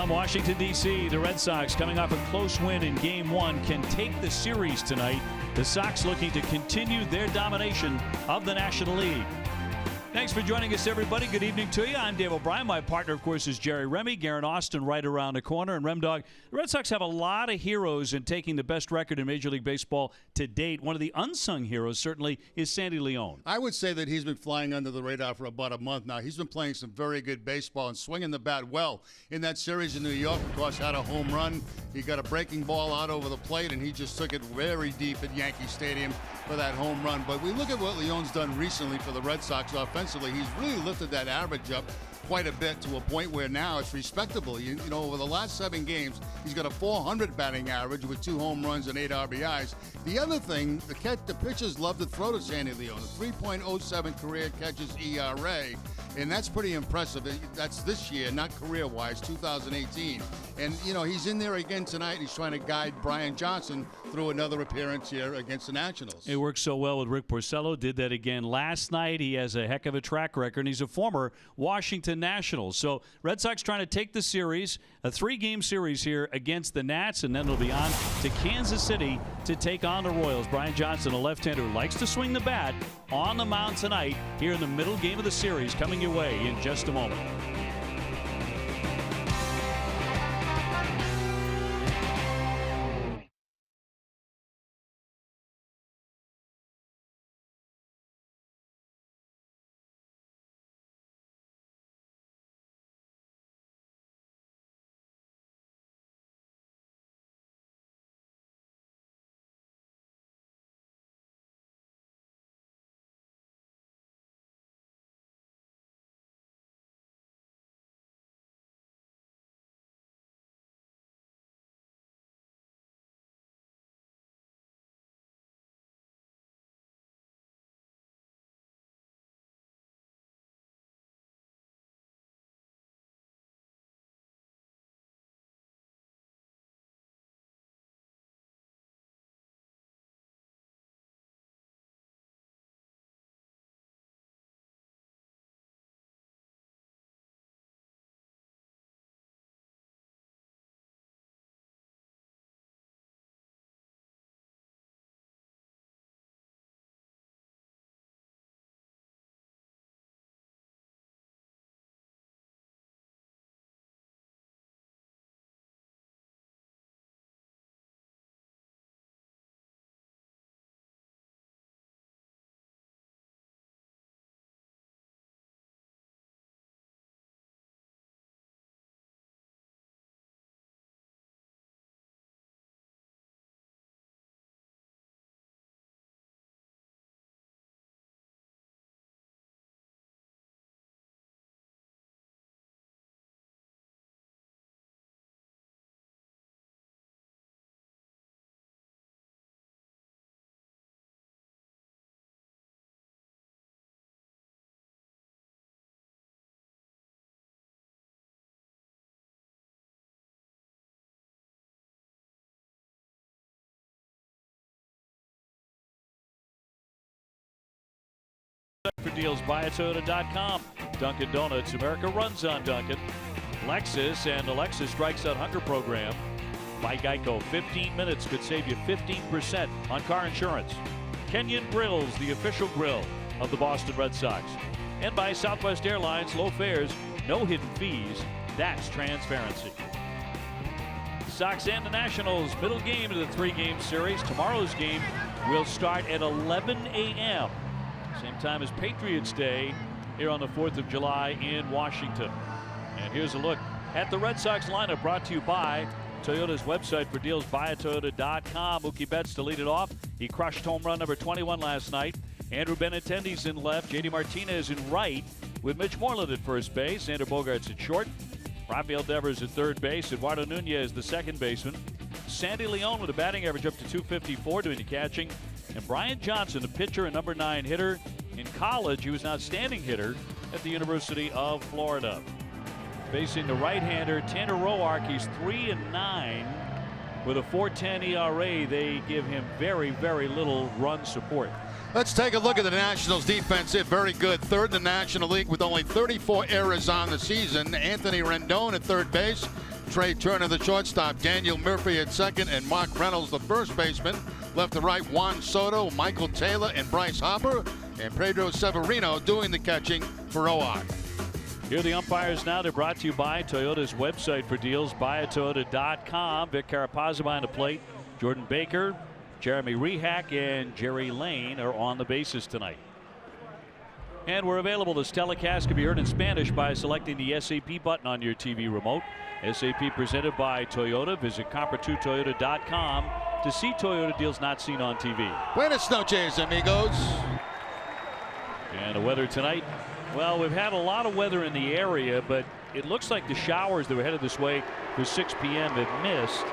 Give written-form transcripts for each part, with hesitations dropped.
From Washington, D.C., the Red Sox, coming off a close win in Game 1, can take the series tonight. The Sox looking to continue their domination of the National League. Thanks for joining us, everybody. Good evening to you. I'm Dave O'Brien. My partner, of course, is Jerry Remy. Garen Austin right around the corner. And Remdog, the Red Sox have a lot of heroes in taking the best record in Major League Baseball to date. One of the unsung heroes, certainly, is Sandy León. I would say that he's been flying under the radar for about a month now. He's been playing some very good baseball and swinging the bat well. In that series in New York, of course, had a home run. He got a breaking ball out over the plate, and he just took it very deep at Yankee Stadium for that home run. But we look at what León's done recently for the Red Sox offensively. He's really lifted that average up quite a bit to a point where now it's respectable. You know, over the last 7 games, he's got a .400 batting average with 2 home runs and 8 RBIs. The other thing, the pitchers love to throw to Sandy León. A 3.07 career catches ERA, and that's pretty impressive. That's this year, not career-wise, 2018. And, you know, he's in there again tonight. He's trying to guide Brian Johnson through another appearance here against the Nationals. It worked so well with Rick Porcello. Did that again last night. He has a heck of a track record, and he's a former Washington National. So Red Sox trying to take the series, a 3-game series here against the Nats, and then it'll be on to Kansas City to take on the Royals. Brian Johnson, a left-hander who likes to swing the bat, on the mound tonight here in the middle game of the series, coming your way in just a moment. For deals, buyatoyota.com. Dunkin' Donuts, America runs on Dunkin'. Lexus and the Lexus Strikes Out Hunger program by Geico. 15 minutes could save you 15% on car insurance. Kenyon Grills, the official grill of the Boston Red Sox. And by Southwest Airlines, low fares, no hidden fees. That's transparency. Sox and the Nationals, middle game of the 3-game series. Tomorrow's game will start at 11 a.m. Same time as Patriots Day here on the 4th of July in Washington. And here's a look at the Red Sox lineup, brought to you by Toyota's website for deals, buyatoyota.com. Mookie Betts to lead it off. He crushed home run number 21 last night. Andrew Benintendi's in left. J.D. Martinez in right, with Mitch Moreland at first base. Xander Bogaerts at short. Rafael Devers at third base. Eduardo Nunez, the second baseman. Sandy León with a batting average up to 254 doing the catching. And Brian Johnson, the pitcher and number 9 hitter. In college, he was an outstanding hitter at the University of Florida. Facing the right-hander, Tanner Roark, he's 3-9 with a 4.10 ERA. They give him very, very little run support. Let's take a look at the Nationals defense. They're very good. Third in the National League with only 34 errors on the season. Anthony Rendon at third base. Trey Turner, the shortstop. Daniel Murphy at second, and Mark Reynolds, the first baseman. Left to right, Juan Soto, Michael Taylor, and Bryce Harper. And Pedro Severino doing the catching for ROAC. Here are the umpires now. They're brought to you by Toyota's website for deals, buyatoyota.com. Vic Carapazza behind the plate. Jordan Baker, Jeremy Rehack, and Jerry Lane are on the bases tonight. And we're available. This telecast can be heard in Spanish by selecting the SAP button on your TV remote. SAP presented by Toyota. Visit compare2toyota.com to see Toyota deals not seen on TV. Buenas noches, amigos. And the weather tonight. Well, we've had a lot of weather in the area, but it looks like the showers that were headed this way for 6 p.m. have missed.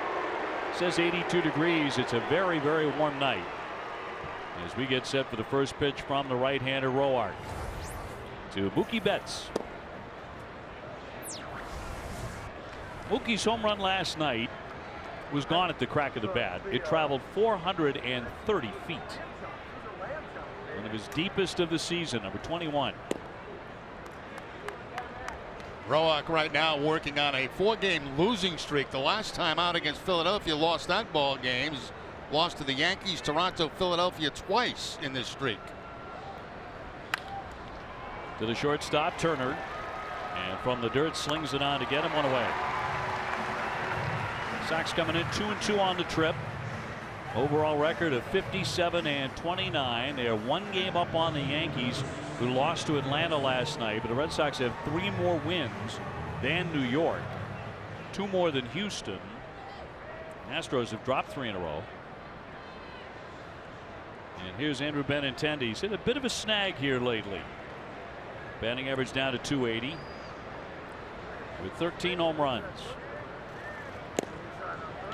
It says 82 degrees. It's a very, very warm night as we get set for the first pitch from the right-hander Roark to Mookie Betts. Mookie's home run last night was gone at the crack of the bat. It traveled 430 feet. One of his deepest of the season, number 21. Roark right now working on a 4-game losing streak. The last time out against Philadelphia, lost that ball game. He's lost to the Yankees, Toronto, Philadelphia twice in this streak. To the shortstop, Turner. And from the dirt, slings it on to get him one away. Sox coming in 2-2 on the trip. Overall record of 57-29. They are 1 game up on the Yankees, who lost to Atlanta last night. But the Red Sox have 3 more wins than New York, 2 more than Houston. Astros have dropped 3 in a row. And here's Andrew Benintendi. He's hit a bit of a snag here lately. Batting average down to 280 with 13 home runs.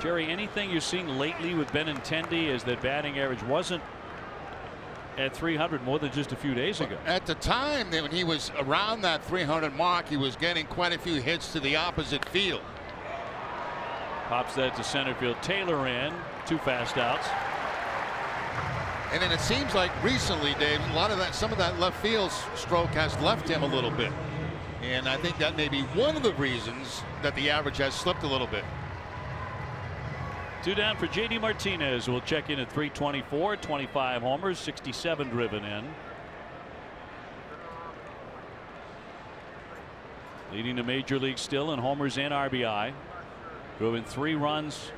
Jerry, anything you're seeing lately with Benintendi is that batting average wasn't at 300 more than just a few days ago. At the time when he was around that 300 mark, he was getting quite a few hits to the opposite field. Pops that to center field. Taylor in. 2 fast outs. And then it seems like recently, Dave, some of that left field stroke has left him a little bit. And I think that may be one of the reasons that the average has slipped a little bit. 2 down for J.D. Martinez. Will check in at 324, 25 homers, 67 driven in. Leading the major league still in homers and RBI. Drove in 3 runs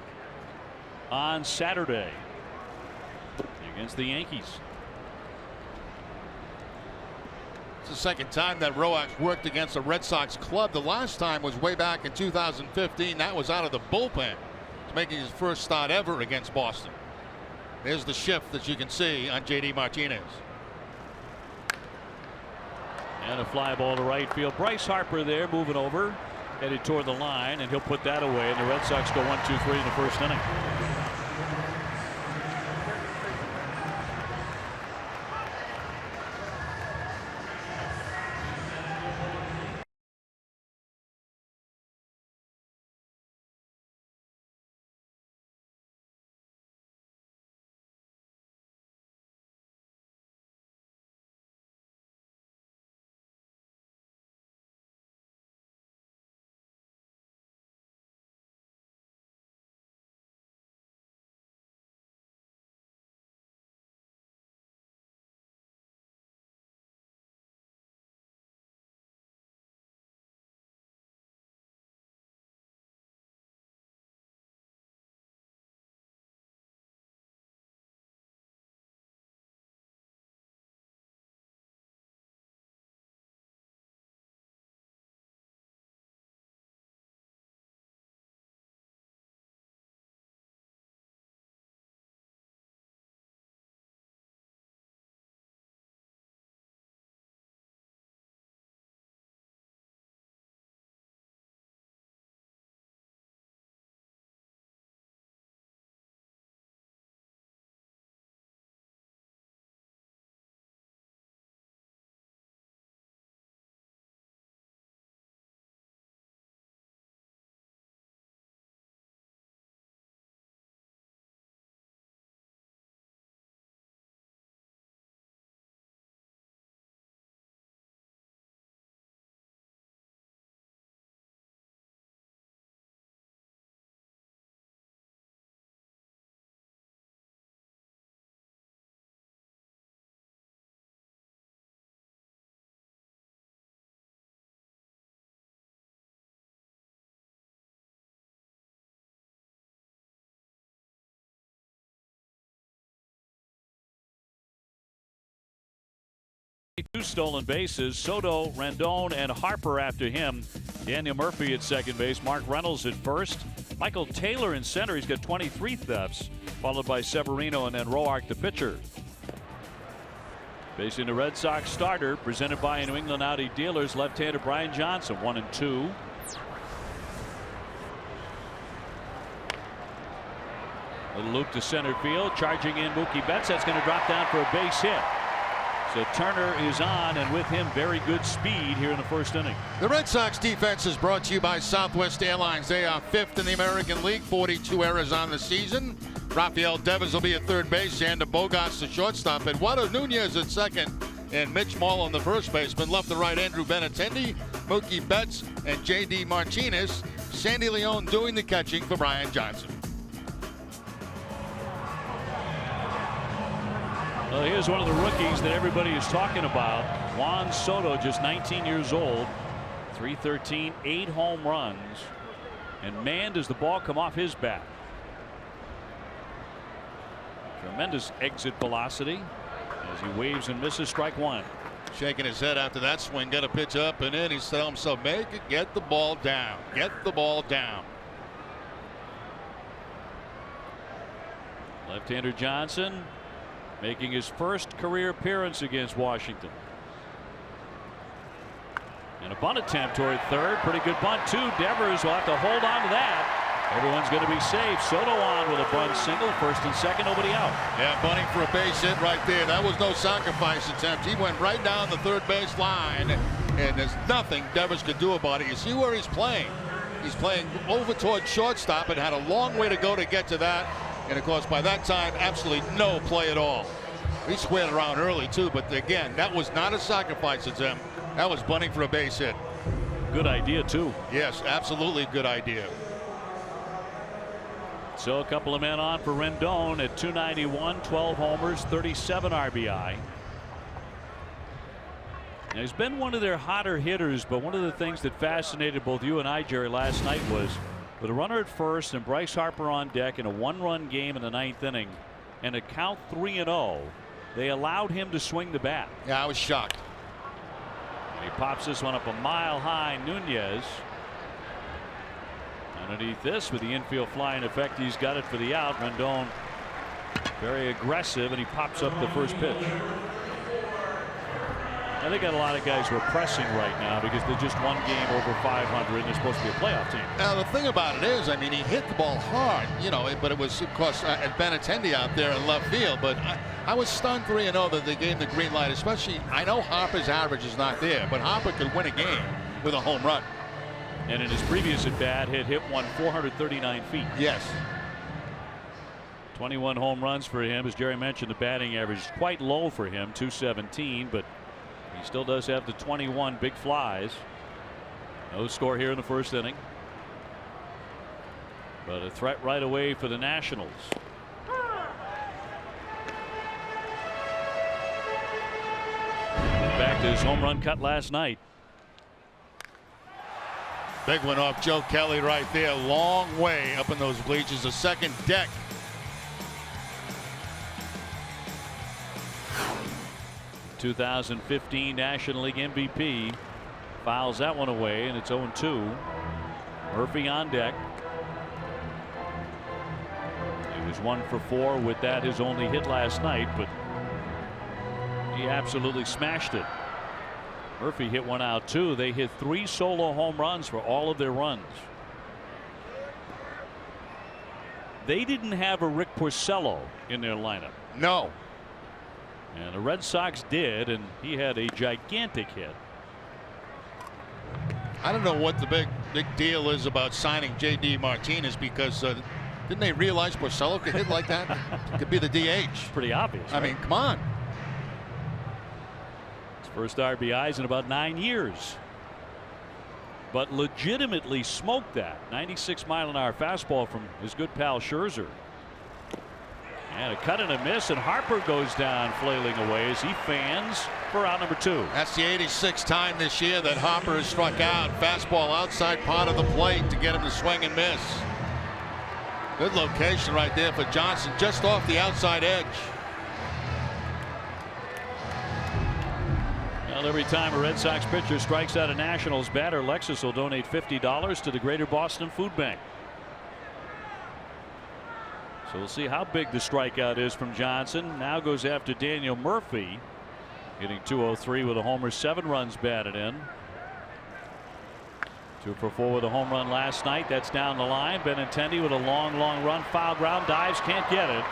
on Saturday against the Yankees. It's the second time that Roark's worked against a Red Sox club. The last time was way back in 2015. That was out of the bullpen. Making his first start ever against Boston. There's the shift that you can see on J.D. Martinez. And a fly ball to right field. Bryce Harper there moving over, headed toward the line, and he'll put that away. And the Red Sox go 1-2-3 in the first inning. 2 stolen bases. Soto, Rendon, and Harper after him. Daniel Murphy at second base. Mark Reynolds at first. Michael Taylor in center. He's got 23 thefts, followed by Severino and then Roark, the pitcher. Facing the Red Sox starter, presented by New England Audi dealers, left-hander Brian Johnson, 1-2. Little loop to center field, charging in Mookie Betts. That's going to drop down for a base hit. So Turner is on, and with him, very good speed here in the first inning. The Red Sox defense is brought to you by Southwest Airlines. They are 5th in the American League, 42 errors on the season. Rafael Devers will be at third base, Xander Bogaerts the shortstop, Eduardo Nunez at second, and Mitch Mullen the first baseman. Left to right, Andrew Benintendi, Mookie Betts, and J.D. Martinez. Sandy Leon doing the catching for Brian Johnson. Well, here's one of the rookies that everybody is talking about. Juan Soto, just 19 years old, 313, 8 home runs, and man, does the ball come off his bat. Tremendous exit velocity as he waves and misses. Strike one. Shaking his head after that swing, got a pitch up and in. He's telling himself, make it, get the ball down, get the ball down. Left-hander Johnson making his first career appearance against Washington. And a bunt attempt toward third. Pretty good bunt too. Devers will have to hold on to that. Everyone's going to be safe. Soto on with a bunt single. First and second, nobody out. Yeah, bunting for a base hit right there. That was no sacrifice attempt. He went right down the third base line, and there's nothing Devers could do about it. You see where he's playing. He's playing over toward shortstop and had a long way to go to get to that. And of course, by that time, absolutely no play at all. He squared around early too, but again, that was not a sacrifice attempt. That was bunting for a base hit. Good idea too. Yes, absolutely good idea. So a couple of men on for Rendon at 291, 12 homers, 37 RBI. Now, he's been one of their hotter hitters, but one of the things that fascinated both you and I, Jerry, last night was with a runner at first and Bryce Harper on deck in a 1-run game in the 9th inning and a count 3-0, they allowed him to swing the bat. Yeah, I was shocked. And he pops this one up a mile high. Nunez underneath this with the infield fly in effect. He's got it for the out. Rendon very aggressive, and he pops up the first pitch. Now they got a lot of guys who are pressing right now because they're just one game over 500 and they're supposed to be a playoff team. Now the thing about it is, I mean, he hit the ball hard, you know, but it was of course at Benintendi out there in left field. But I was stunned 3-0 that they gave the green light. Especially, I know Harper's average is not there, but Harper could win a game with a home run. And in his previous at bat, hit one 439 feet. Yes. 21 home runs for him. As Jerry mentioned, the batting average is quite low for him, 217, but he still does have the 21 big flies. No score here in the first inning, but a threat right away for the Nationals. Back to his home run cut last night. Big one off Joe Kelly right there. Long way up in those bleachers. The second deck. '15 National League MVP fouls that one away, and it's 0-2. Murphy on deck. He was 1 for 4 with that, his only hit last night, but he absolutely smashed it. Murphy hit one out too. They hit 3 solo home runs for all of their runs. They didn't have a Rick Porcello in their lineup. No. And the Red Sox did, and he had a gigantic hit. I don't know what the big deal is about signing J.D. Martinez, because didn't they realize Porcello could hit like that? Could be the DH. Pretty obvious. I mean, come on. First RBIs in about 9 years, but legitimately smoked that 96-mile-an-hour fastball from his good pal Scherzer. And a cut and a miss, and Harper goes down flailing away as he fans for out number 2. That's the 86th time this year that Harper has struck out. Fastball outside part of the plate to get him to swing and miss. Good location right there for Johnson, just off the outside edge. Well, every time a Red Sox pitcher strikes out a Nationals batter, Lexus will donate $50 to the Greater Boston Food Bank. So we'll see how big the strikeout is from Johnson. Now goes after Daniel Murphy, hitting .203 with a homer, 7 runs batted in. 2 for 4 with a home run last night. That's down the line. Benintendi with a long run, foul ground, dives, can't get it,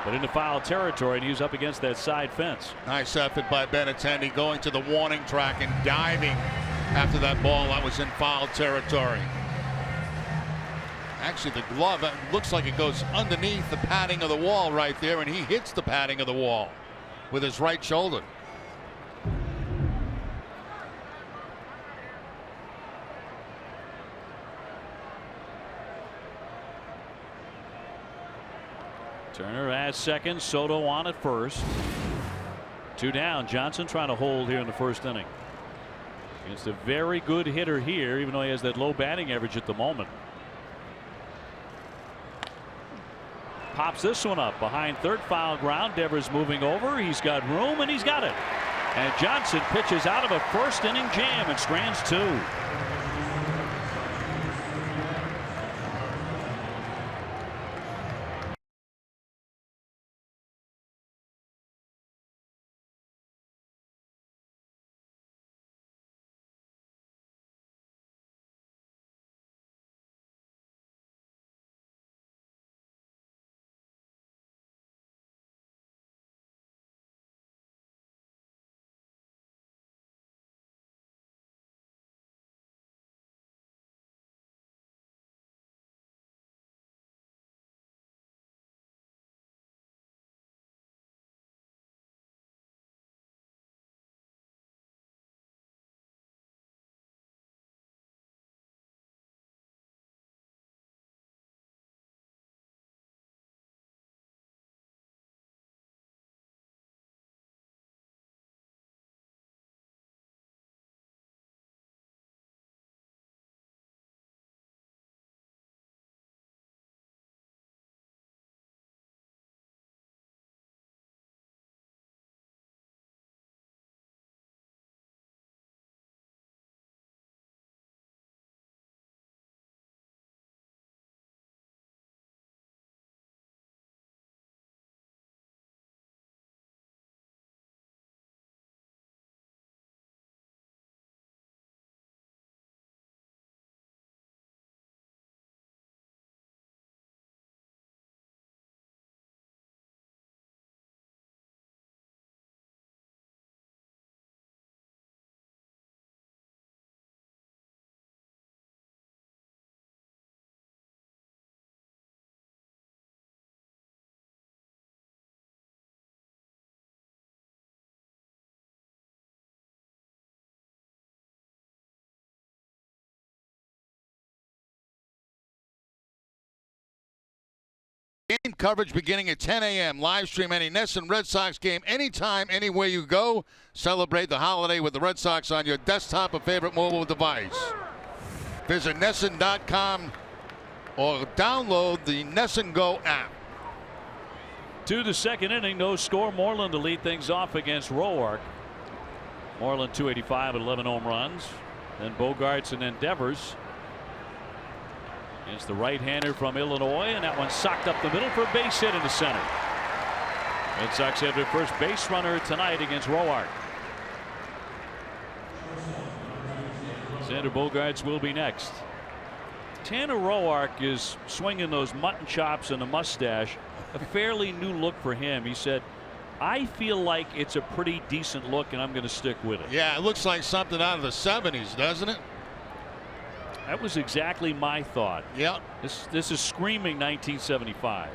but into foul territory, and he was up against that side fence. Nice effort by Benintendi, going to the warning track and diving after that ball that was in foul territory. Actually, the glove looks like it goes underneath the padding of the wall right there, and he hits the padding of the wall with his right shoulder. Turner at second, Soto on at first. 2 down. Johnson trying to hold here in the first inning. Against a very good hitter here, even though he has that low batting average at the moment. Pops this one up behind third, foul ground. Devers moving over. He's got room, and he's got it. And Johnson pitches out of a first inning jam and strands 2. Game coverage beginning at 10 a.m. Live stream any NESN Red Sox game anytime, anywhere you go. Celebrate the holiday with the Red Sox on your desktop or favorite mobile device. Visit NESN.com or download the NESN Go app. To the second inning, no score. Moreland to lead things off against Roark. Moreland 285 with 11 home runs. Then Bogarts and then Devers. It's the right-hander from Illinois, and that one socked up the middle for a base hit into center. Red Sox have their first base runner tonight against Roark. Xander Bogaerts will be next. Tanner Roark is swinging those mutton chops and a mustache. A fairly new look for him. He said, I feel like it's a pretty decent look, and I'm going to stick with it. Yeah, it looks like something out of the 70s, doesn't it? That was exactly my thought. Yeah. This is screaming 1975.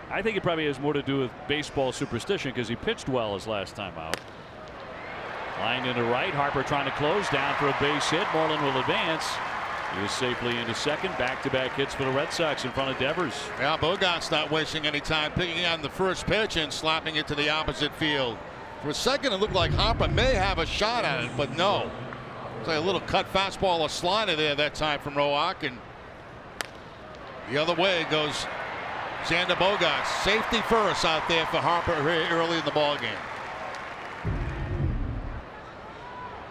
I think it probably has more to do with baseball superstition because he pitched well his last time out. Line into right. Harper trying to close down for a base hit. Moreland will advance. He is safely into second. Back-to-back hits for the Red Sox in front of Devers. Yeah, Bogart's not wasting any time picking on the first pitch and slapping it to the opposite field. For a second, it looked like Harper may have a shot at it, but no. It's like a little cut fastball or slider there that time from Roark, and the other way goes Xander Bogaerts. Safety first out there for Harper early in the ball game.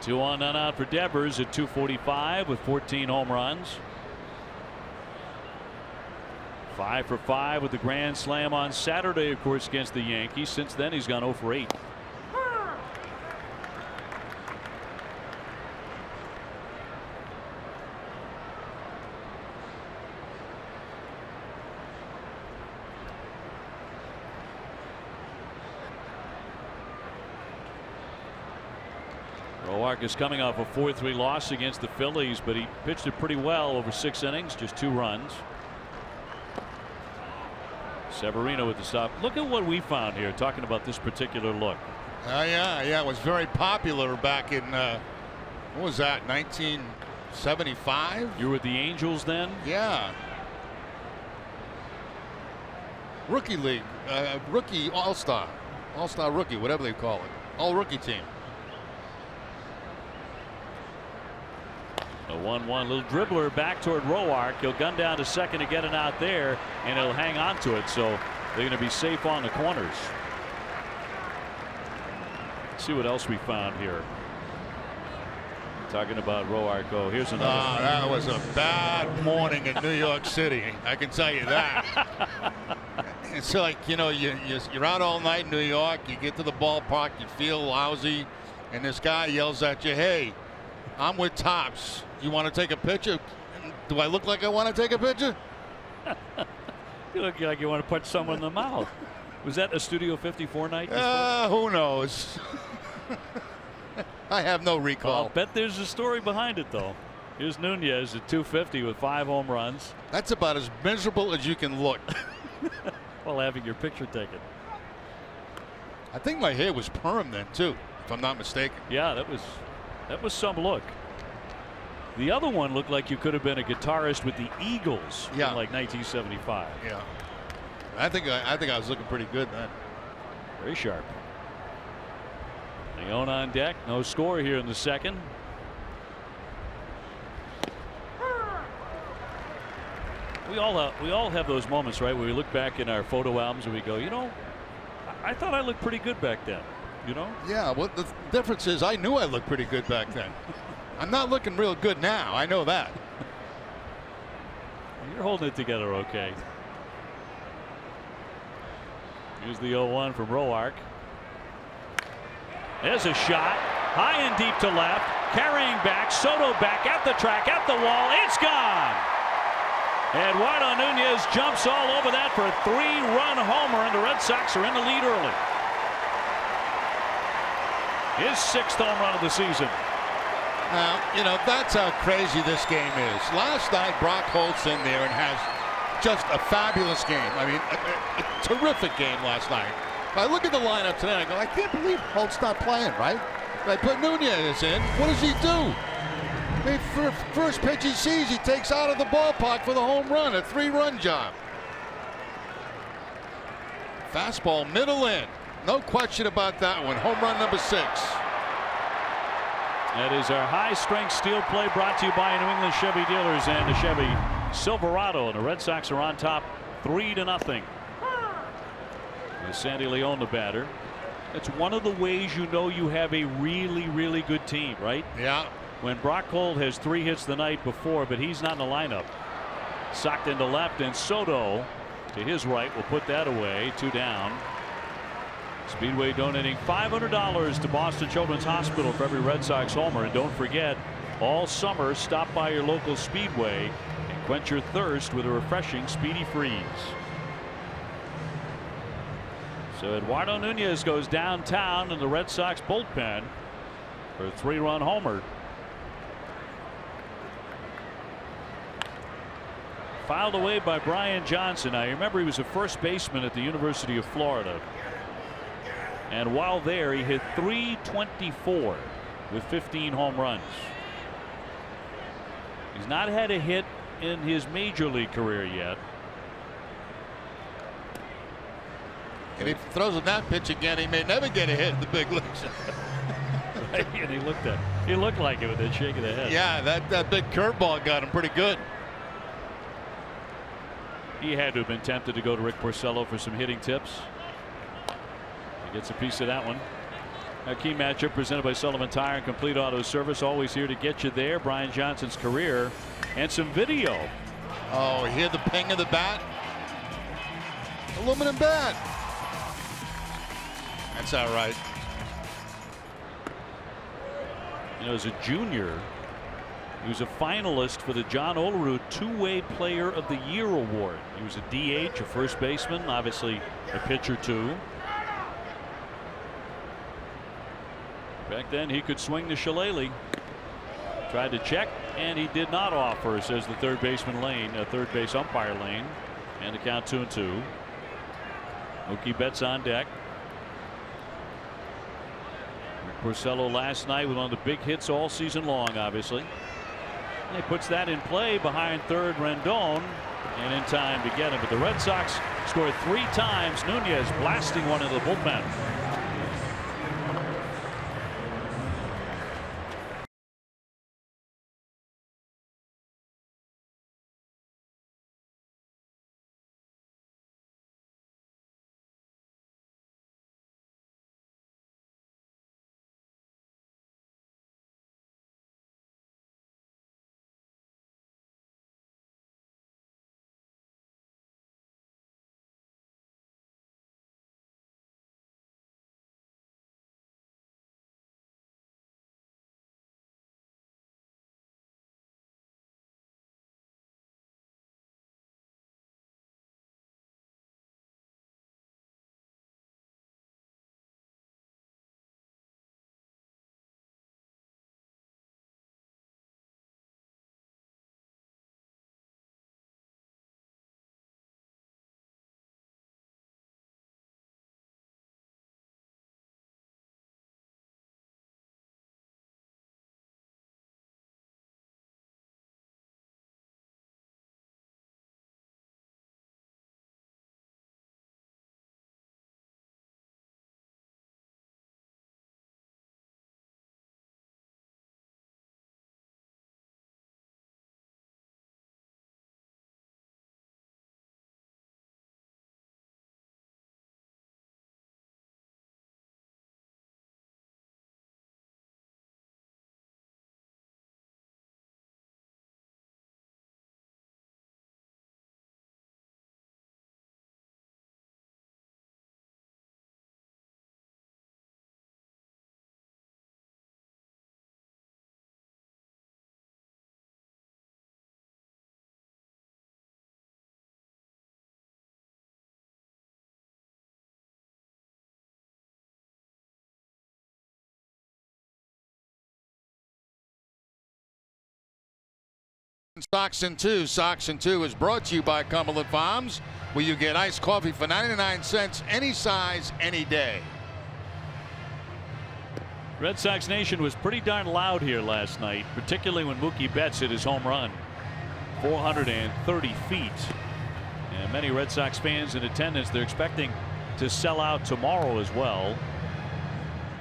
2 on, none out for Devers at 245 with 14 home runs. 5 for 5 with the grand slam on Saturday, of course, against the Yankees. Since then, he's gone 0 for 8. Roark is coming off a 4-3 loss against the Phillies, but he pitched it pretty well over 6 innings, just 2 runs. Severino with the stop. Look at what we found here talking about this particular look. Yeah, it was very popular back in what was that, 1975? You were with the Angels then? Yeah. Rookie league, rookie all-star rookie, whatever they call it, all rookie team. A 1-1 little dribbler back toward Roark. He'll gun down to second to get it out there, and he'll hang on to it, so they're going to be safe on the corners. Let's see what else we found here. Talking about Roark. Oh, here's another. That was a bad morning in New York City. I can tell you that. It's like, you know, you're out all night in New York. You get to the ballpark, you feel lousy, and this guy yells at you, "Hey, I'm with Tops. You want to take a picture?" Do I look like I want to take a picture? You look like you want to punch someone in the mouth. Was that a Studio 54 night? Who knows? I have no recall. I'll bet there's a story behind it, though. Here's Nunez at 250 with 5 home runs. That's about as miserable as you can look. While having your picture taken. I think my hair was perm then too, if I'm not mistaken. Yeah, that was some look. The other one looked like you could have been a guitarist with the Eagles in like 1975. Yeah. I think I was looking pretty good then. Very sharp. Leone on deck. No score here in the second. We all have those moments, right, where we look back in our photo albums and we go, you know, I thought I looked pretty good back then. You know? Yeah. Well, the difference is I knew I looked pretty good back then. I'm not looking real good now. I know that. You're holding it together okay. Here's the 0-1 from Roark. There's a shot. High and deep to left. Carrying back. Soto back at the track, at the wall. It's gone. Eduardo Nunez jumps all over that for a 3-run homer, and the Red Sox are in the lead early. His 6th home run of the season. Now, you know, that's how crazy this game is. Last night, Brock Holt's in there and has just a fabulous game. I mean, a terrific game last night. I look at the lineup today, I go, I can't believe Holt's not playing, right? They put Nunez in. What does he do? I mean, first pitch he sees, he takes out of the ballpark for the home run, a 3-run job. Fastball middle in. No question about that one. Home run number 6. That is our high-strength steel play brought to you by New England Chevy dealers and the Chevy Silverado. And the Red Sox are on top 3-0. With Sandy Leone the batter. It's one of the ways you know you have a really, really good team, right? Yeah. When Brock Holt has 3 hits the night before, but he's not in the lineup. Socked into left, and Soto to his right will put that away. 2 down. Speedway donating $500 to Boston Children's Hospital for every Red Sox homer. And don't forget, all summer, stop by your local Speedway and quench your thirst with a refreshing Speedy Freeze. So Eduardo Nunez goes downtown in the Red Sox bullpen for a 3-run homer. Filed away by Brian Johnson. Now, you remember he was a first baseman at the University of Florida. And while there, he hit .324 with 15 home runs. He's not had a hit in his major league career yet. And if he throws in that pitch again, he may never get a hit in the big leagues. Right, and he looked like it with that shake of the head. Yeah, that big curveball got him pretty good. He had to have been tempted to go to Rick Porcello for some hitting tips. He gets a piece of that one. A key matchup presented by Sullivan Tire and Complete Auto Service. Always here to get you there. Brian Johnson's career and some video. Oh, hear the ping of the bat? Aluminum bat. That's all right. You know, as a junior, he was a finalist for the John Olerud Two-Way Player of the Year award. He was a DH, a first baseman, obviously a pitcher too. Back then he could swing the shillelagh. Tried to check and he did not offer, says the third baseman lane, third base umpire lane, and the count 2-2. Mookie Betts on deck. Rick Porcello last night with one of the big hits all season long, obviously. And he puts that in play behind third Rendon and in time to get him. But the Red Sox scored 3 times. Nunez blasting one into the bullpen. Sox and Two. Sox and Two is brought to you by Cumberland Farms, where you get iced coffee for 99 cents, any size, any day. Red Sox Nation was pretty darn loud here last night, particularly when Mookie Betts hit his home run. 430 feet. And many Red Sox fans in attendance. They're expecting to sell out tomorrow as well.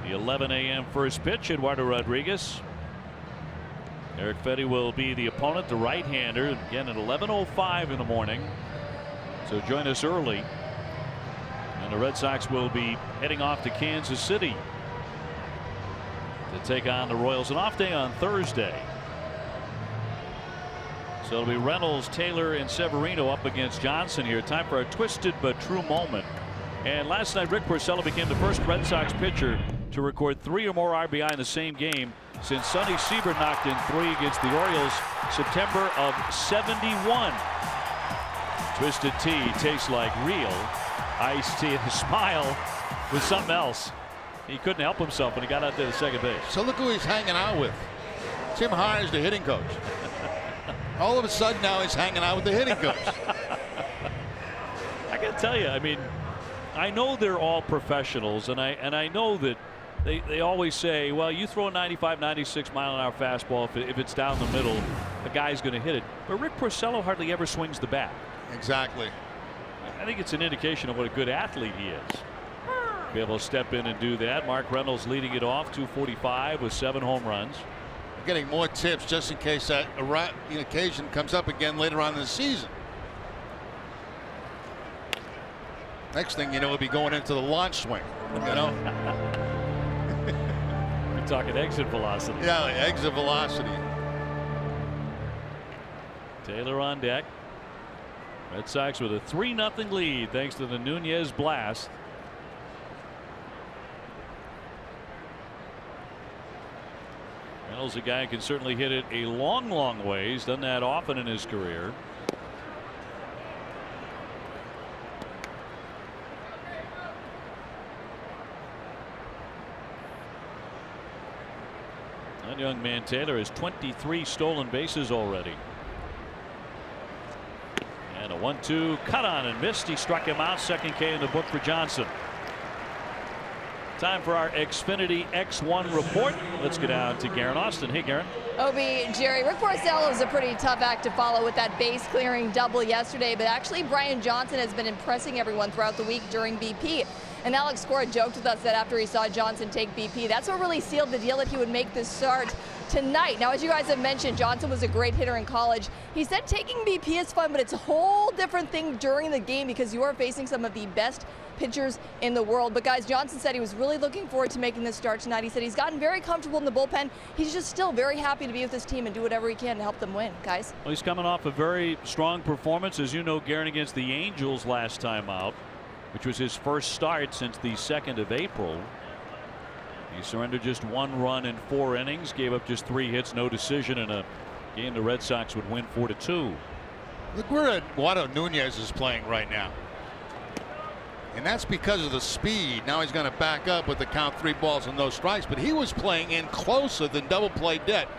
The 11 a.m. first pitch, Eduardo Rodriguez. Eric Fedde will be the opponent, the right-hander, again at 11:05 in the morning. So join us early. And the Red Sox will be heading off to Kansas City to take on the Royals. An off day on Thursday. So it'll be Reynolds, Taylor, and Severino up against Johnson here. Time for a twisted but true moment. And last night, Rick Porcello became the first Red Sox pitcher to record 3 or more RBI in the same game since Sonny Siebert knocked in 3 against the Orioles September of '71. Twisted tea tastes like real iced tea, and the smile was something else. He couldn't help himself when he got out there to second base. So look who he's hanging out with. Tim Hines, the hitting coach. All of a sudden now he's hanging out with the hitting coach. I gotta tell you, I mean, I know they're all professionals, and I know that they always say, well, you throw a 95, 96 mile an hour fastball, if it's down the middle, a guy's going to hit it. But Rick Porcello hardly ever swings the bat. Exactly. I think it's an indication of what a good athlete he is. Be able to step in and do that. Mark Reynolds leading it off, 245 with 7 home runs. I'm getting more tips just in case that occasion comes up again later on in the season. Next thing you know, we'll be going into the launch swing. You know. talking exit velocity. Yeah, exit velocity. Taylor on deck. Red Sox with a 3-0 lead thanks to the Nunez blast. Reynolds, a guy who can certainly hit it a long way. He's done that often in his career. That young man Taylor has 23 stolen bases already. And a 1-2 cut on and missed. He struck him out. Second K in the book for Johnson. Time for our Xfinity X1 report. Let's get down to Garen Austin. Hey, Garen. Obi, Jerry, Rick Porcello is a pretty tough act to follow with that base clearing double yesterday, but actually Brian Johnson has been impressing everyone throughout the week during BP. And Alex Cora joked with us that after he saw Johnson take BP, that's what really sealed the deal that he would make this start tonight. Now, as you guys have mentioned, Johnson was a great hitter in college. He said taking BP is fun, but it's a whole different thing during the game because you are facing some of the best pitchers in the world. But guys, Johnson said he was really looking forward to making this start tonight. He said he's gotten very comfortable in the bullpen. He's just still very happy to be with his team and do whatever he can to help them win, guys. Well, he's coming off a very strong performance, as you know, Garen, against the Angels last time out, which was his first start since the 2nd of April. He surrendered just 1 run in 4 innings, gave up just 3 hits, no decision in a game the Red Sox would win 4-2. Look where Eduardo Nunez is playing right now. And that's because of the speed. Now he's going to back up with the count 3 balls and no strikes. But he was playing in closer than double play debt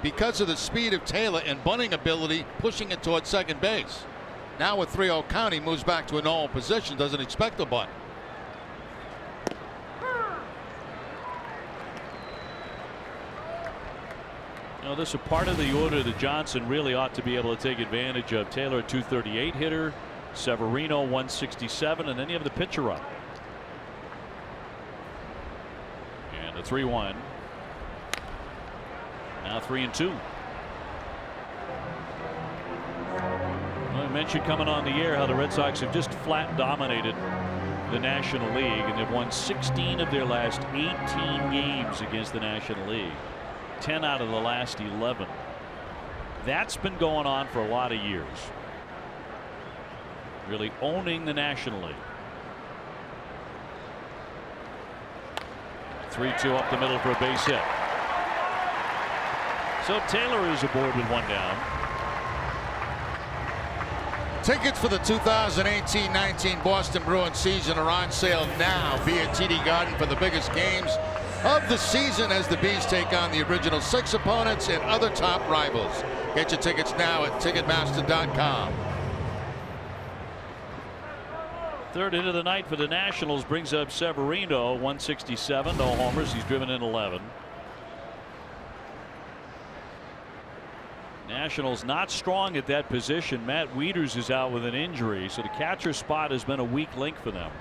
because of the speed of Taylor and bunting ability, pushing it towards second base. Now with 3-0 count, he moves back to a normal position, doesn't expect a bunt. You know, this is a part of the order that Johnson really ought to be able to take advantage of. Taylor, a 238 hitter, Severino 167, and then you have the pitcher up. And a 3-1. Now 3-2. Well, I mentioned coming on the air how the Red Sox have just flat dominated the National League, and they've won 16 of their last 18 games against the National League. 10 out of the last 11. That's been going on for a lot of years. Really owning the National League. 3-2 up the middle for a base hit. So Taylor is aboard with 1 down. Tickets for the 2018-19 Boston Bruins season are on sale now. Be at TD Garden for the biggest games of the season as the Bees take on the original 6 opponents and other top rivals. Get your tickets now at Ticketmaster.com. Third hit of the night for the Nationals brings up Severino, 167, no homers. He's driven in 11. Nationals not strong at that position. Matt Wieters is out with an injury, so the catcher spot has been a weak link for them.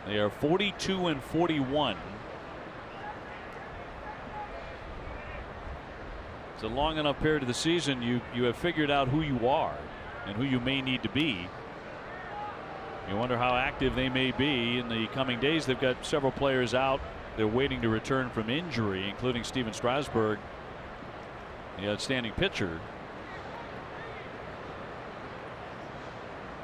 They are 42-41. It's a long enough period of the season. You have figured out who you are and who you may need to be. You wonder how active they may be in the coming days. They've got several players out. They're waiting to return from injury, including Steven Strasburg, the outstanding pitcher.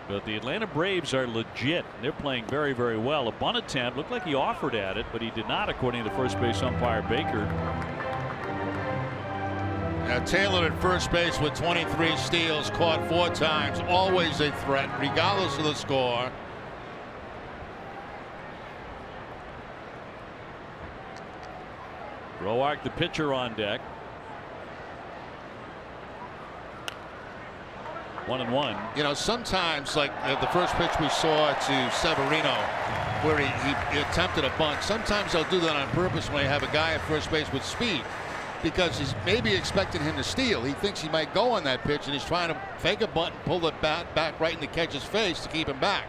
But the Atlanta Braves are legit. They're playing very, very well. A bunt attempt looked like he offered at it, but he did not, according to first base umpire Baker. Now Taylor at first base with 23 steals, caught 4 times, always a threat regardless of the score. Roark, the pitcher, on deck. 1-1. You know, sometimes, like the first pitch we saw to Severino, where he attempted a bunt, sometimes they'll do that on purpose when they have a guy at first base with speed, because he's maybe expecting him to steal. He thinks he might go on that pitch, and he's trying to fake a bunt and pull the bat back right in the catcher's face to keep him back.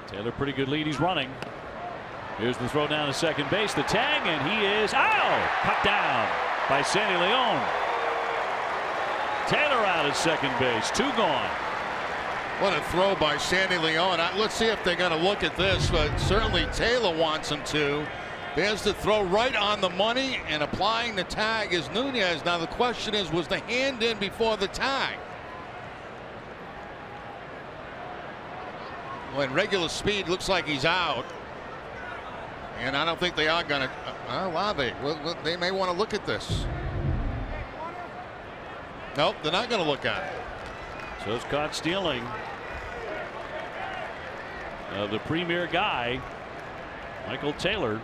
Taylor, pretty good lead. He's running. Here's the throw down to second base. The tag, and he is out. Cut down by Sandy Leon. Taylor out at second base. 2 gone. What a throw by Sandy Leon. Let's see if they're going to look at this, but certainly Taylor wants him to. There's the throw right on the money, and applying the tag is Nunez. Now the question is, was the hand in before the tag? When regular speed looks like he's out. And I don't think they are going to. Are they? Well, they may want to look at this. Nope, they're not going to look at it. So it's caught stealing. The premier guy, Michael Taylor.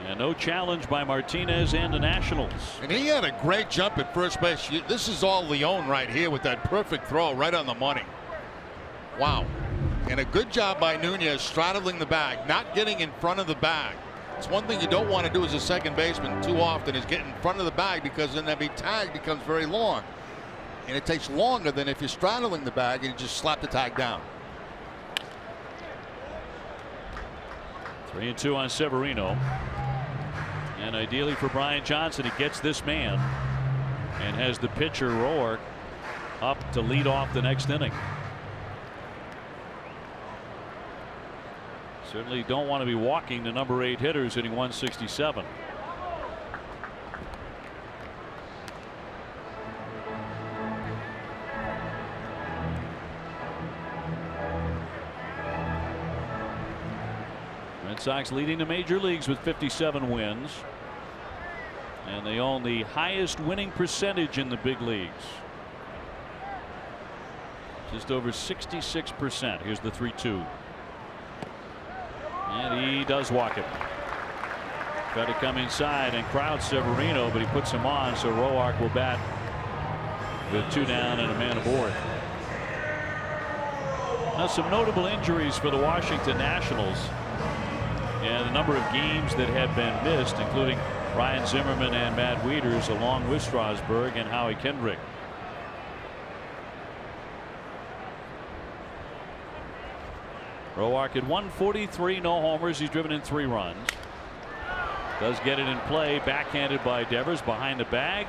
And no challenge by Martinez and the Nationals. And he had a great jump at first base. This is all Leon right here with that perfect throw right on the money. Wow. And a good job by Nunez straddling the bag, not getting in front of the bag. It's one thing you don't want to do as a second baseman too often is get in front of the bag, because then every tag becomes very long. And it takes longer than if you're straddling the bag and you just slap the tag down. 3-2 on Severino. And ideally for Brian Johnson, he gets this man and has the pitcher Roark up to lead off the next inning. Certainly don't want to be walking the number 8 hitters hitting 167. Red Sox leading the major leagues with 57 wins. And they own the highest winning percentage in the big leagues. Just over 66%. Here's the 3-2. And he does walk it. Tried to come inside and crowd Severino, but he puts him on, so Roark will bat with 2 down and a man aboard. Now some notable injuries for the Washington Nationals, and a number of games that have been missed, including Ryan Zimmerman and Matt Wieters, along with Strasburg and Howie Kendrick. Roark at 143, no homers. He's driven in 3 runs. Does get it in play, backhanded by Devers behind the bag.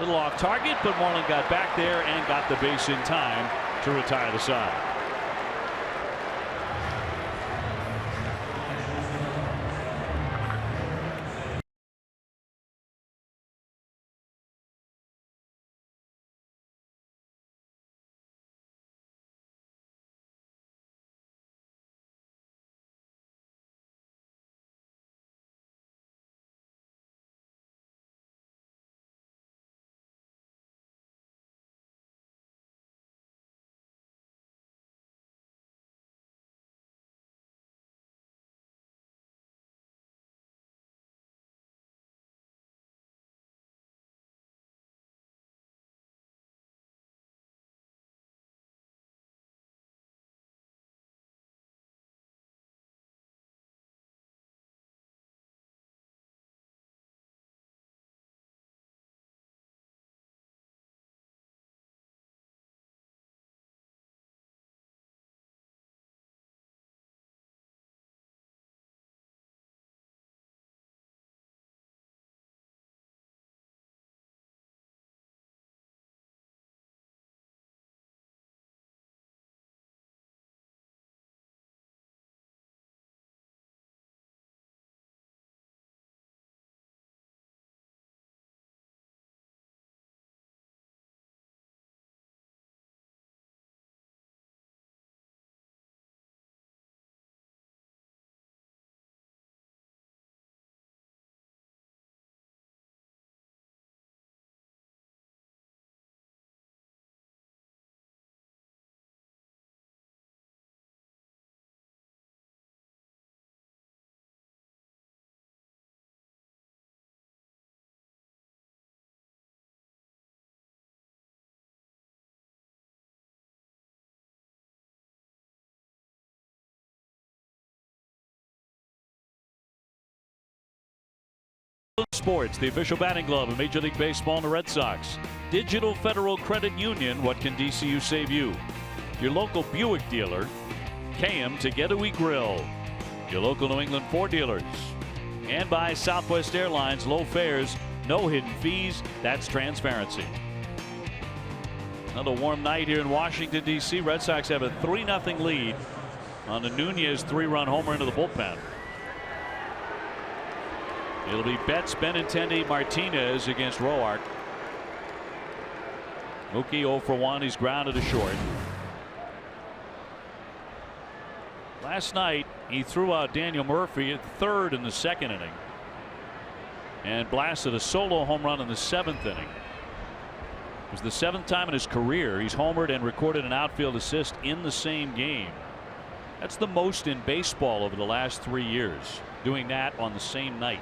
Little off target, but Moreland got back there and got the base in time to retire the side. Sports, the official batting glove of Major League Baseball and the Red Sox. Digital Federal Credit Union, what can DCU save you? Your local Buick dealer. KM Together We Grill. Your local New England Ford dealers. And by Southwest Airlines, low fares, no hidden fees. That's transparency. Another warm night here in Washington, D.C. Red Sox have a 3-0 lead on the Nunez 3-run homer into the bullpen. It'll be Betts, Benintendi, Martinez against Roark. Mookie 0 for 1. He's grounded to short. Last night he threw out Daniel Murphy at third in the second inning and blasted a solo home run in the 7th inning. It was the 7th time in his career he's homered and recorded an outfield assist in the same game. That's the most in baseball over the last 3 years, doing that on the same night.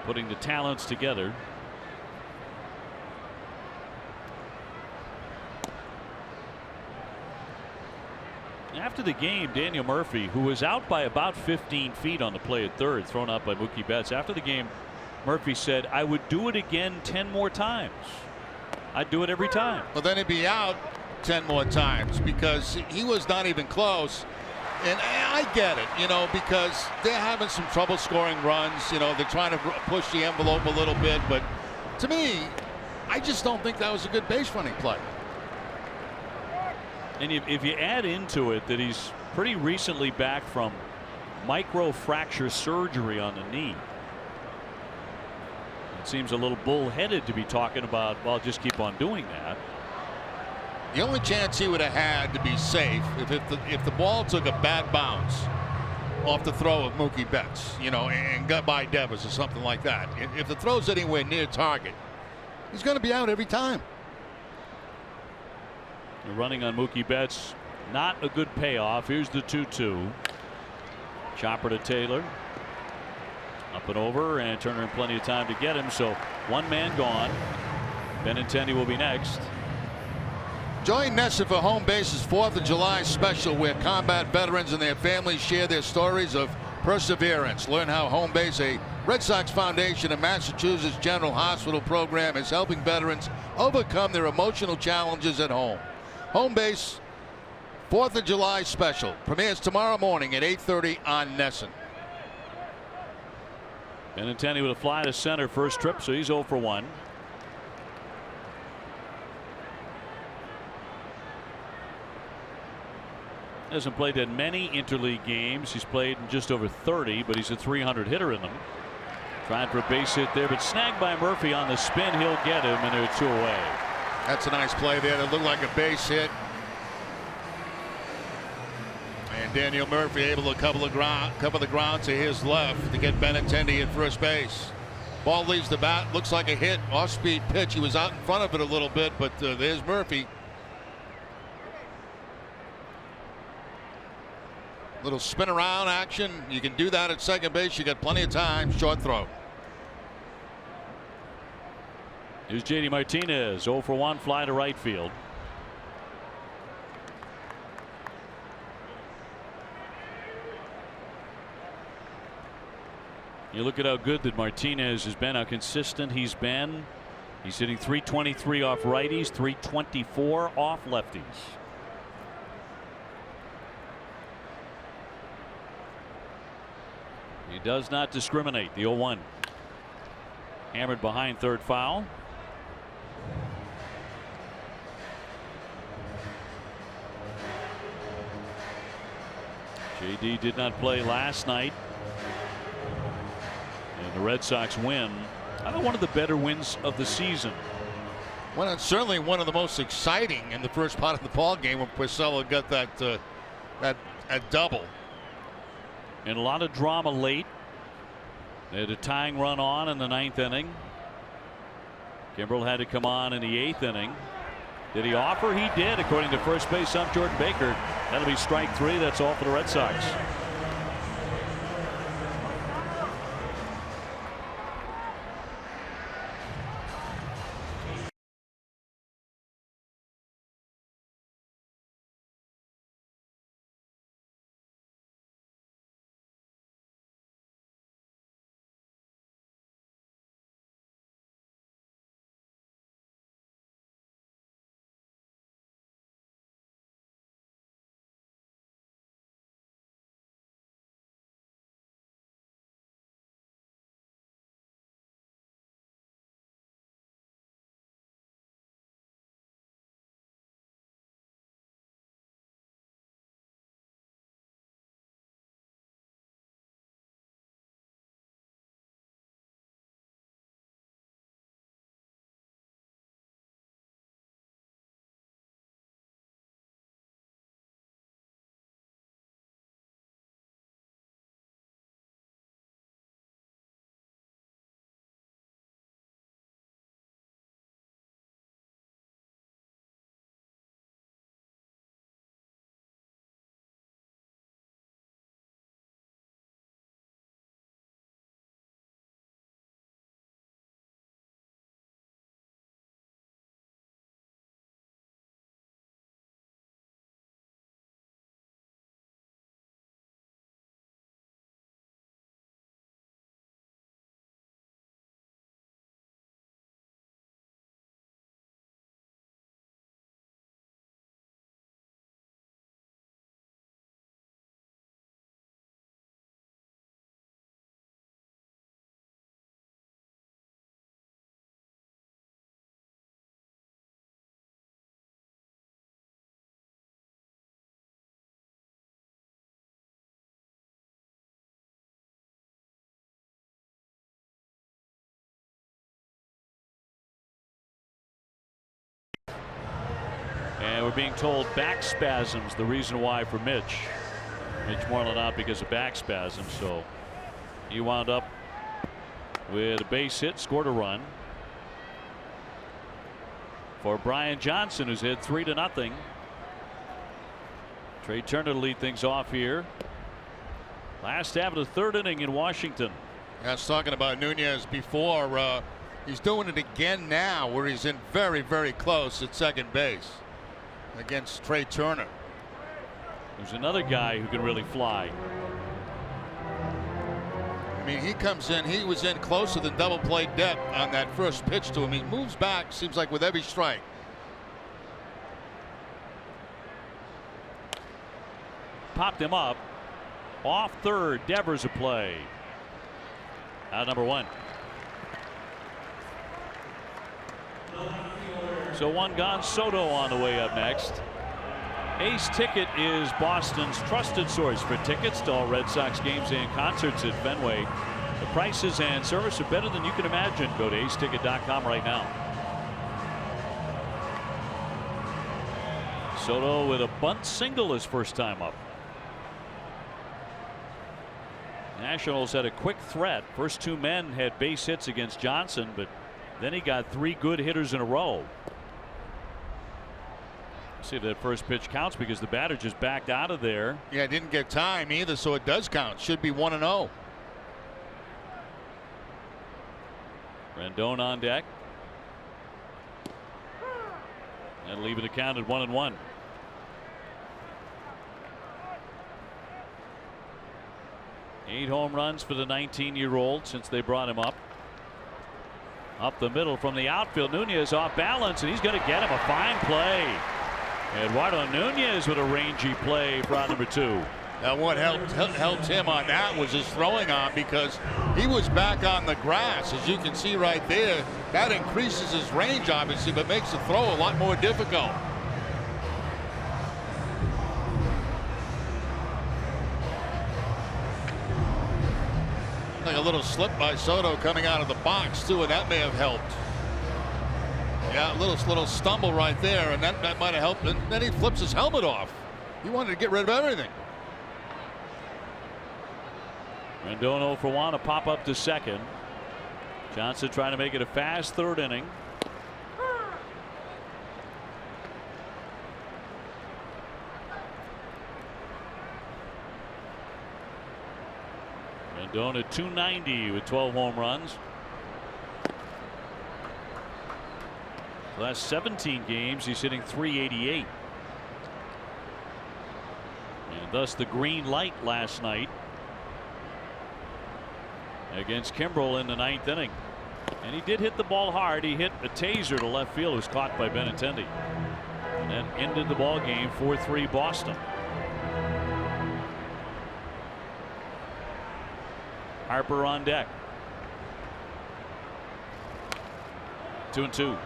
Putting the talents together. After the game, Daniel Murphy, who was out by about 15 feet on the play at third, thrown out by Mookie Betts. After the game, Murphy said, "I would do it again 10 more times. I'd do it every time." Well, then he'd be out 10 more times because he was not even close. And I get it, you know, because they're having some trouble scoring runs. You know, they're trying to push the envelope a little bit. But to me, I just don't think that was a good base running play. And if you add into it that he's pretty recently back from microfracture surgery on the knee, it seems a little bullheaded to be talking about, well, just keep on doing that. The only chance he would have had to be safe if the ball took a bad bounce off the throw of Mookie Betts, you know, and got by Devers or something like that. If the throw's anywhere near target, he's going to be out every time. The running on Mookie Betts, not a good payoff. Here's the 2-2. Chopper to Taylor. Up and over, and Turner in plenty of time to get him. So one man gone. Benintendi will be next. Join Nesson for Home Base's 4th of July special, where combat veterans and their families share their stories of perseverance. Learn how Home Base, a Red Sox Foundation and Massachusetts General Hospital program, is helping veterans overcome their emotional challenges at home. Home Base 4th of July special premieres tomorrow morning at 8:30 on Nesson. Benintendi with a fly to center first trip, so he's 0 for 1. Hasn't played in many interleague games. He's played in just over 30, but he's a 300 hitter in them. Trying for a base hit there, but snagged by Murphy on the spin. He'll get him, and they're 2 away. That's a nice play there. That looked like a base hit. And Daniel Murphy able to cover the ground to his left to get Benintendi at first base. Ball leaves the bat. Looks like a hit. Off-speed pitch. He was out in front of it a little bit, but there's Murphy. Little spin around action. You can do that at second base. You got plenty of time. Short throw. Here's J.D. Martinez, 0 for 1, fly to right field. You look at how good that Martinez has been, how consistent he's been. He's hitting .323 off righties, .324 off lefties. He does not discriminate. The 0-1. Hammered behind third foul. JD did not play last night. And the Red Sox win. I think one of the better wins of the season. Well, it's certainly one of the most exciting in the first part of the ball game when Porcello got that double. And a lot of drama late. They had a tying run on in the 9th inning. Kimbrel had to come on in the 8th inning. Did he offer? He did, according to first base ump Jordan Baker. That'll be strike 3. That's all for the Red Sox. And we're being told back spasms the reason why for Mitch. Mitch Moreland out because of back spasms, so he wound up with a base hit, scored a run. For Brian Johnson, who's hit 3-0. Trey Turner to lead things off here. Last half of the third inning in Washington. I was talking about Nunez before. He's doing it again now, where he's in very, very close at second base against Trey Turner. There's another guy who can really fly. I mean, he comes in, he was in closer than double play depth on that first pitch to him. He moves back, seems like with every strike. Popped him up. Off third, Devers a play. Out number 1. So one gone. Soto on the way up next. Ace Ticket is Boston's trusted source for tickets to all Red Sox games and concerts at Fenway. The prices and service are better than you can imagine. Go to aceticket.com right now. Soto with a bunt single his first time up. Nationals had a quick threat. First 2 men had base hits against Johnson, but then he got 3 good hitters in a row. See if that first pitch counts because the batter just backed out of there. Yeah, didn't get time either, so it does count. Should be 1-0. Rendon on deck. And leave it to count at 1-1. Eight home runs for the 19-year-old since they brought him up. Up the middle from the outfield. Nunez off balance, and he's going to get him a fine play. Eduardo Nunez with a rangy play for out number 2. Now what helped him on that was his throwing arm, because he was back on the grass, as you can see right there. That increases his range obviously, but makes the throw a lot more difficult. Like a little slip by Soto coming out of the box too, and that may have helped. Yeah, a little stumble right there, and that might have helped. And then he flips his helmet off. He wanted to get rid of everything. Rendon 0 for 1, a pop up to second. Johnson trying to make it a fast third inning. Rendon at 290 with 12 home runs. The last 17 games he's hitting 388. And thus the green light last night against Kimbrel in the 9th inning. And he did hit the ball hard. He hit a taser to left field. It was caught by Benintendi. And that ended the ball game 4-3 Boston. Harper on deck. 2-2.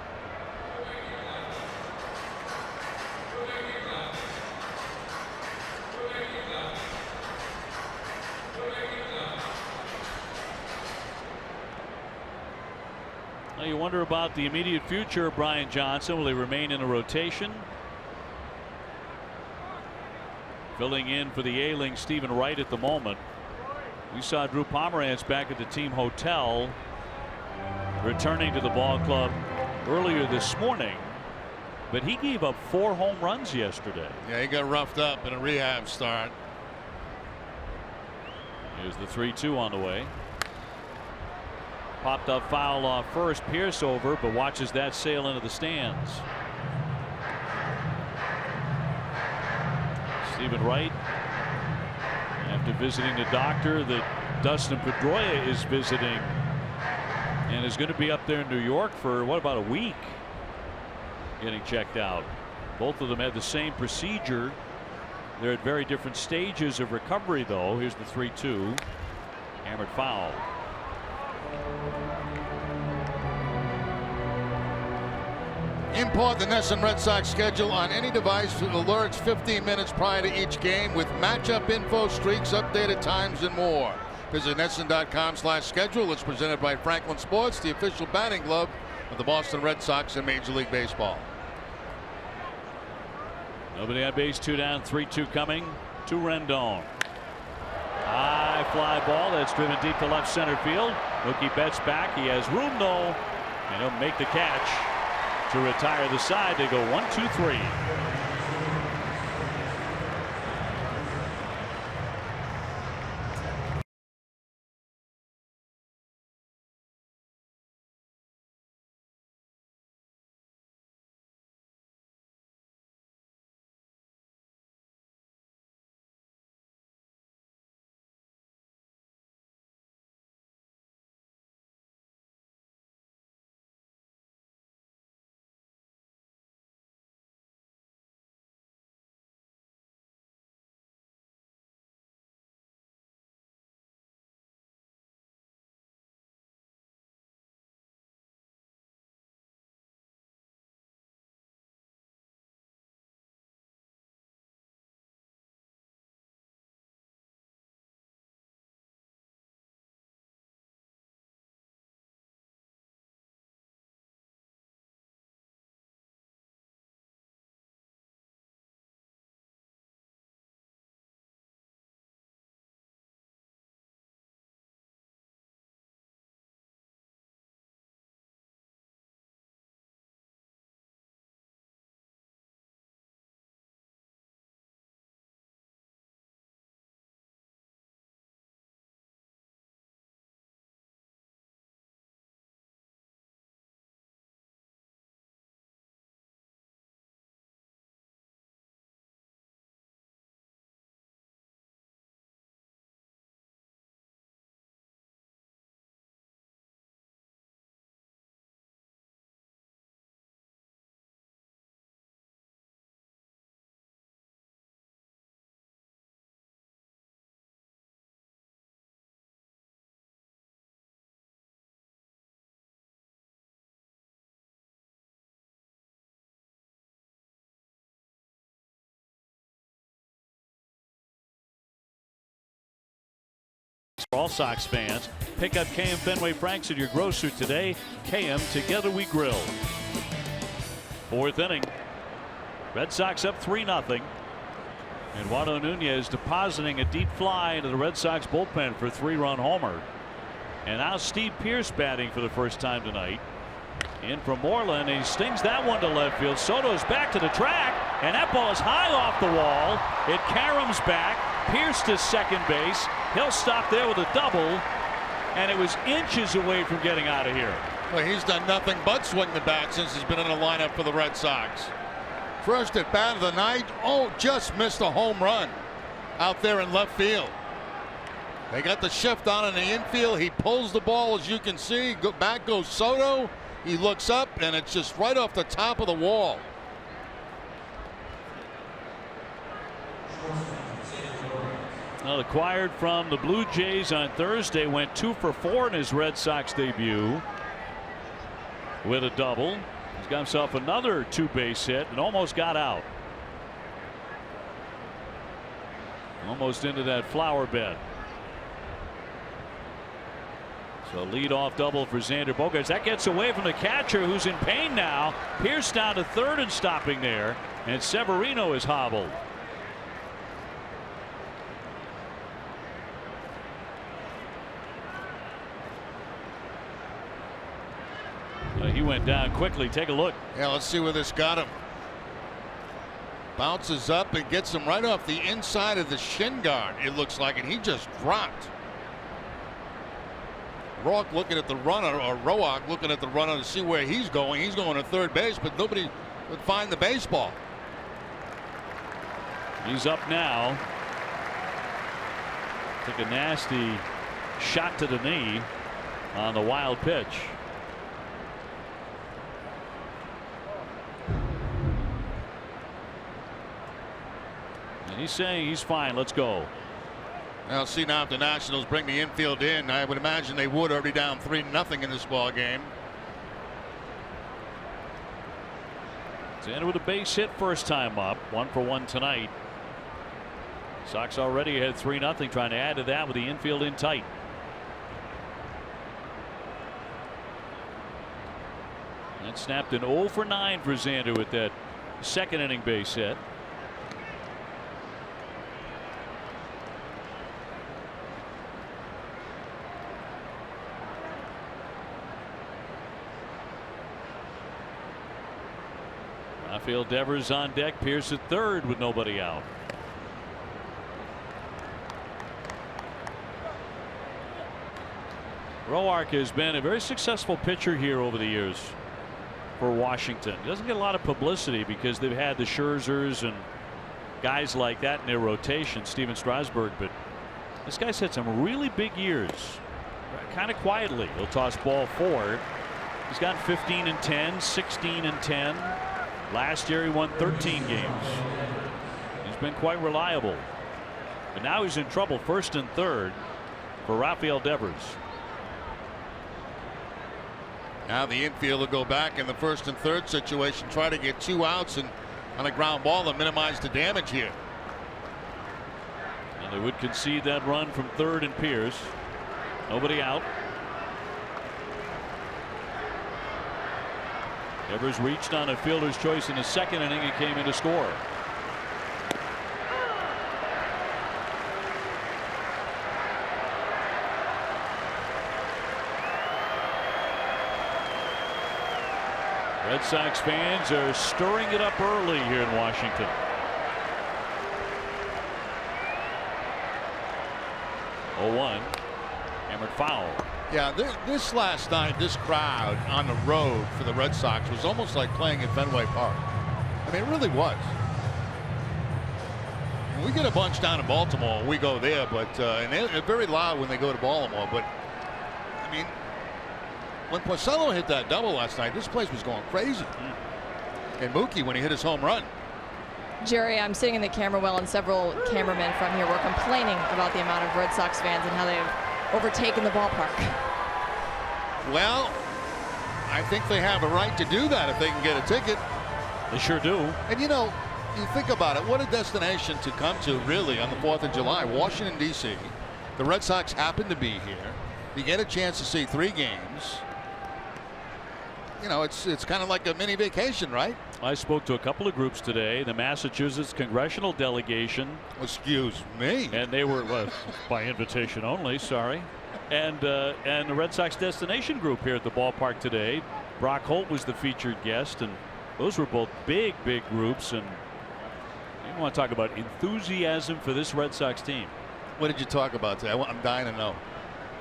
Now you wonder about the immediate future of Brian Johnson. Will he remain in a rotation? Filling in for the ailing Stephen Wright at the moment. We saw Drew Pomeranz back at the team hotel, returning to the ball club earlier this morning, but he gave up 4 home runs yesterday. Yeah, he got roughed up in a rehab start. Here's the 3-2 on the way. Popped up foul off first. Pierce over, but watches that sail into the stands. Stephen Wright, after visiting the doctor that Dustin Pedroia is visiting, and is going to be up there in New York for what, about a week, getting checked out. Both of them had the same procedure. They're at very different stages of recovery, though. Here's the 3-2. Hammered foul. Import the NESN Red Sox schedule on any device with alerts 15 minutes prior to each game, with matchup info, streaks, updated times, and more. Visit NESN.com/schedule. It's presented by Franklin Sports, the official batting glove of the Boston Red Sox in Major League Baseball. Nobody on base, 2 down, 3-2 coming to Rendon. High fly ball that's driven deep to left center field. Mookie Betts back. He has room though, and he'll make the catch to retire the side. They go 1-2-3. For all Sox fans, pick up KM Fenway Franks at your grocer today. KM, together we grill. 4th inning. Red Sox up 3-0. And Eduardo Nunez depositing a deep fly into the Red Sox bullpen for a 3-run homer. And now Steve Pearce batting for the first time tonight. In from Moreland, and he stings that one to left field. Soto's back to the track, and that ball is high off the wall. It caroms back. Pearce to second base. He'll stop there with a double, and it was inches away from getting out of here. Well, he's done nothing but swing the bat since he's been in the lineup for the Red Sox. First at bat of the night. Oh, just missed a home run out there in left field. They got the shift on in the infield. He pulls the ball, as you can see. Back goes Soto. He looks up, and it's just right off the top of the wall. Well, acquired from the Blue Jays on Thursday, went 2 for 4 in his Red Sox debut with a double. He's got himself another 2-base hit and almost got out. Almost into that flower bed. So lead-off double for Xander Bogaerts. That gets away from the catcher, who's in pain now. Pearce down to third and stopping there, and Severino is hobbled. He went down quickly. Take a look. Yeah, let's see where this got him. Bounces up and gets him right off the inside of the shin guard, it looks like, and he just dropped. Roark looking at the runner, or Roark looking at the runner to see where he's going. He's going to third base, but nobody would find the baseball. He's up now. Took a nasty shot to the knee on the wild pitch. And he's saying he's fine. Let's go. Now see now if the Nationals bring the infield in, I would imagine they would, already down 3-0 in this ball game. Xander with a base hit first time up. 1 for 1 tonight. Sox already ahead 3-0, trying to add to that with the infield in tight. And snapped an 0 for 9 for Xander with that second inning base hit. Rafael Devers on deck. Pierce at third with nobody out. Roark has been a very successful pitcher here over the years for Washington. He doesn't get a lot of publicity because they've had the Scherzers and guys like that in their rotation, Steven Strasburg, but this guy's had some really big years. Kind of quietly. He'll toss ball forward. He's gotten 15 and 10, 16 and 10. Last year he won 13 games. He's been quite reliable. But now he's in trouble, first and third for Rafael Devers. Now the infield will go back in the first and third situation, try to get 2 outs and on a ground ball to minimize the damage here. And they would concede that run from third and Pierce. Nobody out. Devers reached on a fielder's choice in the second inning and came in to score. Red Sox fans are stirring it up early here in Washington. Oh, 1 hammered foul. Yeah, this last night, this crowd on the road for the Red Sox was almost like playing at Fenway Park. I mean, it really was. And we get a bunch down in Baltimore. We go there, but and they're very loud when they go to Baltimore. But I mean, when Porcello hit that double last night, this place was going crazy. And Mookie, when he hit his home run. Jerry, I'm sitting in the camera well, and several cameramen from here were complaining about the amount of Red Sox fans and how they've overtaken the ballpark. Well, I think they have a right to do that if they can get a ticket. They sure do. And you know, you think about it, what a destination to come to really on the 4th of July. Washington, D.C. The Red Sox happen to be here. You get a chance to see 3 games. You know, it's kind of like a mini vacation, right? I spoke to a couple of groups today. The Massachusetts congressional delegation. Excuse me. And they were by invitation only. Sorry. And the Red Sox destination group here at the ballpark today. Brock Holt was the featured guest, and those were both big groups. And you want to talk about enthusiasm for this Red Sox team. What did you talk about today? I'm dying to know.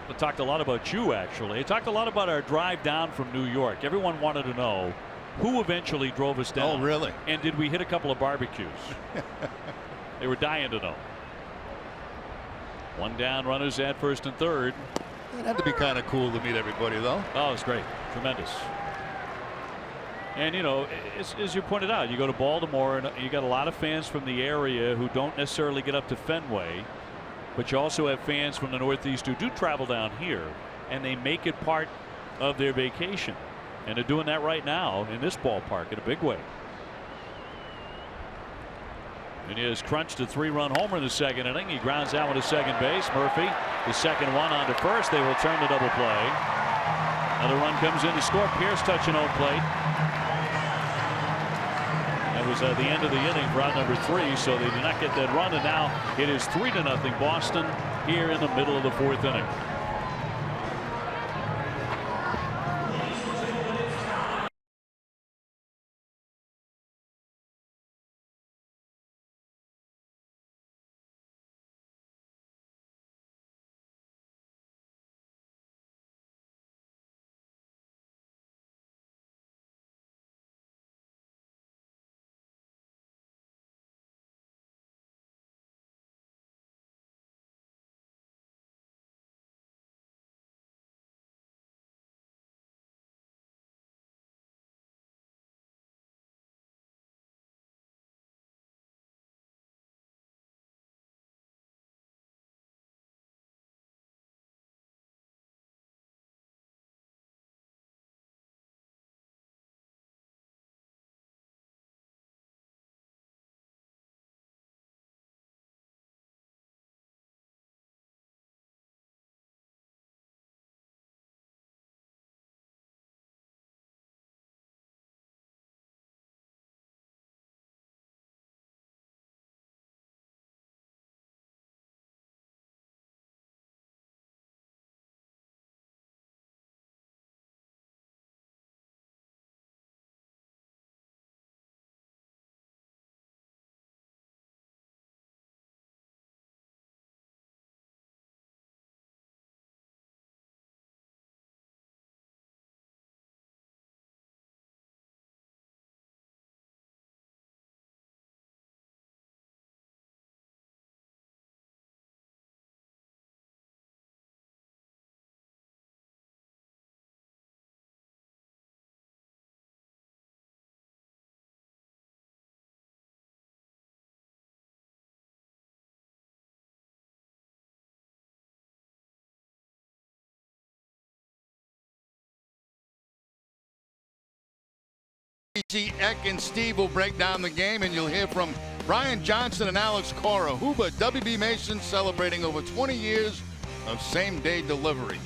We talked a lot about you, actually. They talked a lot about our drive down from New York. Everyone wanted to know who eventually drove us down. Oh, really? And did we hit a couple of barbecues? They were dying to know. 1 down, runners at first and third. It had to be kind of cool to meet everybody, though. Oh, it's great. Tremendous. And, you know, as you pointed out, you go to Baltimore and you got a lot of fans from the area who don't necessarily get up to Fenway. But you also have fans from the Northeast who do travel down here, and they make it part of their vacation. And they're doing that right now in this ballpark in a big way. And he has crunched a 3-run homer in the second inning. He grounds out to second base. Murphy, the second one on to first. They will turn the double play. Another run comes in to score. Pierce touching home plate. That was at the end of the inning for out number 3, so they did not get that run, and now it is 3-0 Boston here in the middle of the 4th inning. Reggie, Eck, and Steve will break down the game, and you'll hear from Brian Johnson and Alex Cora. Huber, WB Mason celebrating over 20 years of same-day delivery.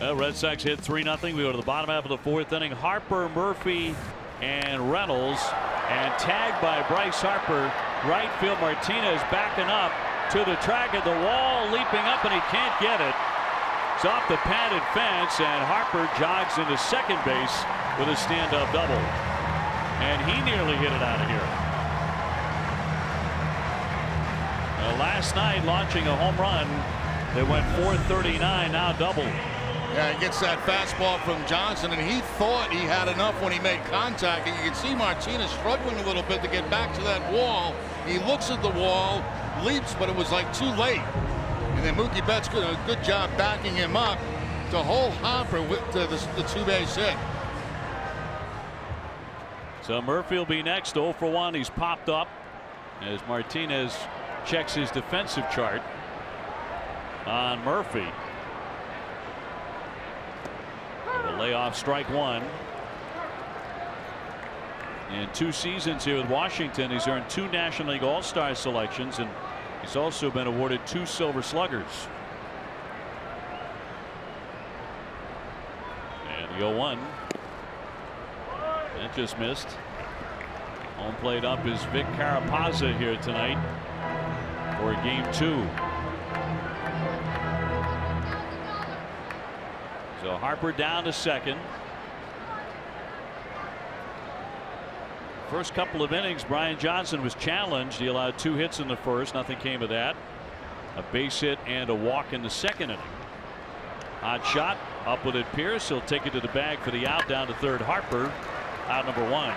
Red Sox hit 3-0. We go to the bottom half of the fourth inning. Harper, Murphy, and Reynolds, and tagged by Bryce Harper. Right field, Martinez backing up to the track of the wall, leaping up, and he can't get it. It's off the padded fence, and Harper jogs into second base with a stand-up double. And he nearly hit it out of here. Last night, launching a home run, they went 439, now double. Yeah, he gets that fastball from Johnson, and he thought he had enough when he made contact. And you can see Martinez struggling a little bit to get back to that wall. He looks at the wall, leaps, but it was like too late. And then Mookie Betts did a good job backing him up to hold Harper with the two-base hit. So Murphy will be next, 0 for 1. He's popped up as Martinez checks his defensive chart on Murphy. A layoff, strike one. In 2 seasons here with Washington, he's earned 2 National League All-Star selections, and he's also been awarded 2 Silver Sluggers. And the 0-1. That just missed. Home plate up is Vic Carapazza here tonight for game 2. So Harper down to second. First couple of innings, Brian Johnson was challenged. He allowed 2 hits in the first. Nothing came of that. A base hit and a walk in the second inning. Hot shot up with it, Pierce. He'll take it to the bag for the out. Down to third, Harper. Out number 1.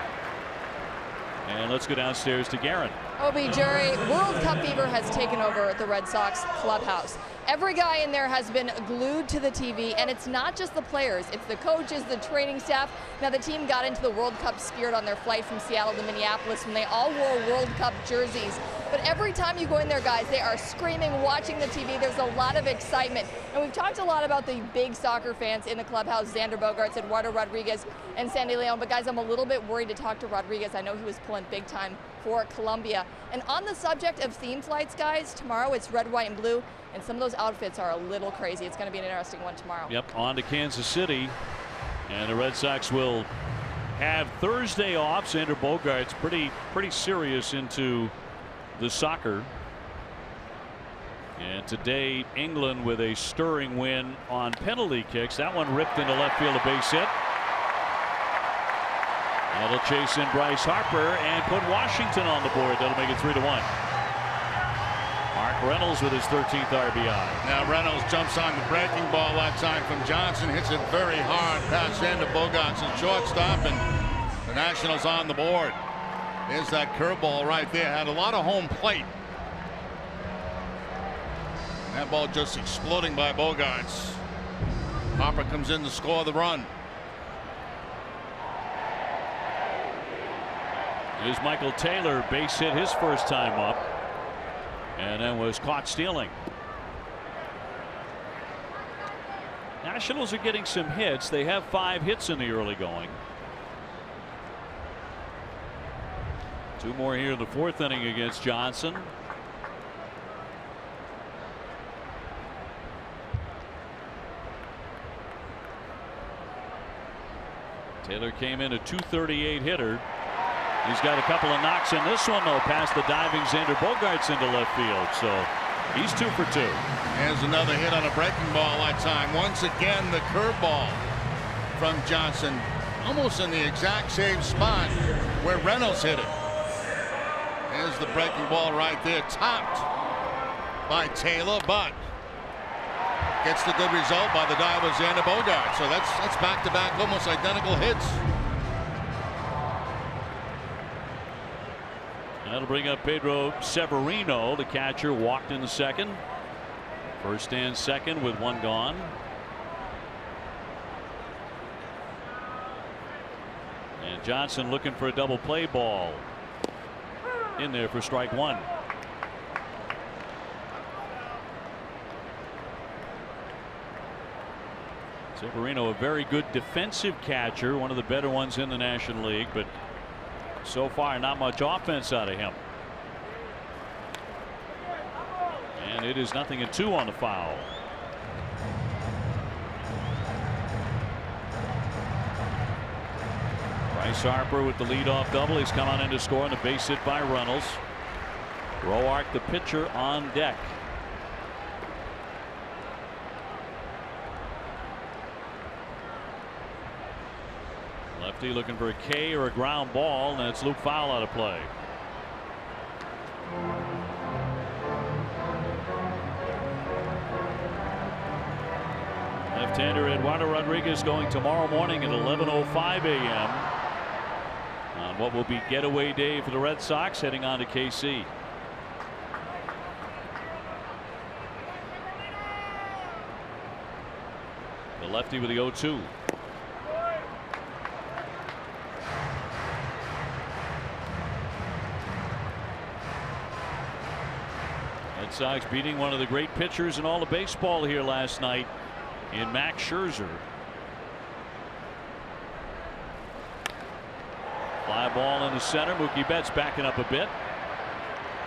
And let's go downstairs to Guerin. Obi, Jerry, World Cup fever has taken over the Red Sox clubhouse. Every guy in there has been glued to the TV, and it's not just the players, it's the coaches, the training staff. Now, the team got into the World Cup spirit on their flight from Seattle to Minneapolis when they all wore World Cup jerseys. But every time you go in there, guys, they are screaming, watching the TV. There's a lot of excitement. And we've talked a lot about the big soccer fans in the clubhouse, Xander Bogaerts, Eduardo Rodriguez, and Sandy Leon. But, guys, I'm a little bit worried to talk to Rodriguez. I know he was pulling big time for Colombia. And on the subject of theme flights, guys, tomorrow it's red, white, and blue. And some of those outfits are a little crazy. It's going to be an interesting one tomorrow. Yep, on to Kansas City. And the Red Sox will have Thursday off. Xander Bogaerts pretty serious into the soccer. And today, England with a stirring win on penalty kicks. That one ripped into left field, a base hit. That'll chase in Bryce Harper and put Washington on the board. That'll make it 3-1. Mark Reynolds with his 13th RBI. Now Reynolds jumps on the breaking ball that time from Johnson, hits it very hard past Xander Bogaerts' shortstop, and the Nationals on the board. There's that curveball right there. Had a lot of home plate. That ball just exploding by Bogaerts. Harper comes in to score the run. Here's Michael Taylor, base hit his first time up, and then was caught stealing. Nationals are getting some hits. They have 5 hits in the early going. 2 more here in the 4th inning against Johnson. Taylor came in a .238 hitter. He's got a couple of knocks in this one, though, past the diving Xander Bogaerts into left field. So he's 2 for 2. There's another hit on a breaking ball that time. Once again, the curveball from Johnson, almost in the exact same spot where Reynolds hit it. There's the breaking ball right there, topped by Taylor, but gets the good result by the dive of Xander Bogaerts. So that's back-to-back, almost identical hits. That'll bring up Pedro Severino. The catcher walked in the second. First and second with 1 gone. And Johnson looking for a double play ball. In there for strike 1. Severino, a very good defensive catcher, one of the better ones in the National League, but so far not much offense out of him. And it is 0-2 on the foul. Bryce Harper with the leadoff double. He's come on in to score on a base hit by Reynolds. Roark, the pitcher, on deck. Lefty looking for a K or a ground ball, and it's Luke Fowl out of play. Left-hander Eduardo Rodriguez going tomorrow morning at 11:05 a.m. on what will be getaway day for the Red Sox, heading on to KC. The lefty with the 0-2. Red Sox beating one of the great pitchers in all of baseball here last night in Max Scherzer. Fly ball in the center. Mookie Betts backing up a bit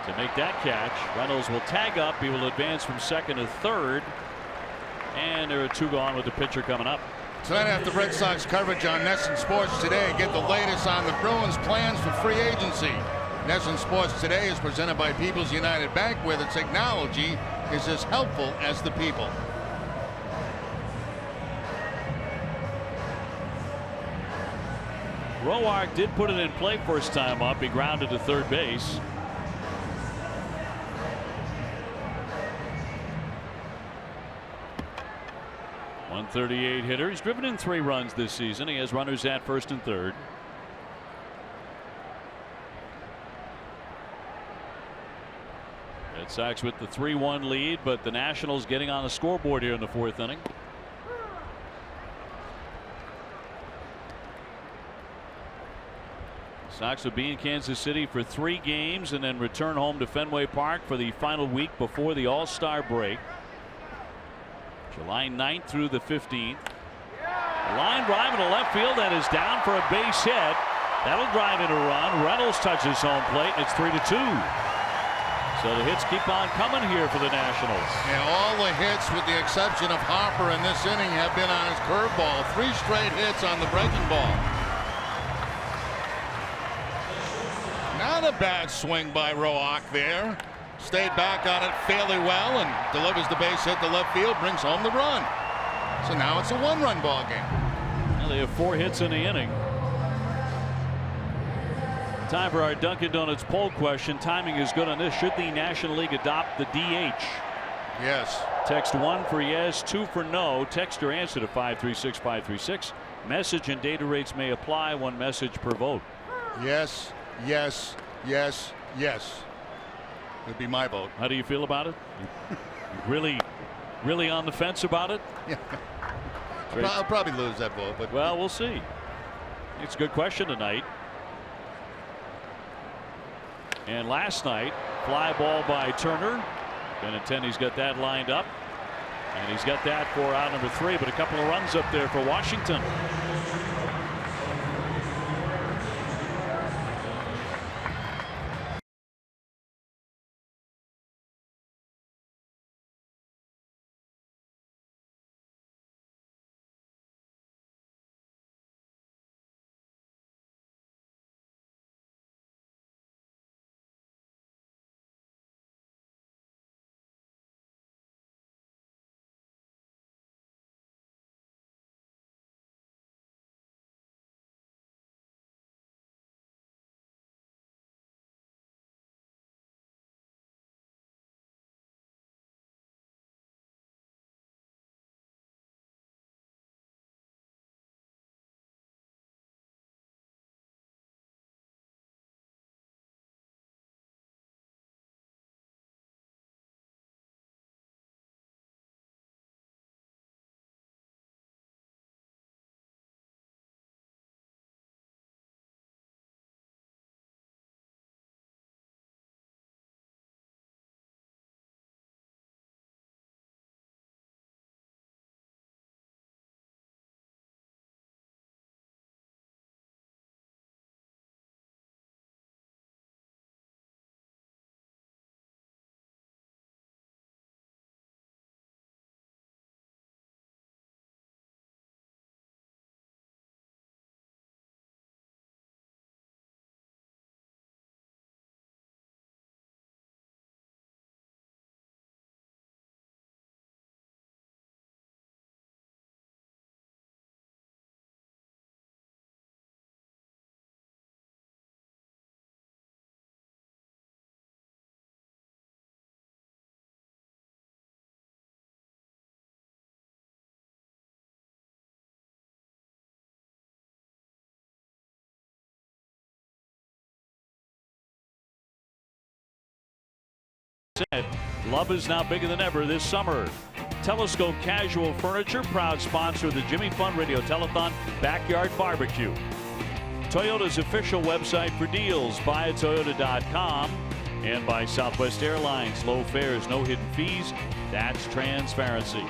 to make that catch. Reynolds will tag up. He will advance from second to third. And there are two gone with the pitcher coming up. Tonight after Red Sox coverage on NESN Sports Today, get the latest on the Bruins' plans for free agency. NESN Sports Today is presented by People's United Bank, where the technology is as helpful as the people. Roark did put it in play first time up. He grounded to third base. .138 hitter. He's driven in 3 runs this season. He has runners at first and third. Red Sox with the 3-1 lead, but the Nationals getting on the scoreboard here in the 4th inning. Sox will be in Kansas City for 3 games and then return home to Fenway Park for the final week before the All-Star break. July 9th through the 15th. Line drive into left field, that is down for a base hit. That'll drive in a run. Reynolds touches home plate, and it's 3-2. So the hits keep on coming here for the Nationals. And all the hits, with the exception of Harper in this inning, have been on his curveball. 3 straight hits on the breaking ball. Not a bad swing by Roark there. Stayed back on it fairly well and delivers the base hit to left field, brings home the run. So now it's a 1-run ball game. Well, they have 4 hits in the inning. Time for our Dunkin' Donuts poll question. Timing is good on this. Should the National League adopt the DH? Yes. Text 1 for yes, 2 for no. Text your answer to 536 536. Message and data rates may apply. 1 message per vote. Yes, yes, yes, yes. Would be my vote. How do you feel about it? Really on the fence about it? Yeah. I'll probably lose that vote, but well, we'll see. It's a good question tonight. And last night, fly ball by Turner. Benintendi's got that lined up, and he's got that for out number 3, but a couple of runs up there for Washington. said, love is now bigger than ever this summer. Telescope Casual Furniture, proud sponsor of the Jimmy Fund Radio Telethon Backyard Barbecue. Toyota's official website for deals, buyatoyota.com. And by Southwest Airlines, low fares, no hidden fees. That's transparency.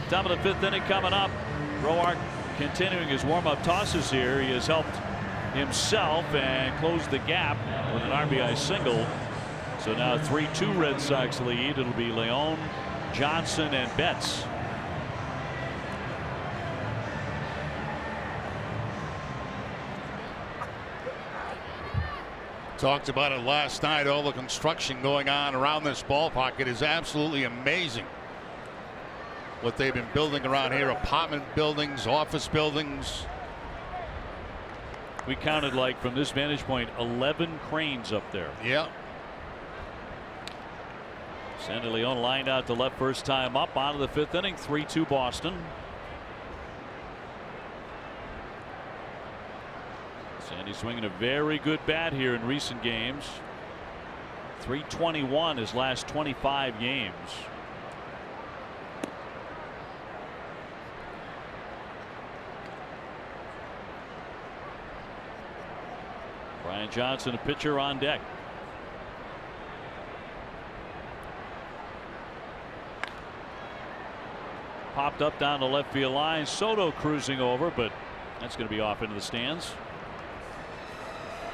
Top of the fifth inning coming up. Roark continuing his warm-up tosses here. He has helped himself and closed the gap with an RBI single. So now 3-2 Red Sox lead. It'll be Leon, Johnson, and Betts. Talked about it last night. All the construction going on around this ballpark. It is absolutely amazing what they've been building around here. Apartment buildings, office buildings. We counted, like, from this vantage point, 11 cranes up there. Yeah. Sandy Leon lined out to left first time up. On to the fifth inning. 3-2 Boston. Sandy swinging a very good bat here in recent games. 321 his last 25 games. Brian Johnson, a pitcher on deck. Popped up down the left field line. Soto cruising over, but that's going to be off into the stands.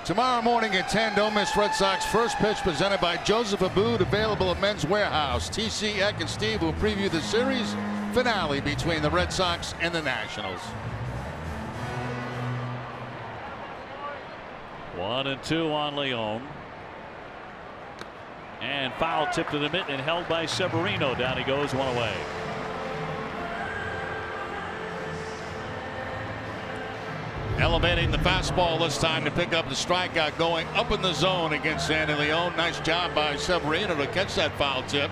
Tomorrow morning at 10, don't miss Red Sox first pitch, presented by Joseph Abboud, available at Men's Warehouse. TC, Eck, and Steve will preview the series finale between the Red Sox and the Nationals. 1-2 on Leon. And foul tipped to the mitt and held by Severino. Down he goes, one away. Elevating the fastball this time to pick up the strikeout, going up in the zone against Sandy Leon. Nice job by Severino to catch that foul tip.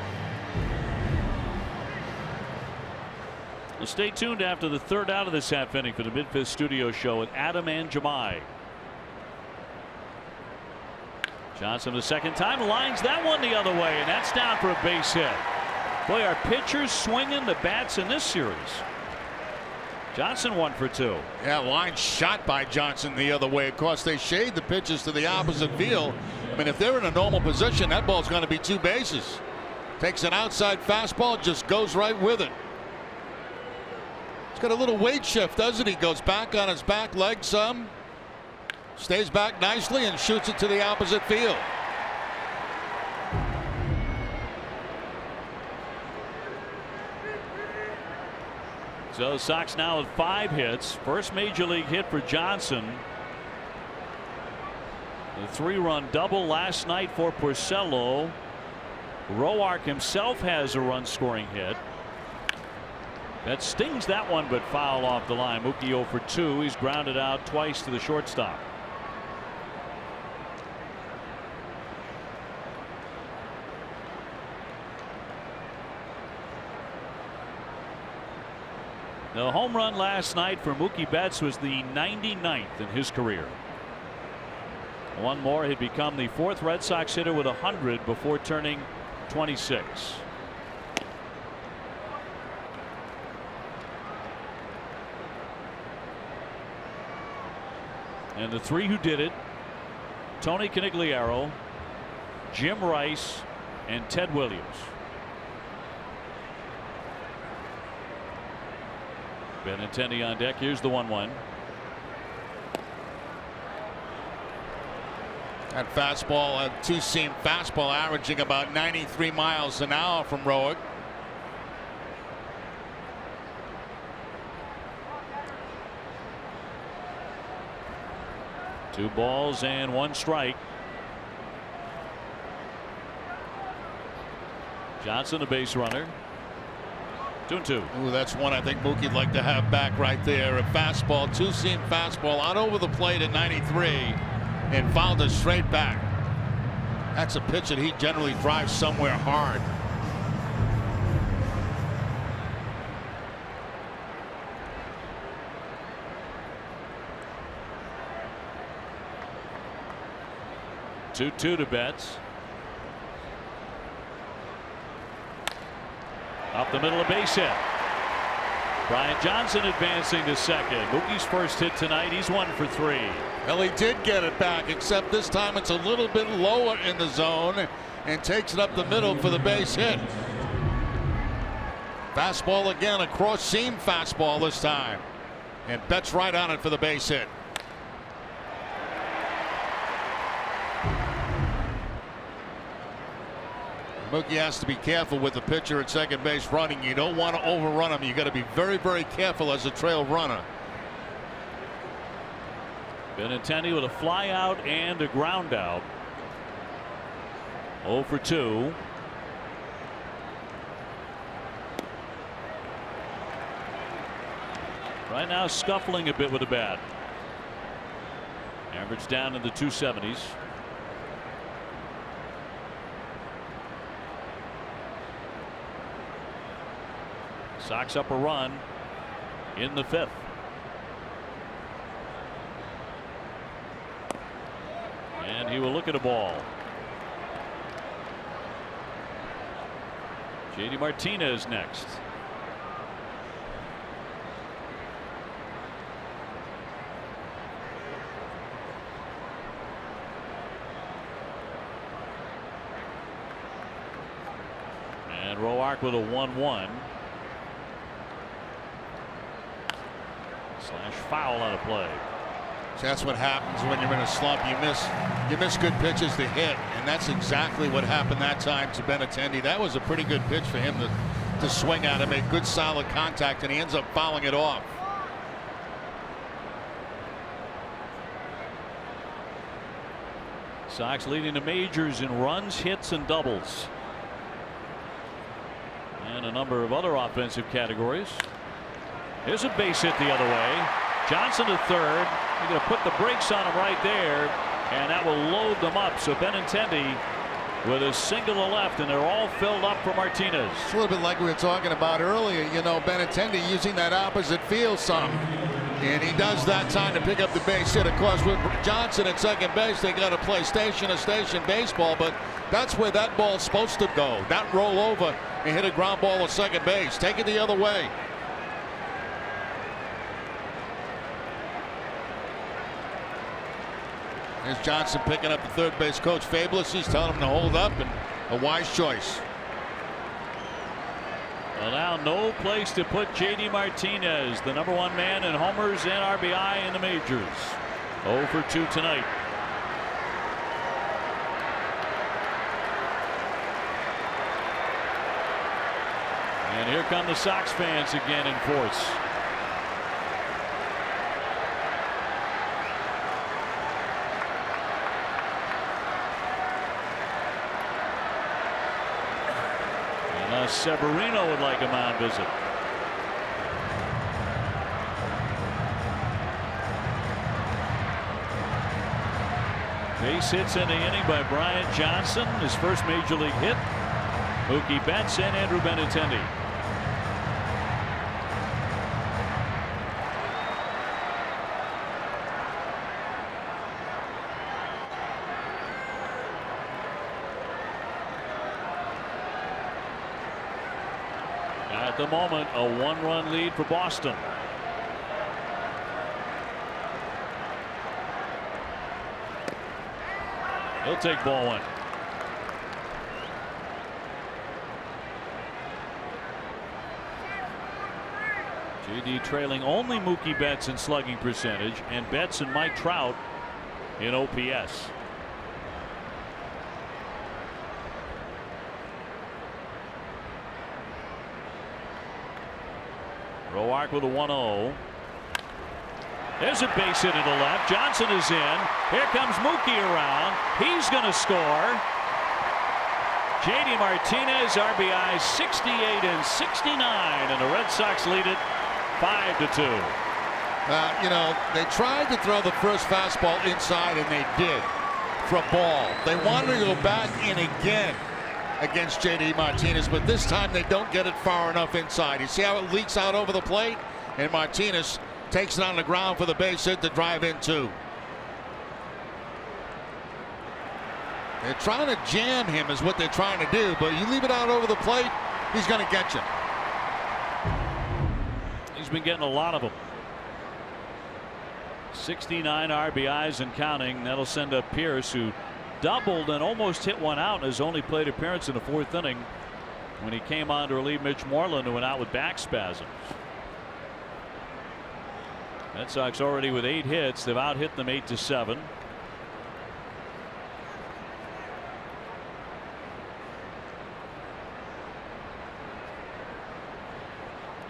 Well, stay tuned after the third out of this half inning for the Mid-Fifth Studio Show with Adam and Jemai. Johnson the second time lines that one the other way, and that's down for a base hit. Boy, our pitchers swinging the bats in this series. Johnson 1 for 2. Yeah, line shot by Johnson the other way. Of course, they shade the pitches to the opposite field. I mean, if they're in a normal position, that ball's going to be 2 bases. Takes an outside fastball, just goes right with it. He's got a little weight shift, doesn't he? Goes back on his back leg some. Stays back nicely and shoots it to the opposite field. So the Sox now with 5 hits. First major league hit for Johnson. The 3-run double last night for Porcello. Roark himself has a run scoring hit. That stings that one, but foul off the line. Mookie 0 for 2. He's grounded out twice to the shortstop. The home run last night for Mookie Betts was the 99th in his career. One more, he'd become the 4th Red Sox hitter with 100 before turning 26. And the 3 who did it: Tony Conigliaro, Jim Rice, and Ted Williams. Benintendi on deck. Here's the 1-1. That fastball, a 2-seam fastball, averaging about 93 miles an hour from Roark. Two balls and 1 strike. Johnson, a base runner. 2-2. Ooh, that's one I think Mookie'd like to have back right there. A fastball, 2-seam fastball out over the plate at 93 and fouled it straight back. That's a pitch that he generally drives somewhere hard. 2-2 to Betts. Up the middle, of base hit. Brian Johnson advancing to second. Mookie's first hit tonight. He's 1 for 3. Well, he did get it back, except this time it's a little bit lower in the zone and takes it up the middle for the base hit. Fastball again, a cross seam fastball this time. And Betts right on it for the base hit. Mookie has to be careful with the pitcher at second base running. You don't want to overrun him. You got to be very, very careful as a trail runner. Benintendi with a fly out and a ground out. 0 for 2. Right now scuffling a bit with the bat. Average down in the 270s. Sox up a run in the 5th. And he will look at a ball. JD Martinez next. And Roark with a 1-1. Slash foul on a play. So that's what happens when you're in a slump. You miss good pitches to hit, and that's exactly what happened that time to Benintendi. That was a pretty good pitch for him to swing at and make good solid contact, and he ends up fouling it off. Sox leading the majors in runs, hits, and doubles. And a number of other offensive categories. Here's a base hit the other way. Johnson to third. You're going to put the brakes on him right there, and that will load them up. So Benintendi with a single to left, and they're all filled up for Martinez. It's a little bit like we were talking about earlier. You know, Benintendi using that opposite field some. And he does that time to pick up the base hit. Of course, with Johnson at second base, they got to play station to station baseball, but that's where that ball's supposed to go. Not roll over and hit a ground ball at second base. Take it the other way. There's Johnson picking up the third base coach. Fabulous. He's telling him to hold up, and a wise choice. Well, now no place to put JD Martinez, the #1 man in homers and RBI in the majors. 0 for 2 tonight. And here come the Sox fans again in force. Severino would like a mound visit. Base hits in the inning by Brian Johnson, his first major league hit. Mookie Betts and Andrew Benintendi. At the moment, a 1-run lead for Boston. He'll take ball 1. JD trailing only Mookie Betts in slugging percentage, and Betts and Mike Trout in OPS. Roark with a 1-0. There's a base hit to the left. Johnson is in. Here comes Mookie around. He's going to score. JD Martinez, RBI 68 and 69, and the Red Sox lead it 5-2. You know, they tried to throw the first fastball inside, and they did for a ball. They wanted to go back in again against JD Martinez, but this time they don't get it far enough inside. You see how it leaks out over the plate, and Martinez takes it on the ground for the base hit to drive in 2. They're trying to jam him is what they're trying to do, but you leave it out over the plate, he's going to get you. He's been getting a lot of them. 69 RBIs and counting. That'll send up Pierce, who doubled and almost hit one out in his only plate appearance in the 4th inning when he came on to relieve Mitch Moreland, who went out with back spasms. Red Sox already with 8 hits. They've out hit them 8-7.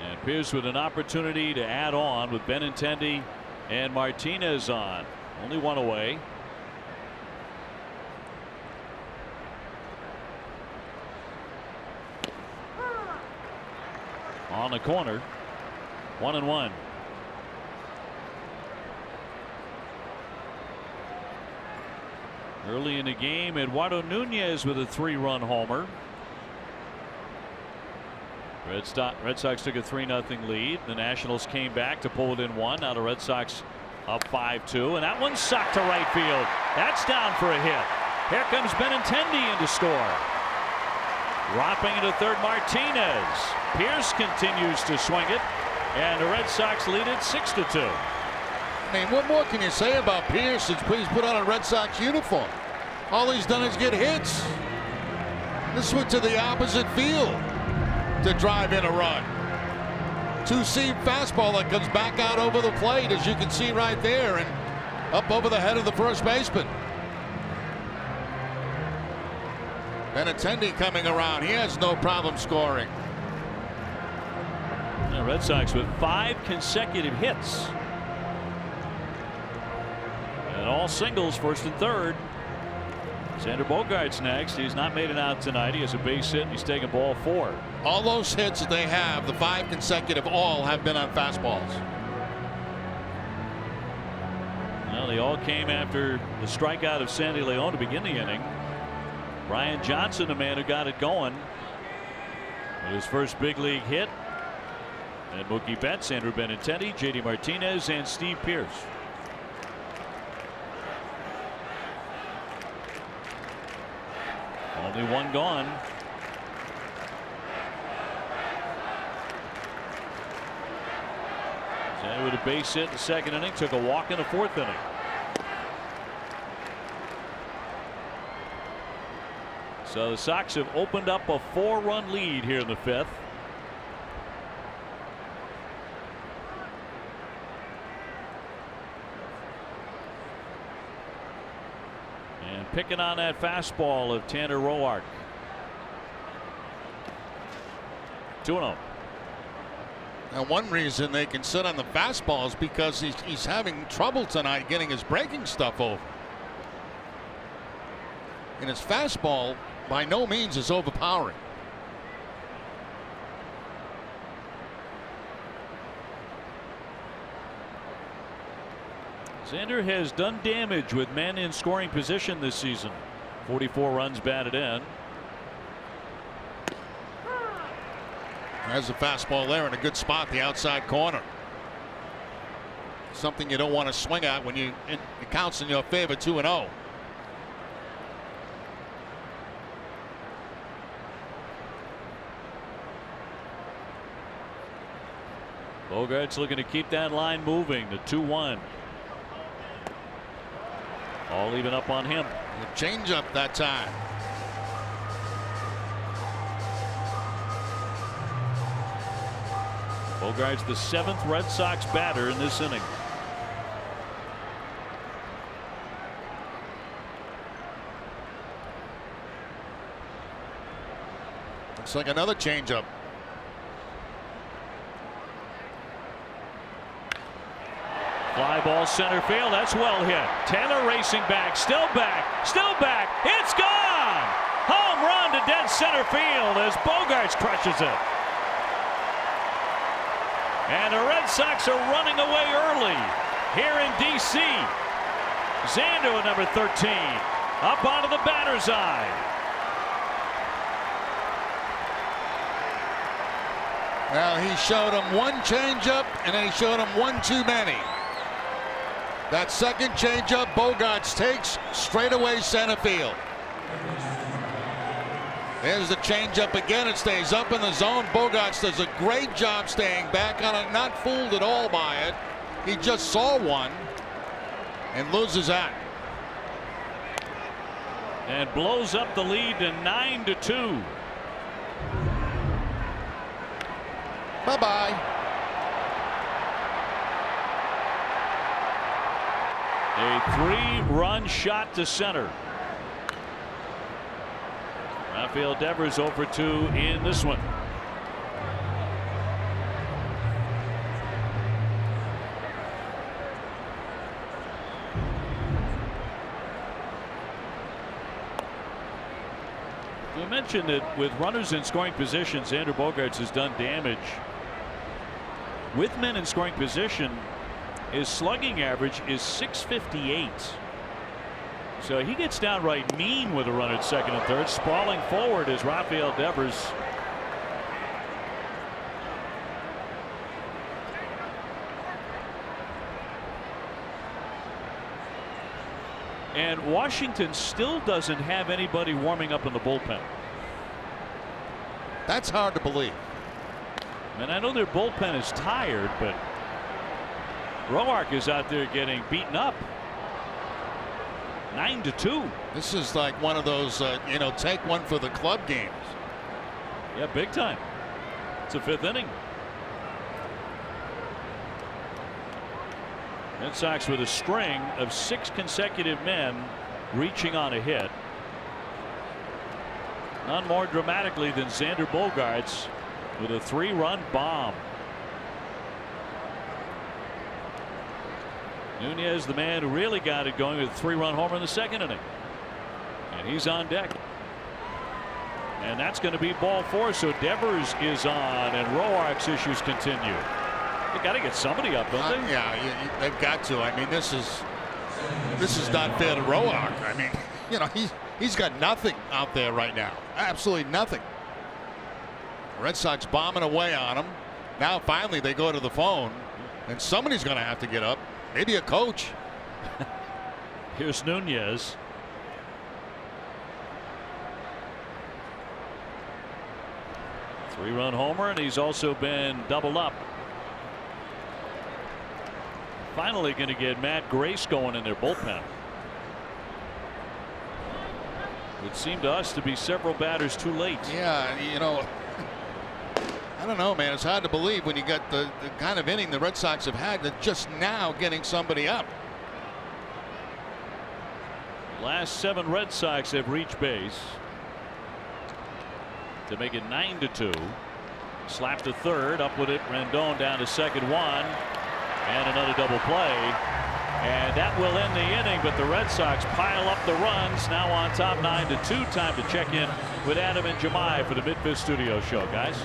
And Pierce with an opportunity to add on with Benintendi and Martinez on. Only one away. On the corner. 1-1. Early in the game, Eduardo Nunez with a 3-run homer. Red Sox took a 3-0 lead. The Nationals came back to pull it in 1. Now the Red Sox up 5-2, and that one's socked to right field. That's down for a hit. Here comes Benintendi in to score. Dropping into third, Martinez. Pierce continues to swing it, and the Red Sox lead it 6-2. I mean, what more can you say about Pierce since he's put on a Red Sox uniform? All he's done is get hits. This went to the opposite field to drive in a run. 2-seam fastball that comes back out over the plate, as you can see right there, and up over the head of the first baseman. Benintendi coming around. He has no problem scoring. The Red Sox with 5 consecutive hits. And all singles, first and third. Xander Bogaerts next. He's not made it out tonight. He has a base hit, and he's taken ball 4. All those hits that they have, the 5 consecutive, all have been on fastballs. Well, they all came after the strikeout of Sandy Leon to begin the inning. Brian Johnson, the man who got it going with his first big league hit. And Mookie Betts, Andrew Benintendi, JD Martinez, and Steve Pierce. Only one gone. Xander with a base hit in the 2nd inning, took a walk in the 4th inning. So the Sox have opened up a 4-run lead here in the 5th. And picking on that fastball of Tanner Roark. 2-0. And one reason they can sit on the fastball is because he's having trouble tonight getting his breaking stuff over. And his fastball by no means is overpowering. Xander has done damage with men in scoring position this season. 44 runs batted in. There's a fastball there in a good spot, the outside corner. Something you don't want to swing at when it counts in your favor, 2-0. Bogaerts looking to keep that line moving to 2-1. All even up on him. A change up that time. Bogaerts, the 7th Red Sox batter in this inning. Looks like another changeup. Fly ball center field. That's well hit. Taylor racing back. Still back. Still back. It's gone. Home run to dead center field as Bogaerts crushes it. And the Red Sox are running away early here in D.C. Xander with number 13 up onto the batter's eye. Well, he showed him one changeup, and then he showed him one too many. That second changeup, Bogaerts takes straight away center field. There's the changeup again. It stays up in the zone. Bogaerts does a great job staying back on it, not fooled at all by it. He just saw one and loses that. And blows up the lead to 9-2. Bye-bye. A 3-run shot to center. Rafael Devers over 2 in this one. We mentioned that with runners in scoring position, Xander Bogaerts has done damage. With men in scoring position, his slugging average is .658. So he gets downright mean with a run at second and third. Sprawling forward is Rafael Devers. And Washington still doesn't have anybody warming up in the bullpen. That's hard to believe. And I know their bullpen is tired, but Roark is out there getting beaten up. 9-2. This is like one of those, take one for the club games. Yeah, big time. It's a 5th inning. Red Sox with a string of 6 consecutive men reaching on a hit. None more dramatically than Xander Bogaerts with a 3-run bomb. Nunez, the man who really got it going with a 3-run homer in the 2nd inning. And he's on deck. And that's going to be ball 4. So Devers is on, and Roark's issues continue. They got to get somebody up, don't they? Yeah, they've got to. I mean, this is not fair to Roark. I mean, he's got nothing out there right now. Absolutely nothing. Red Sox bombing away on him. Now finally they go to the phone, and somebody's going to have to get up. Maybe a coach. Here's Nunez. Three-run homer, and he's also been doubled up. Finally going to get Matt Grace going in their bullpen. It seemed to us to be several batters too late. Yeah, I don't know, man. It's hard to believe when you got the kind of inning the Red Sox have had, that just now getting somebody up. Last 7 Red Sox have reached base to make it 9-2. Slap to third, up with it. Rendon down to second, 1, and another double play, and that will end the inning. But the Red Sox pile up the runs, now on top 9-2. Time to check in with Adam and Jemai for the Mid-Fifth Studio Show, guys.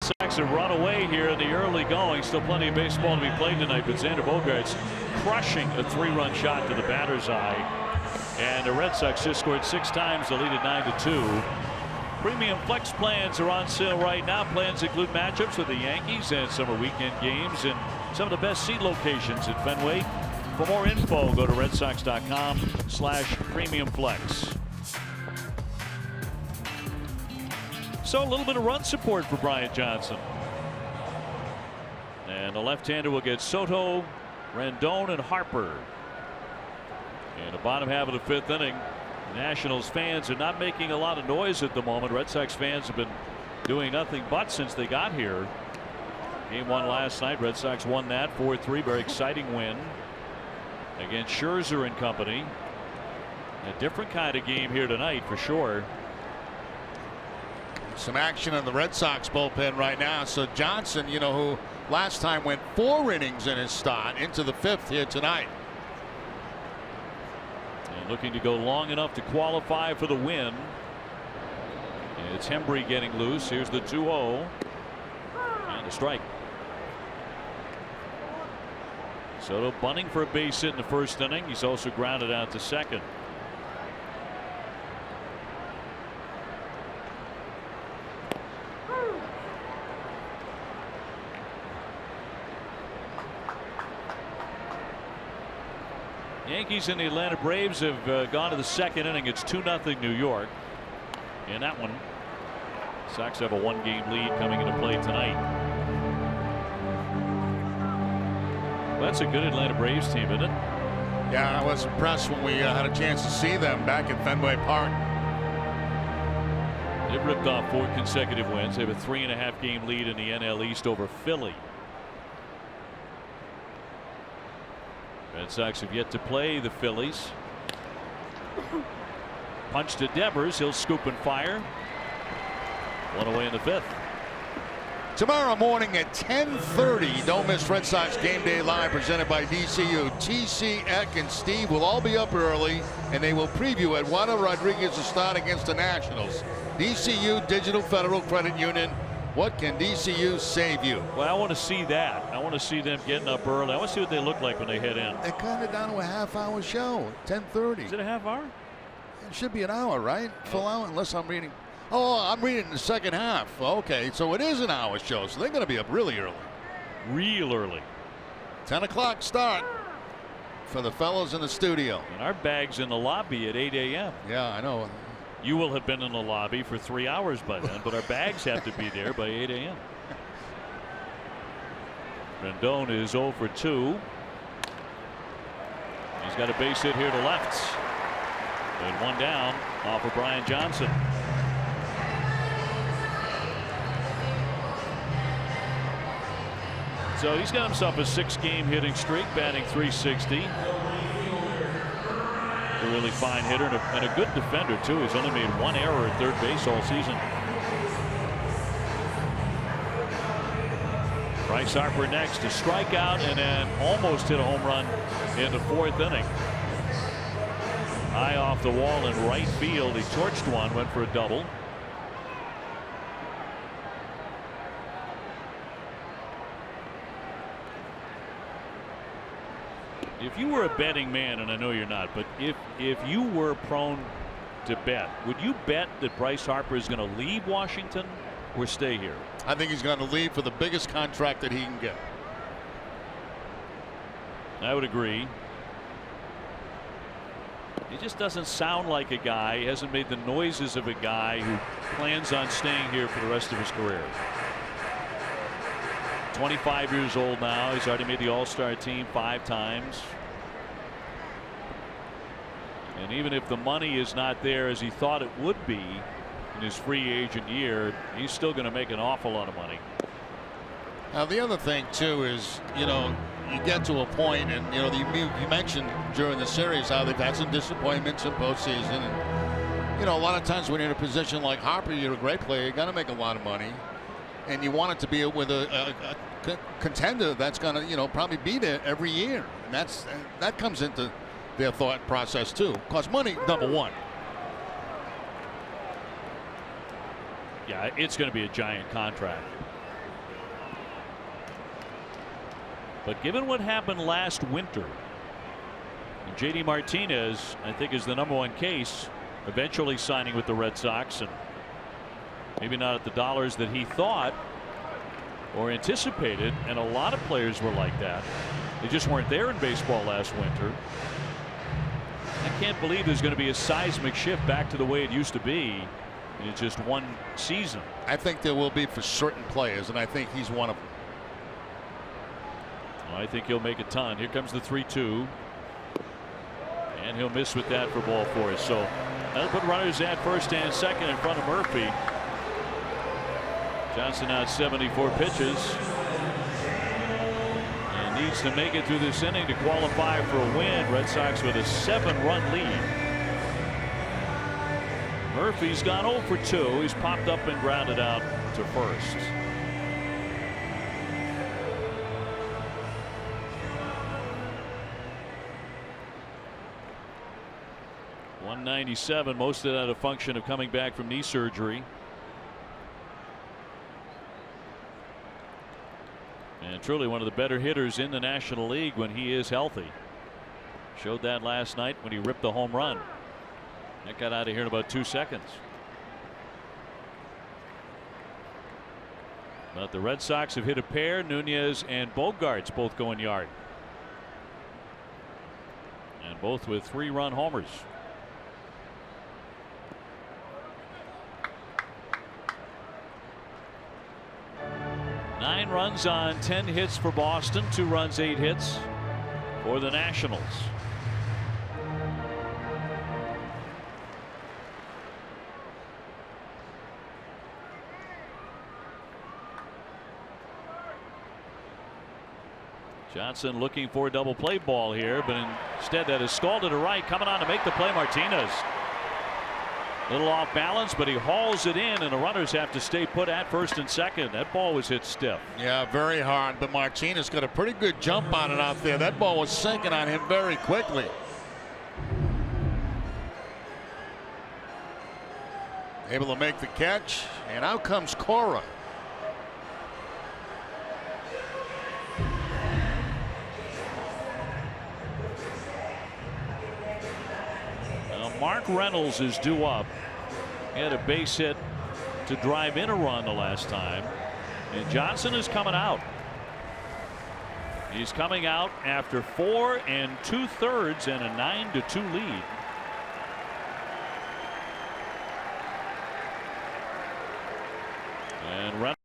Sox have run away here in the early going. Still plenty of baseball to be played tonight, but Xander Bogaerts crushing a 3-run shot to the batter's eye. And the Red Sox just scored 6 times to lead at 9-2. Premium Flex plans are on sale right now. Plans include matchups with the Yankees and summer weekend games and some of the best seat locations at Fenway. For more info, go to redsox.com/premiumflex. So a little bit of run support for Brian Johnson. And the left-hander will get Soto, Rendon, and Harper. In the bottom half of the 5th inning, Nationals fans are not making a lot of noise at the moment. Red Sox fans have been doing nothing but since they got here. Game 1 last night. Red Sox won that 4-3. Very exciting win against Scherzer and company. A different kind of game here tonight for sure. Some action in the Red Sox bullpen right now. So Johnson, you know, who last time went 4 innings in his start, into the 5th here tonight. And looking to go long enough to qualify for the win. It's Hembree getting loose. Here's the 2-0 and a strike. Soto bunting for a base hit in the 1st inning. He's also grounded out to 2nd. Yankees and the Atlanta Braves have gone to the 2nd inning. It's 2-0 New York. In that one, Sox have a 1-game lead coming into play tonight. Well, that's a good Atlanta Braves team, isn't it? Yeah, I was impressed when we had a chance to see them back at Fenway Park. They've ripped off 4 consecutive wins. They have a 3.5-game lead in the NL East over Philly. Red Sox have yet to play the Phillies. Punch to Devers. He'll scoop and fire. 1 away in the 5th. Tomorrow morning at 10:30, don't miss Red Sox Game Day Live presented by DCU. TC, Eck, and Steve will all be up early, and they will preview Eduardo Rodriguez's start against the Nationals. DCU Digital Federal Credit Union. What can DCU save you? Well, I want to see that. I want to see them getting up early. I want to see what they look like when they head in. They're kind of down to a half-hour show. 10:30. Is it a half hour? It should be an hour, right? Full hour, unless I'm reading. Oh, I'm reading the 2nd half. Okay, so it is an hour show, so they're going to be up really early. Real early. 10 o'clock start for the fellows in the studio. And our bag's in the lobby at 8 a.m. Yeah, I know. You will have been in the lobby for 3 hours by then, but our bags have to be there by 8 a.m. Rendon is 0 for 2. He's got a base hit here to left. And 1 down off of Brian Johnson. So he's got himself a 6-game hitting streak, batting .360. A really fine hitter and a good defender too. He's only made 1 error at 3rd base all season. Bryce Harper next, to strike out and then almost hit a home run in the 4th inning. High off the wall in right field. He torched one, went for a double. If you were a betting man, and I know you're not, but if you were prone to bet, would you bet that Bryce Harper is going to leave Washington or stay here? I think he's going to leave for the biggest contract that he can get. I would agree. He just doesn't sound like a guy. He hasn't made the noises of a guy who plans on staying here for the rest of his career. 25 years old now. He's already made the All-Star team 5 times. And even if the money is not there as he thought it would be in his free agent year, he's still going to make an awful lot of money. Now the other thing too is, you know, you get to a point, and you know, you mentioned during the series how they've had some disappointments in postseason, and you know, a lot of times when you're in a position like Harper, you're a great player, you got to make a lot of money, and you want it to be with a contender that's going to, you know, probably be there every year, and that comes into their thought process too. Because money, number one. Yeah, it's going to be a giant contract. But given what happened last winter, JD Martinez, I think, is the #1 case, eventually signing with the Red Sox, and maybe not at the dollars that he thought or anticipated. And a lot of players were like that. They just weren't there in baseball last winter. I can't believe there's going to be a seismic shift back to the way it used to be in just one season. I think there will be for certain players, and I think he's one of them. I think he'll make a ton. Here comes the 3-2. And he'll miss with that for ball 4. So that'll put runners at first and second in front of Murphy. Johnson out 74 pitches. And needs to make it through this inning to qualify for a win. Red Sox with a 7-run lead. Murphy's gone 0 for 2. He's popped up and grounded out to first. .197, most of that a function of coming back from knee surgery. And truly one of the better hitters in the National League when he is healthy. Showed that last night when he ripped the home run. That got out of here in about 2 seconds. But the Red Sox have hit a pair. Nunez and Bogarts both going yard. And both with 3-run homers. Nine runs on 10 hits for Boston. 2 runs, 8 hits for the Nationals. Johnson looking for a double play ball here, but instead that is scalded to right. Coming on to make the play, Martinez. A little off balance, but he hauls it in, and the runners have to stay put at first and second. That ball was hit stiff. Yeah, very hard, but Martinez got a pretty good jump on it out there. That ball was sinking on him very quickly. Able to make the catch, and out comes Cora. Mark Reynolds is due up. He had a base hit to drive in a run the last time. And Johnson is coming out. He's coming out after 4 2/3 and a 9-2 lead. And Reynolds.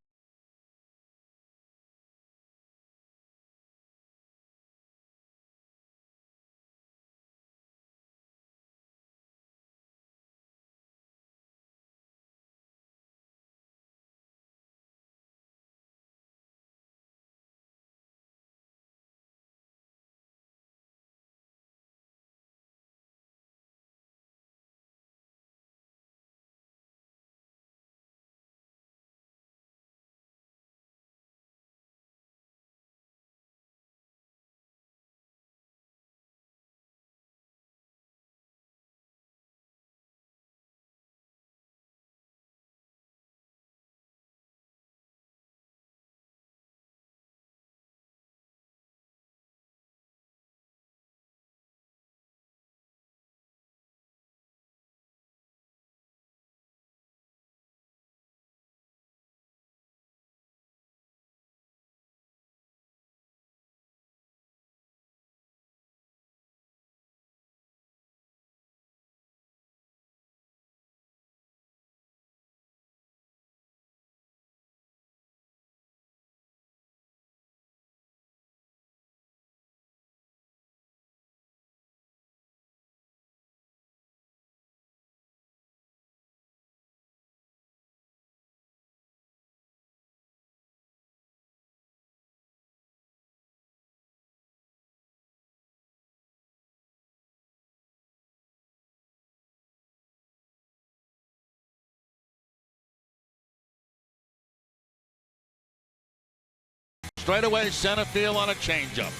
Straight away center field on a changeup.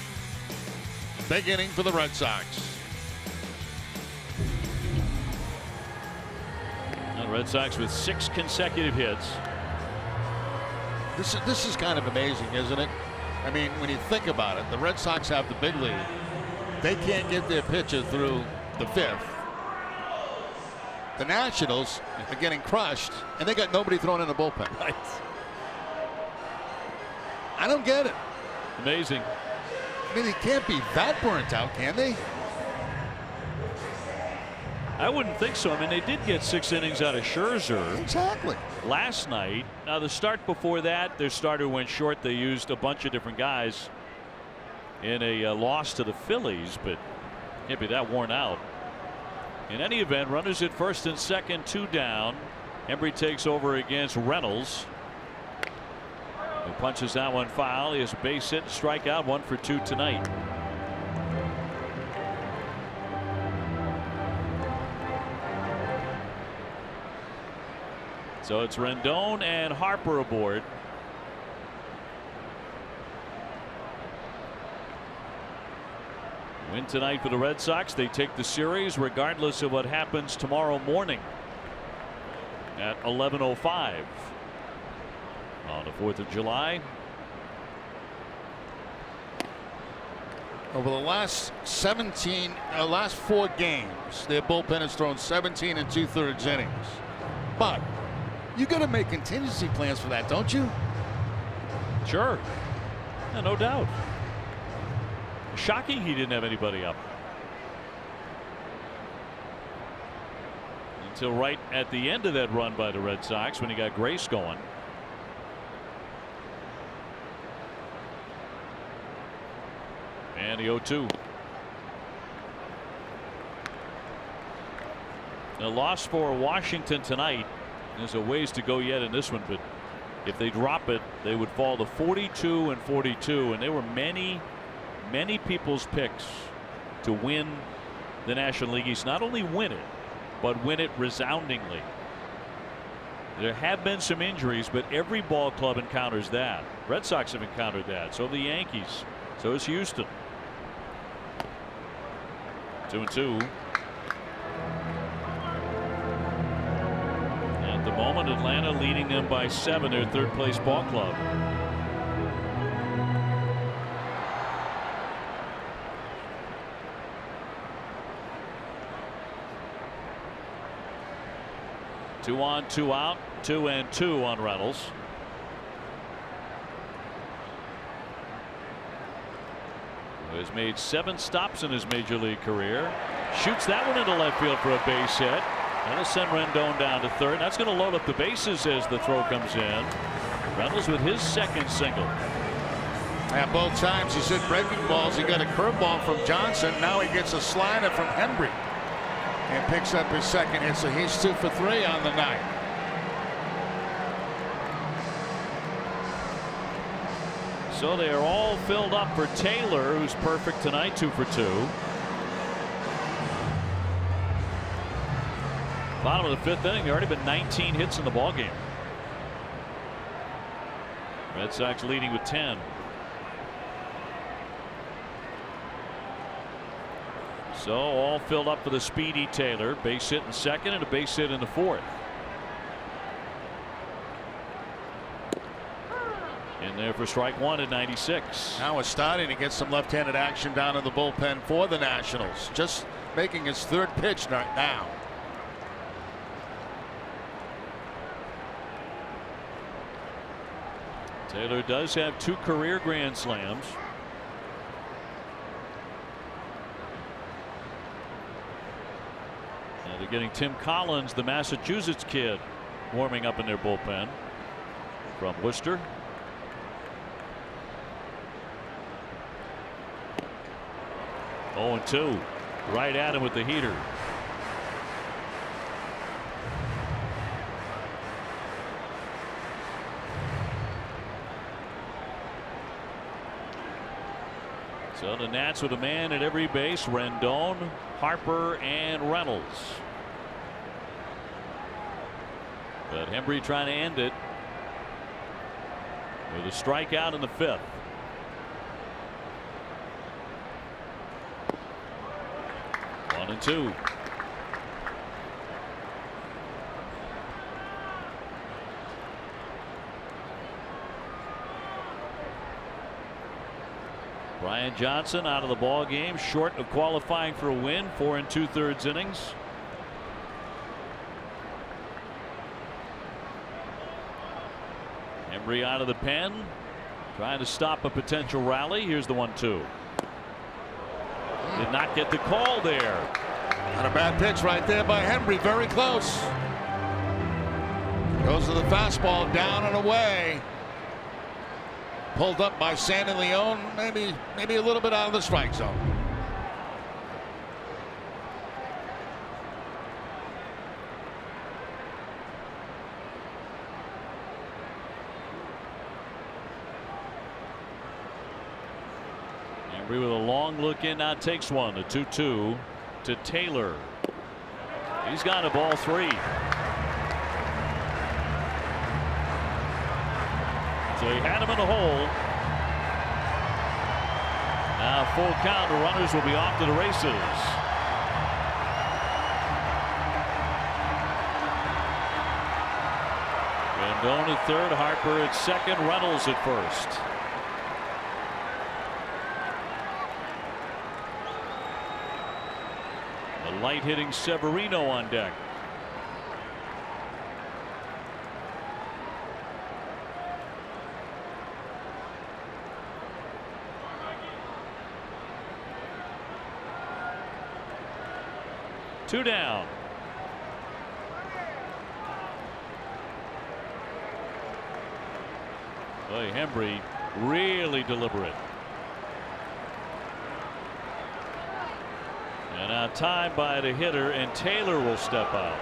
Big inning for the Red Sox. The Red Sox with 6 consecutive hits. This is kind of amazing, isn't it? I mean, when you think about it, the Red Sox have the big lead. They can't get their pitcher through the 5th. The Nationals are getting crushed, and they got nobody thrown in the bullpen. Right. I don't get it. Amazing. I mean, they can't be that burnt out, can they? I wouldn't think so. I mean, they did get 6 innings out of Scherzer Exactly. last night. Now, the start before that, their starter went short. They used a bunch of different guys in a loss to the Phillies, but can't be that worn out. In any event, runners at first and second, 2 down. Embry takes over against Reynolds, who punches that one foul. He has a base hit and strikeout, 1 for 2 tonight. So it's Rendon and Harper aboard. Win tonight for the Red Sox. They take the series regardless of what happens tomorrow morning at 11:05 on the 4th of July. Over the last 4 games, their bullpen has thrown 17 2/3 innings. But you got to make contingency plans for that, don't you? Sure. Yeah, no doubt. Shocking he didn't have anybody up until right at the end of that run by the Red Sox when he got Grace going. And the 0-2. A loss for Washington tonight. There's a ways to go yet in this one, but if they drop it, they would fall to 42 and 42, and there were many people's picks to win the National League East. Not only win it, but win it resoundingly. There have been some injuries, but every ball club encounters that. Red Sox have encountered that. So have the Yankees. So has Houston. 2-2. At the moment, Atlanta leading them by 7, their 3rd place ball club. Two on, 2 out, 2-2 on Reynolds. Who has made 7 stops in his major league career. Shoots that one into left field for a base hit. That'll send Rendon down to 3rd. That's going to load up the bases as the throw comes in. Reynolds with his 2nd single. At both times he's hit breaking balls. He got a curveball from Johnson. Now he gets a slider from Embry and picks up his 2nd hit. So he's 2 for 3 on the night. So they are all filled up for Taylor, who's perfect tonight, 2 for 2. Bottom of the 5th inning, there already been 19 hits in the ball game. Red Sox leading with 10. So all filled up for the speedy Taylor. Base hit in 2nd and a base hit in the 4th. In there for strike 1 at 96. Now we're starting to get some left-handed action down in the bullpen for the Nationals. Just making his 3rd pitch now. Taylor does have 2 career grand slams. And they're getting Tim Collins, the Massachusetts kid, warming up in their bullpen from Worcester. Oh, and 2 right at him with the heater. So the Nats with a man at every base. Rendon, Harper, and Reynolds. But Embry trying to end it with a strikeout in the 5th. One and 2. Brian Johnson out of the ball game, short of qualifying for a win, 4 2/3 innings. Embry out of the pen, trying to stop a potential rally. Here's the 1-2. Did not get the call there. Not a bad pitch right there by Embry. Very close. Goes to the fastball, down and away. Pulled up by Sandy Leon, maybe a little bit out of the strike zone. Embry with a long look in, now takes one. A 2-2 to Taylor. He's got a ball 3. So he had him in the hole. Now full count. The runners will be off to the races. Rendon at third, Harper at second, Reynolds at first. The light hitting Severino on deck. Two down. Boy, Embry really deliberate. And now tied by the hitter, and Taylor will step out.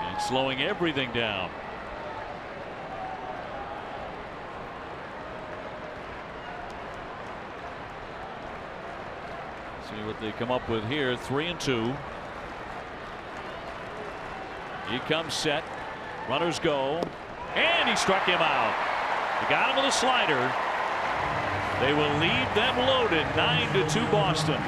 And slowing everything down. See what they come up with here. 3-2. He comes set. Runners go. And he struck him out. He got him with a slider. They will leave them loaded. 9-2 Boston.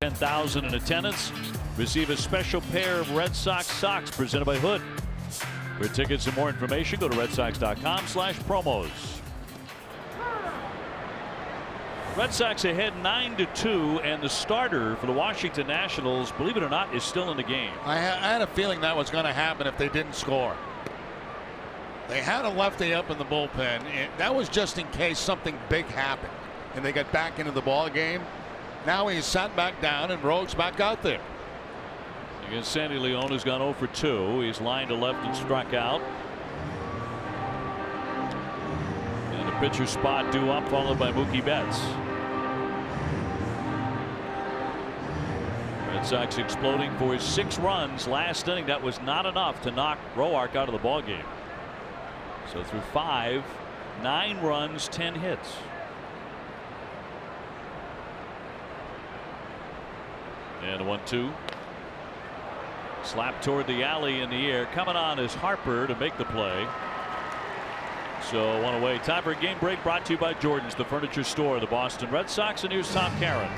$10,000 in attendance. Receive a special pair of Red Sox socks presented by Hood. For tickets and more information, go to redsox.com/promos. Red Sox ahead 9-2, and the starter for the Washington Nationals, believe it or not, is still in the game. I had a feeling that was going to happen if they didn't score. They had a lefty up in the bullpen, and that was just in case something big happened and they got back into the ball game. Now he's sat back down and Rogue's back out there. Against Sandy Leon, who's gone 0 for 2. He's lined to left and struck out. And the pitcher spot due up, followed by Mookie Betts. Red Sox exploding for his 6 runs last inning. That was not enough to knock Roark out of the ball game. So through 5, 9 runs, 10 hits. And a 1-2. Slap toward the alley in the air. Coming on is Harper to make the play. So 1 away. Time for a game break brought to you by Jordan's, the furniture store, the Boston Red Sox. And here's Tom Caron.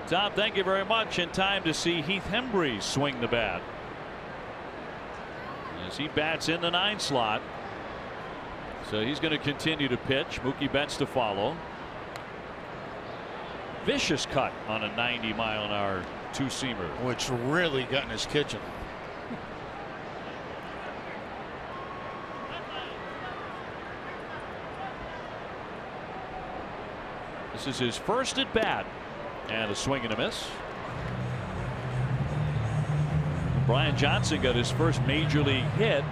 Tom, thank you very much. In time to see Heath Hembree swing the bat as he bats in the 9 slot. So he's going to continue to pitch. Mookie Betts to follow. Vicious cut on a 90-mile-an-hour two-seamer, which really got in his kitchen. This is his first at bat. And a swing and a miss. Brian Johnson got his first major league hit.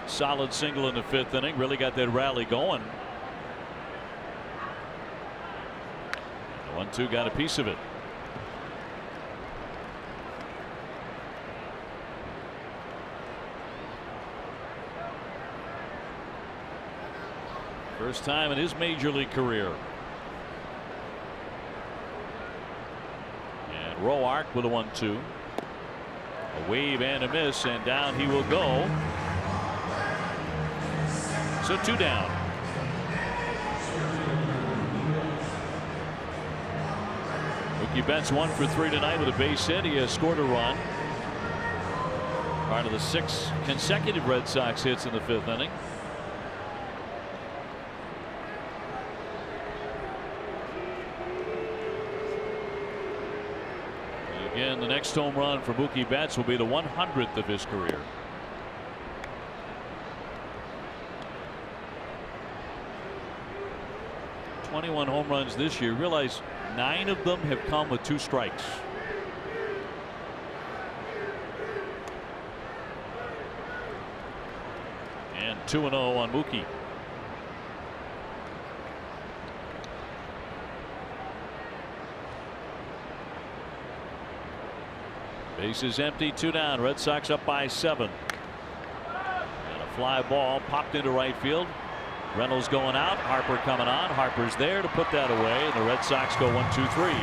Solid single in the 5th inning. Really got that rally going. 1-2 got a piece of it. First time in his major league career. Roark with a 1-2. A wave and a miss, and down he will go. So 2 down. Mookie Betts 1 for 3 tonight with a base hit. He has scored a run. Part of the 6 consecutive Red Sox hits in the 5th inning. Again, the next home run for Mookie Betts will be the 100th of his career. "21 home runs this year. Realize 9 of them have come with 2 strikes. And 2-0 on Mookie. Base is empty, 2 down. Red Sox up by 7. And a fly ball popped into right field. Reynolds going out. Harper coming on. Harper's there to put that away. And the Red Sox go 1-2-3.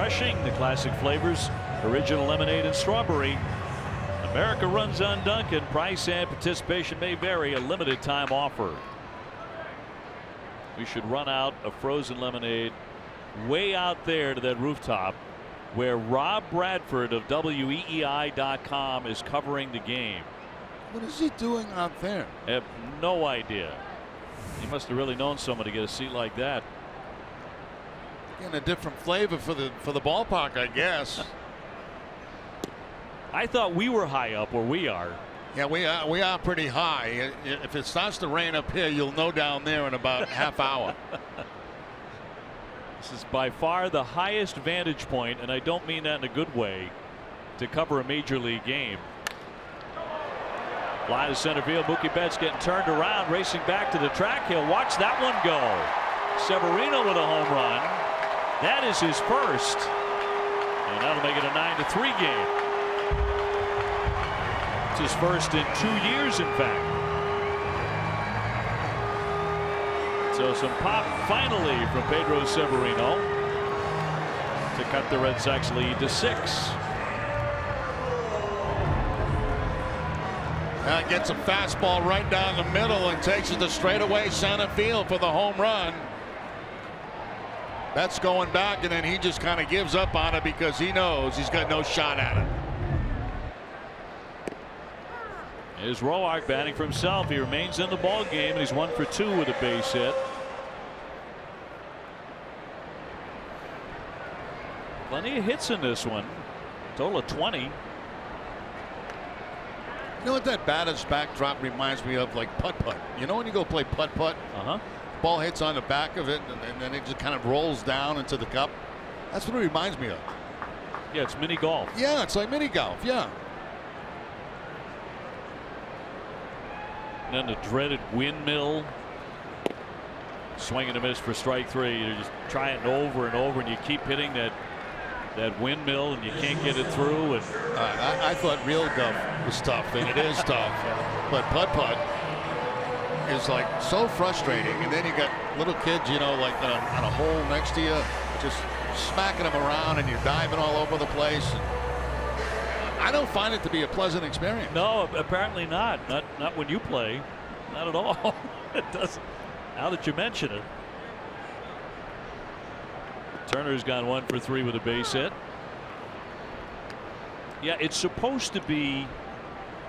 refreshing. The classic flavors, original lemonade and strawberry. America runs on Dunkin'. Price and participation may vary. A limited time offer. We should run out a frozen lemonade way out there to that rooftop where Rob Bradford of WEEI.com is covering the game. What is he doing out there? I have no idea. He must have really known someone to get a seat like that. Getting a different flavor for the ballpark, I guess. I thought we were high up where we are. Yeah, we are pretty high. If it starts to rain up here, you'll know down there in about half hour. This is by far the highest vantage point, and I don't mean that in a good way, to cover a major league game. Fly to center field. Mookie Betts getting turned around, racing back to the track. He'll watch that one go. Severino with a home run. That is his first, and that'll make it a 9-3 game. It's his first in 2 years, in fact. So some pop finally from Pedro Severino to cut the Red Sox lead to 6. Gets a fastball right down the middle and takes it to straightaway center field for the home run. That's going back, and then he just kind of gives up on it because he knows he's got no shot at it. Here's Roark batting for himself. He remains in the ball game, and he's 1 for 2 with a base hit. Plenty of hits in this one. Total of 20. You know what that batter's backdrop reminds me of? Like putt-putt. You know when you go play putt-putt? Ball hits on the back of it, and then it just kind of rolls down into the cup. That's what it reminds me of. Yeah, it's mini golf. Yeah, it's like mini golf. Yeah. And then the dreaded windmill. Swing and a miss for strike 3. You're just trying over and over, and you keep hitting that windmill, and you can't get it through. And I thought real golf was tough, and it is tough. But putt-putt is like so frustrating. And then you got little kids, you know, like on a hole next to you, just smacking them around, and you're diving all over the place. And I don't find it to be a pleasant experience. No, apparently not. Not when you play. Not at all. It doesn't. Now that you mention it. Turner's gone 1 for 3 with a base hit. Yeah, it's supposed to be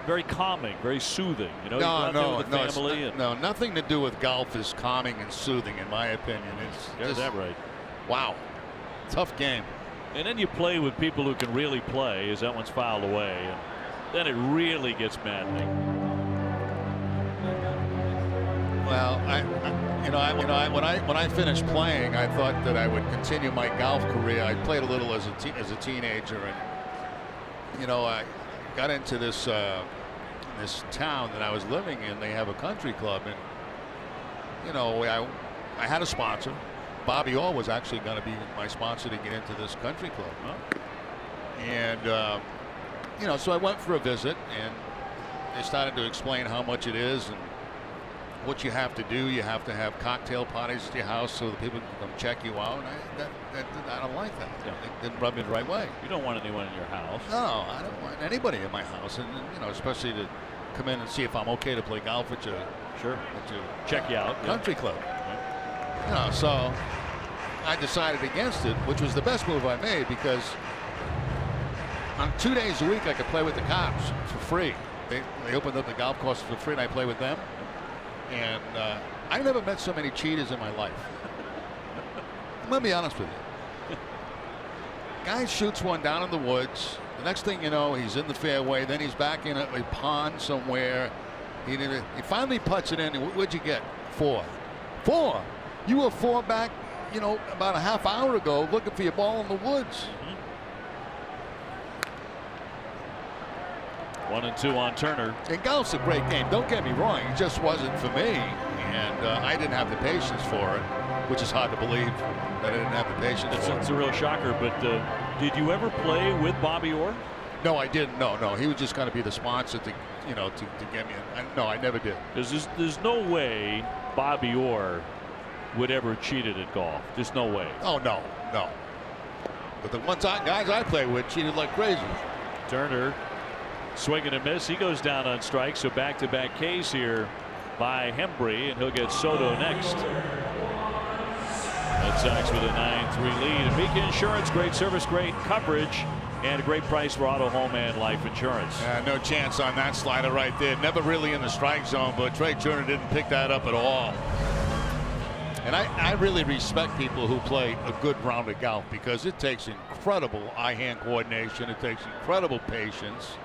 very calming, very soothing. You know, no, nothing to do with golf is calming and soothing, in my opinion. Is that right? Wow, tough game. And then you play with people who can really play, as that one's fouled away, and then it really gets maddening. Well, when I finished playing, I thought that I would continue my golf career. I played a little as a teenager, and you know, I got into this town that I was living in. They have a country club, and you know, I had a sponsor. Bobby Orr was actually going to be my sponsor to get into this country club. And you know, so I went for a visit, and they started to explain how much it is and what you have to do. You have to have cocktail parties at your house so that people can come check you out. And I don't like that. Yeah. It didn't rub me the right way. You don't want anyone in your house. No, I don't want anybody in my house, and you know, especially to come in and see if I'm okay to play golf at your Check you out. country club. You know, so I decided against it, which was the best move I made, because on 2 days a week I could play with the cops for free. They opened up the golf course for free, and I play with them. And I never met so many cheaters in my life. I'm gonna be honest with you. Guy shoots one down in the woods. The next thing you know, he's in the fairway. Then he's back in a pond somewhere. He finally puts it in. What'd you get? 4. 4. You were 4 back, you know, about a half hour ago, looking for your ball in the woods. 1 and 2 on Turner. And golf's a great game. Don't get me wrong. It just wasn't for me. And I didn't have the patience for it, which is hard to believe that I didn't have the patience for it. It's a real shocker. But did you ever play with Bobby Orr? No, I didn't. No. He was just going to be the sponsor to, you know, to get me in. No, I never did. Because there's no way Bobby Orr would ever cheated at golf. Just no way. Oh, no. But the guys I play with cheated like crazy. Turner swing and a miss. He goes down on strike. So back-to-back Ks here by Hembry, and he'll get Soto next. Red Sox with a 9-3 lead. And Mika Insurance, great service, great coverage, and a great price for auto, home, and life insurance. No chance on that slider right there. Never really in the strike zone, but Trey Turner didn't pick that up at all. And I really respect people who play a good round of golf, because it takes incredible eye-hand coordination. It takes incredible patience.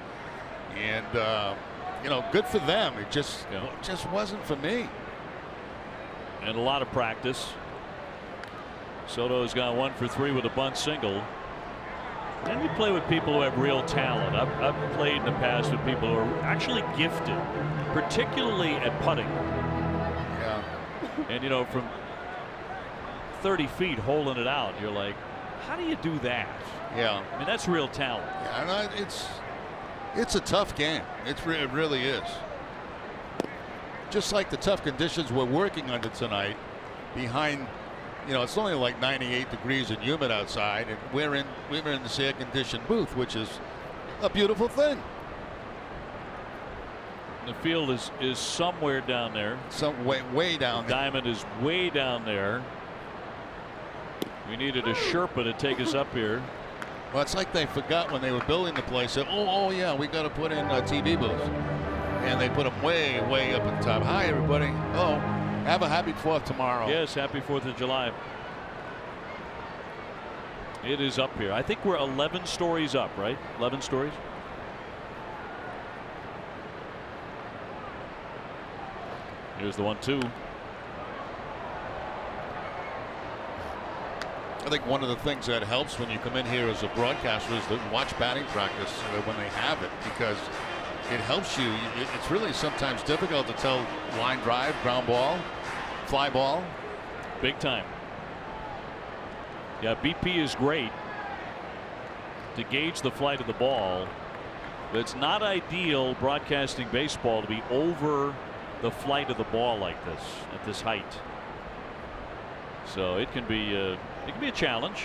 And, you know, good for them. It just wasn't for me. And a lot of practice. Soto's gone 1 for 3 with a bunt single. And you play with people who have real talent. I've played in the past with people who are actually gifted, particularly at putting. Yeah. And, you know, from 30 feet holding it out, you're like, how do you do that? Yeah. I mean, that's real talent. Yeah, and it's a tough game. It really is. Just like the tough conditions we're working under tonight, behind, you know, it's only like 98 degrees and humid outside, and we're in this air-conditioned booth, which is a beautiful thing. The field is somewhere down there. Way down there. Diamond is way down there. We needed a Sherpa to take us up here. Well, it's like they forgot when they were building the place. That, oh yeah, we got to put in a TV booth, and they put them way up at the top. Hi everybody. Oh, have a happy 4th tomorrow. Yes, happy 4th of July. It is up here. I think we're 11 stories up, right? 11 stories. Here's the 1-2. I think one of the things that helps when you come in here as a broadcaster is to watch batting practice when they have it, because it helps you. It's really sometimes difficult to tell line drive, ground ball, fly ball. Big time. Yeah, BP is great to gauge the flight of the ball, but it's not ideal broadcasting baseball to be over the flight of the ball like this at this height. So it can be a challenge.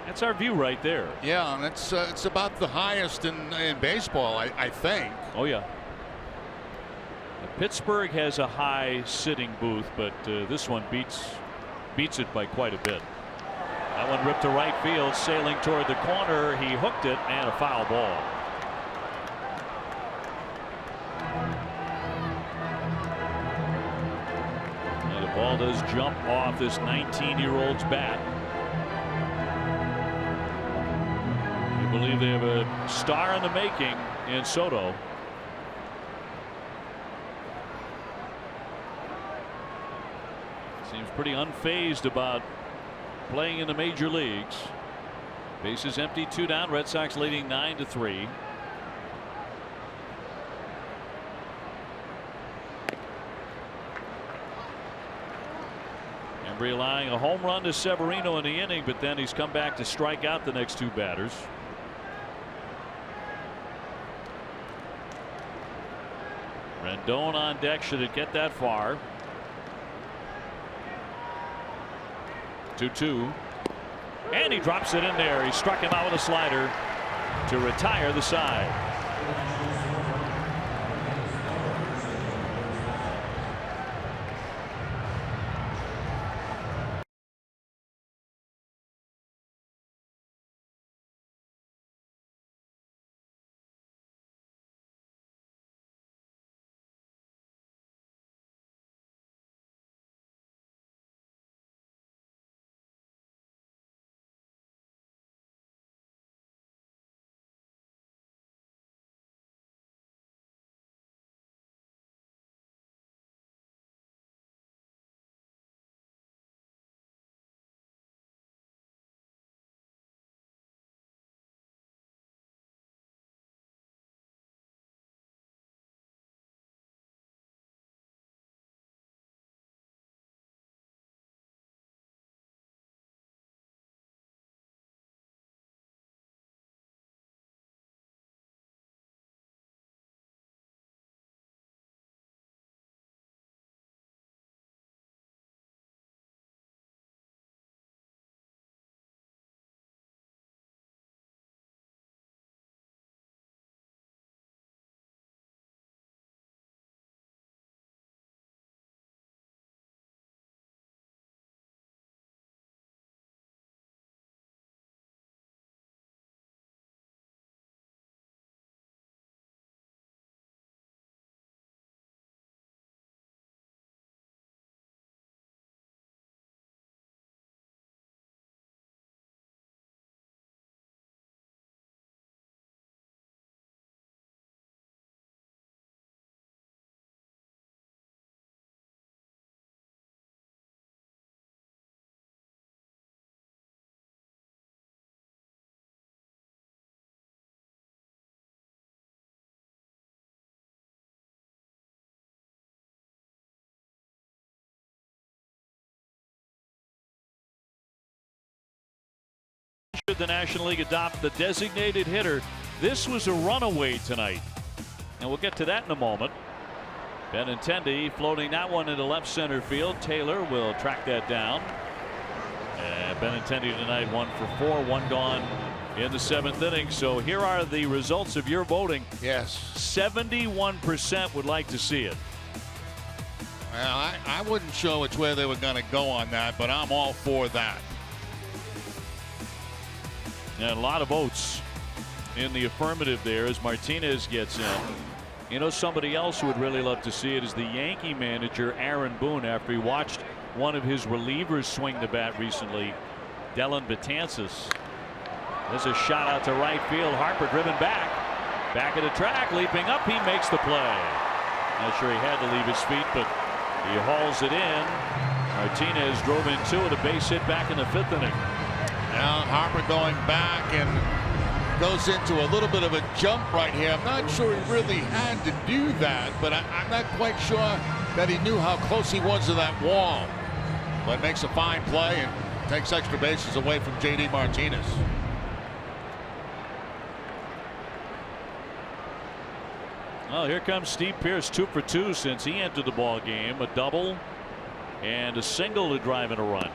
That's our view right there. Yeah, and it's about the highest in baseball, I think. Oh yeah. Pittsburgh has a high sitting booth, but this one beats it by quite a bit. That one ripped to right field, sailing toward the corner. He hooked it, and a foul ball. And the ball does jump off this 19-year-old's bat. I believe they have a star in the making in Soto. Seems pretty unfazed about playing in the major leagues. Bases empty, 2 down. Red Sox leading 9-3. And relying a home run to Severino in the inning, but then he's come back to strike out the next 2 batters. Rendon on deck. Should it get that far? 2-2, and he drops it in there. He struck him out with a slider to retire the side. The National League adopt the designated hitter. This was a runaway tonight, and we'll get to that in a moment. Benintendi floating that one into left center field. Taylor will track that down. And Benintendi tonight 1 for 4, 1 gone in the 7th inning. So here are the results of your voting. Yes. 71% would like to see it. Well, I wasn't sure which way they were going to go on that, but I'm all for that. And a lot of votes in the affirmative there as Martinez gets in. You know, somebody else who would really love to see it is the Yankee manager Aaron Boone, after he watched one of his relievers swing the bat recently, Dellin Betances. There's a shot out to right field. Harper driven back. Back of the track, leaping up, he makes the play. Not sure he had to leave his feet, but he hauls it in. Martinez drove in 2 with a base hit back in the 5th inning. Now Harper going back and goes into a little bit of a jump right here. I'm not sure he really had to do that, but I'm not quite sure that he knew how close he was to that wall. But makes a fine play and takes extra bases away from J.D. Martinez. Well, here comes Steve Pearce, 2 for 2 since he entered the ball game. A double and a single to drive in a run.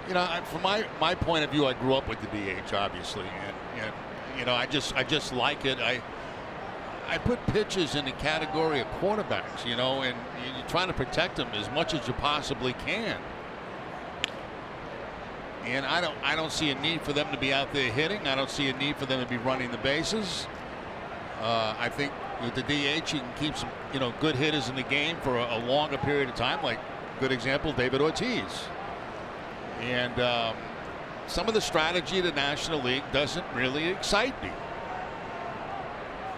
You know, from my point of view, I grew up with the DH, obviously, and you know, I just like it. I put pitchers in the category of quarterbacks, you know, and you're trying to protect them as much as you possibly can. And I don't see a need for them to be out there hitting. I don't see a need for them to be running the bases. I think with the DH, you can keep some, you know, good hitters in the game for a longer period of time. Like, good example, David Ortiz. And some of the strategy of the National League doesn't really excite me.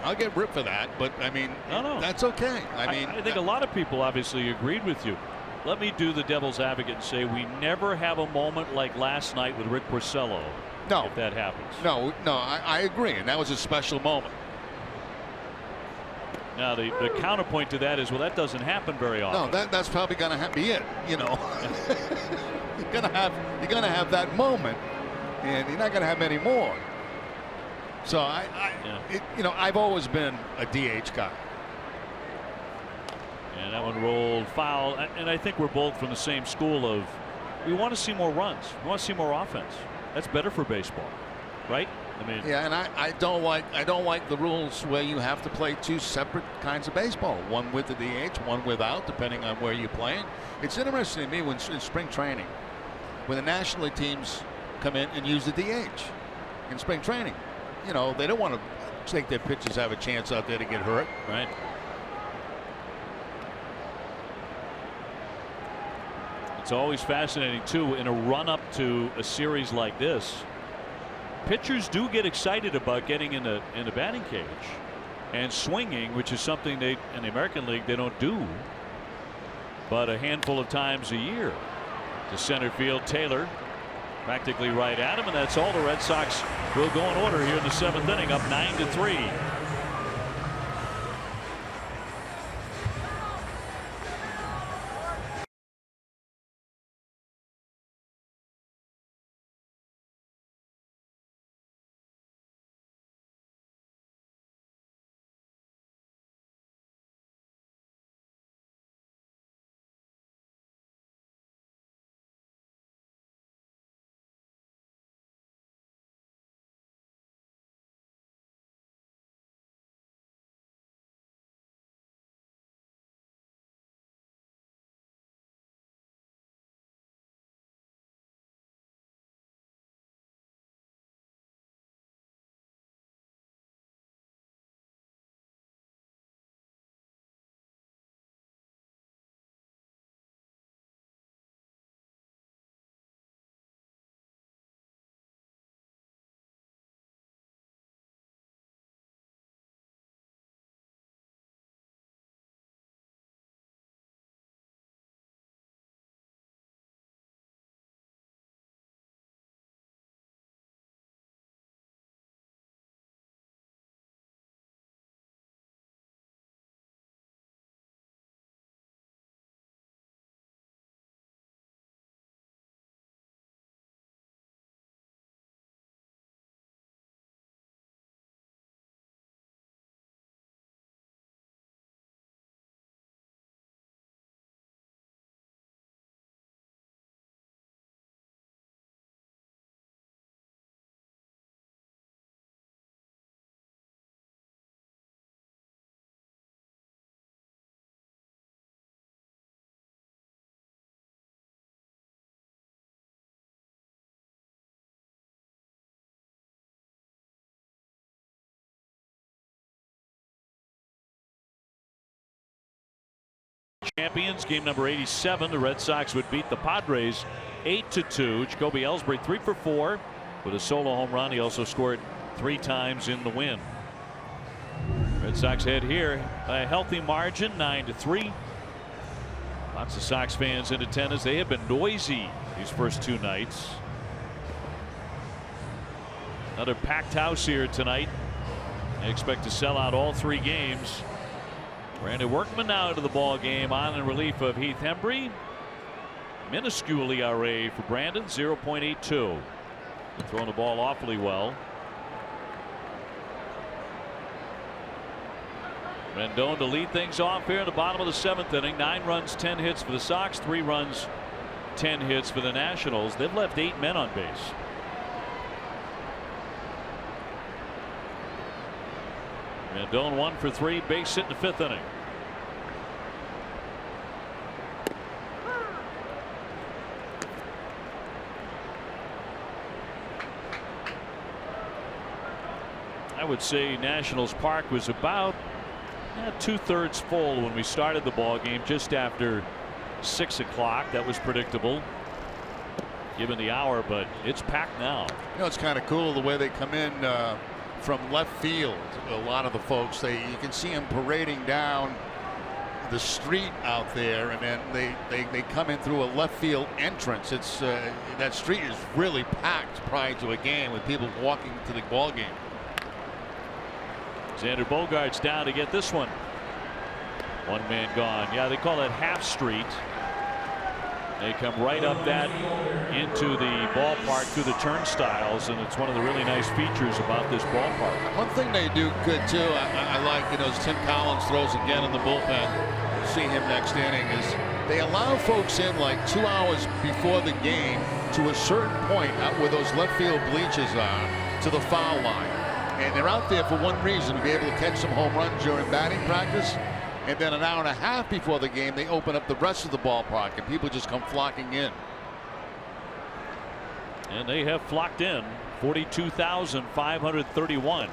I'll get ripped for that, but I mean, no. That's okay. I think a lot of people obviously agreed with you. Let me do the devil's advocate and say we never have a moment like last night with Rick Porcello. No, if that happens. No, I agree, and that was a special moment. Now the counterpoint to that is, well, that doesn't happen very often. No, that's probably going to be it. You know, you're gonna have that moment, and you're not going to have many more. So you know, I've always been a DH guy. And that one rolled foul. And I think we're both from the same school of, we want to see more runs. We want to see more offense. That's better for baseball, right? I mean, yeah, and I don't like the rules where you have to play 2 separate kinds of baseball, one with the DH, one without, depending on where you're playing. It's interesting to me when in spring training, when the National League teams come in and use the DH in spring training. You know, they don't want to take their pitchers have a chance out there to get hurt. Right. It's always fascinating too, in a run up to a series like this, pitchers do get excited about getting in the batting cage and swinging, which is something they, in the American League, they don't do but a handful of times a year. To center field, Taylor practically right at him, and that's all. The Red Sox will go in order here in the 7th inning, up 9-3. Champions, game number 87. The Red Sox would beat the Padres 8-2. Jacoby Ellsbury 3 for 4 with a solo home run. He also scored 3 times in the win. Red Sox head here by a healthy margin, 9-3. Lots of Sox fans in attendance. They have been noisy these first 2 nights. Another packed house here tonight. They expect to sell out all 3 games. Randy Workman now into the ball game on in relief of Heath Hembree. Minuscule ERA for Brandon, 0.82. Throwing the ball awfully well. Rendon to lead things off here in the bottom of the 7th inning. 9 runs, 10 hits for the Sox, 3 runs, 10 hits for the Nationals. They've left 8 men on base. Rendon 1 for 3, base hit in the 5th inning. I would say Nationals Park was about 2/3 full when we started the ball game, just after 6 o'clock. That was predictable given the hour, but it's packed now. You know, it's kind of cool the way they come in from left field. A lot of the folks, you can see them parading down the street out there, and then they come in through a left field entrance. It's that street is really packed prior to a game with people walking to the ball game. Xander Bogaerts down to get this one. 1 man gone. Yeah, they call it half street. They come right up that into the ballpark through the turnstiles, and it's one of the really nice features about this ballpark. One thing they do good too, I like, as Tim Collins throws again in the bullpen, see him next inning, is they allow folks in like 2 hours before the game to a certain point out where those left field bleachers are, to the foul line. And they're out there for one reason, to be able to catch some home runs during batting practice. And then an hour and a half before the game, they open up the rest of the ballpark, and people just come flocking in. And they have flocked in, 42,531.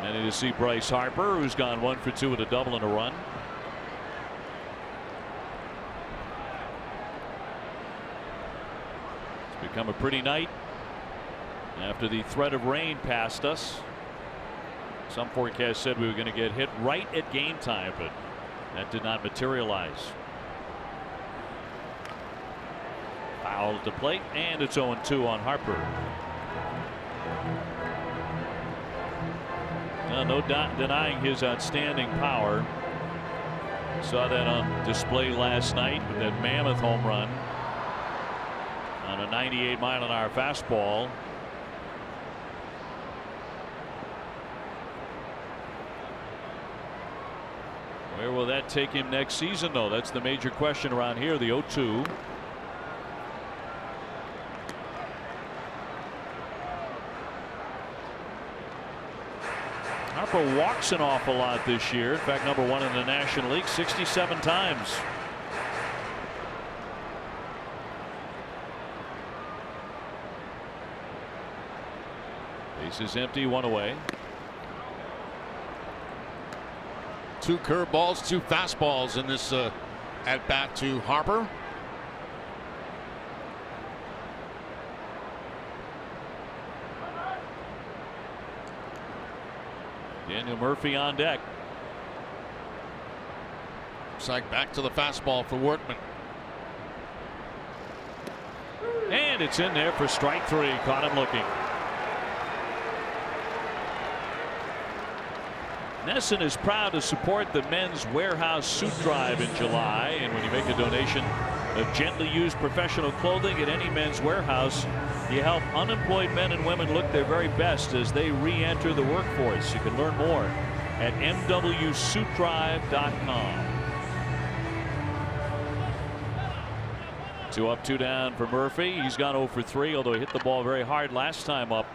And you see Bryce Harper, who's gone 1 for 2 with a double and a run. It's become a pretty night after the threat of rain passed us. Some forecasts said we were going to get hit right at game time, but that did not materialize. Foul at the plate, and it's 0-2 on Harper. No denying his outstanding power. Saw that on display last night with that mammoth home run on a 98-mile-an-hour fastball. Where will that take him next season, though? That's the major question around here. The 0-2. Harper walks an awful lot this year. In fact, number 1 in the National League, 67 times. Base is empty, 1 away. 2 curveballs, 2 fastballs in this at bat to Harper. Daniel Murphy on deck. Looks like back to the fastball for Workman. And it's in there for strike 3. Caught him looking. Nesson is proud to support the Men's Warehouse Suit Drive in July, and when you make a donation of gently used professional clothing at any Men's Warehouse, you help unemployed men and women look their very best as they re-enter the workforce. You can learn more at mwsuitdrive.com. 2 up, 2 down for Murphy. He's gone 0 for 3, although he hit the ball very hard last time up.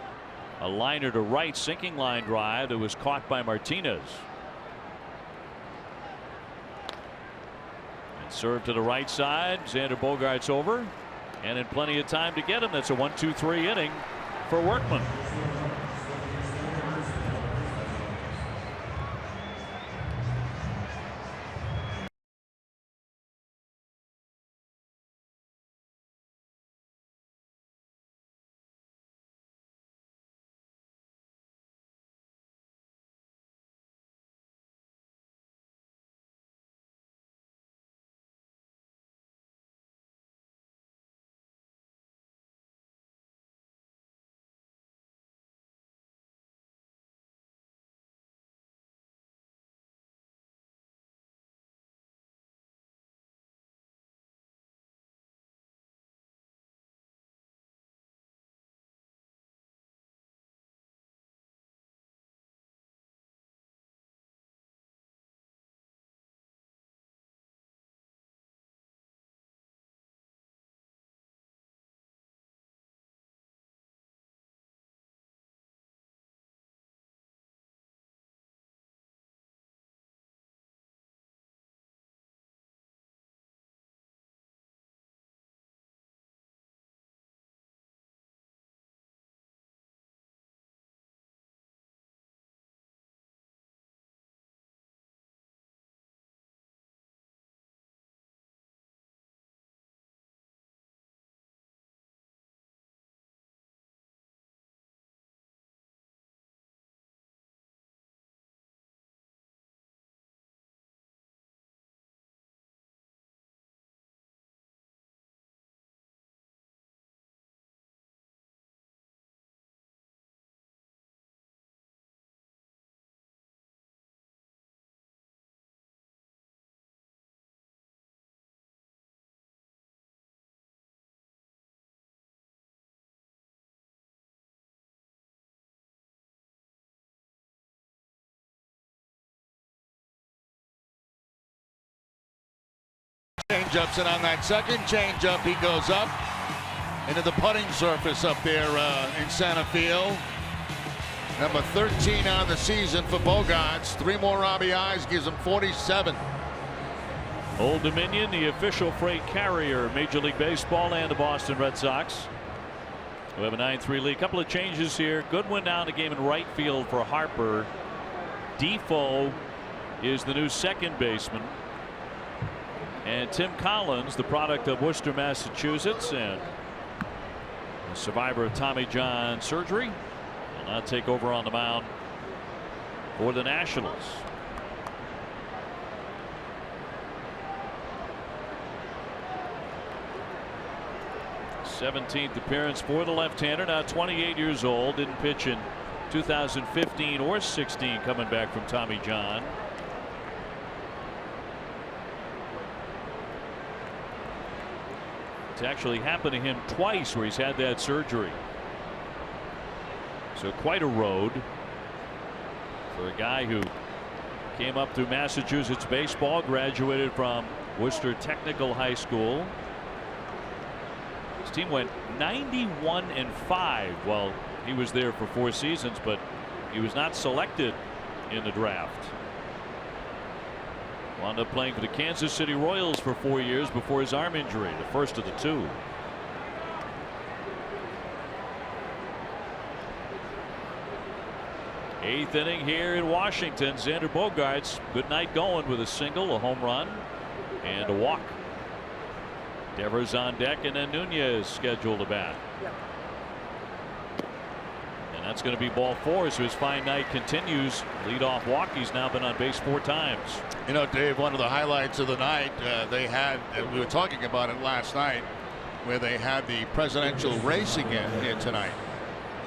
A liner to right, sinking line drive that was caught by Martinez. And served to the right side. Xander Bogaerts over, and in plenty of time to get him. That's a 1-2-3 inning for Workman. Changeups, and on that second changeup, he goes up into the putting surface up there in center field. Number 13 on the season for Bogaerts. 3 more RBIs gives him 47. Old Dominion, the official freight carrier of Major League Baseball and the Boston Red Sox. We have a 9-3 lead. Couple of changes here. Goodwin down the game in right field for Harper. Defoe is the new second baseman. And Tim Collins, the product of Worcester, Massachusetts, and a survivor of Tommy John surgery, will now take over on the mound for the Nationals. th appearance for the left-hander, now 28 years old, didn't pitch in 2015 or 16 coming back from Tommy John. It's actually happened to him twice where he's had that surgery. So quite a road for a guy who came up through Massachusetts baseball, graduated from Worcester Technical High School. His team went 91-5 while he was there for 4 seasons, but he was not selected in the draft. Wound up playing for the Kansas City Royals for 4 years before his arm injury, the first of the 2. Eighth inning here in Washington. Xander Bogaerts, good night going with a single, a home run, and a walk. Devers on deck, and then Nunez scheduled to bat. And that's going to be ball 4, so his fine night continues. Leadoff walk. He's now been on base 4 times. You know, Dave, one of the highlights of the night, they had, we were talking about it last night, where they had the presidential race again here tonight.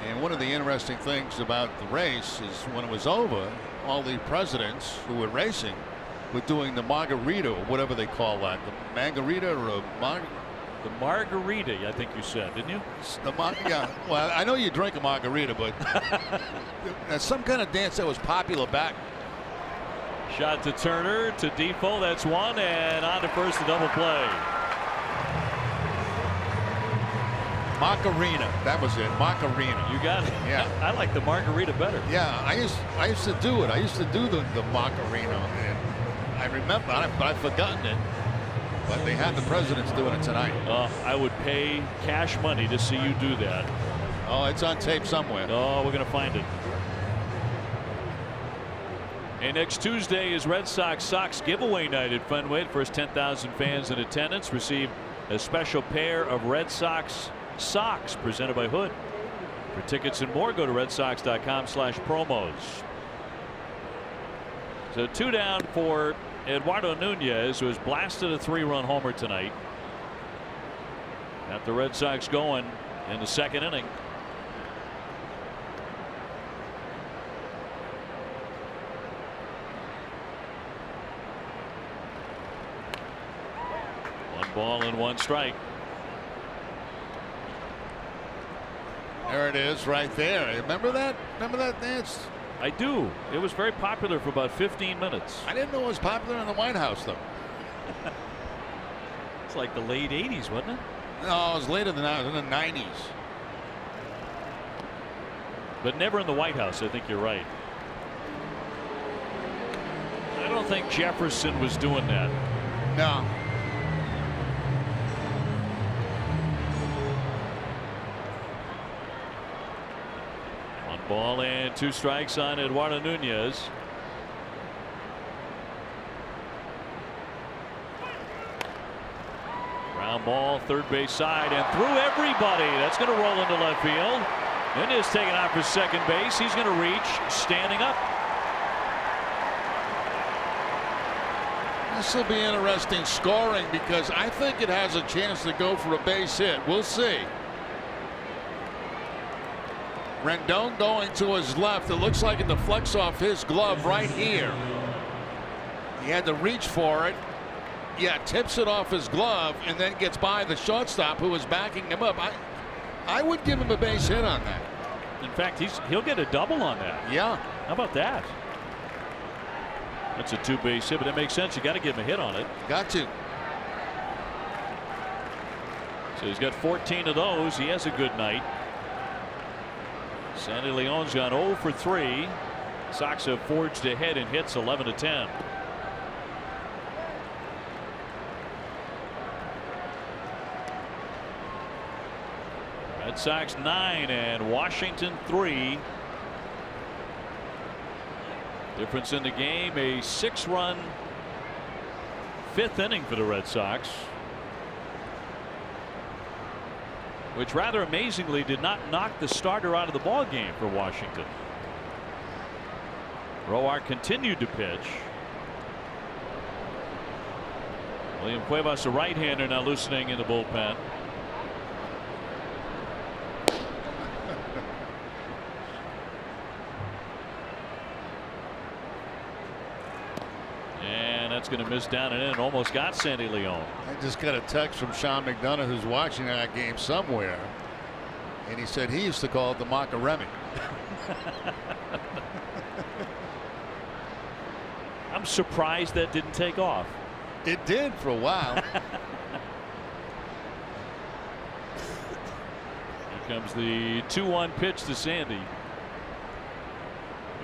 And one of the interesting things about the race is when it was over, all the presidents who were racing were doing the margarita, or whatever they call that, the margarita or The margarita, I think you said, didn't you? Yeah. Well, I know you drink a margarita, but there's some kind of dance that was popular back. Shot to Turner, to Defoe, that's 1, and on to first, a double play. Macarena, that was it. Macarena. You got it. Yeah. I like the margarita better. Yeah, I used to do it. I used to do the Macarena, and I remember, I've forgotten it. But they had the presidents doing it tonight. I would pay cash money to see you do that. Oh, it's on tape somewhere. Oh, we're going to find it. And next Tuesday is Red Sox giveaway night at Fenway. First 10,000 fans in attendance receive a special pair of Red Sox socks presented by Hood. For tickets and more, go to redsox.com/promos. So 2 down for Eduardo Nunez, who has blasted a 3-run homer tonight. Got the Red Sox going in the 2nd inning. One ball and 1 strike. There it is, right there. Remember that? Remember that dance? I do. It was very popular for about 15 minutes. I didn't know it was popular in the White House, though. It's like the late 80s, wasn't it? No, it was later than that. It was in the 90s. But never in the White House. I think you're right. I don't think Jefferson was doing that. No. Ball and 2 strikes on Eduardo Nunez. Ground ball, third base side, and through everybody. That's going to roll into left field. Nunez taken out for second base. He's going to reach, standing up. This will be interesting scoring because I think it has a chance to go for a base hit. We'll see. Rendon going to his left. It looks like it deflects off his glove right here. He had to reach for it. Yeah, tips it off his glove and then gets by the shortstop who is backing him up. I would give him a base hit on that. In fact, he'll get a double on that. Yeah. How about that? That's a 2-base hit, but it makes sense. You got to give him a hit on it. Got to. So he's got 14 of those. He has a good night. Sandy Leon's gone 0 for 3. Sox have forged ahead in hits 11 to 10. Red Sox 9 and Washington 3. Difference in the game, a 6-run 5th inning for the Red Sox, which rather amazingly did not knock the starter out of the ball game for Washington. Roark continued to pitch. William Cuevas, a right-hander, now loosening in the bullpen. That's going to miss down and in. Almost got Sandy Leon. I just got a text from Sean McDonough, who's watching that game somewhere, and he said he used to call it the Macaremi. I'm surprised that didn't take off. It did for a while. Here comes the 2-1 pitch to Sandy.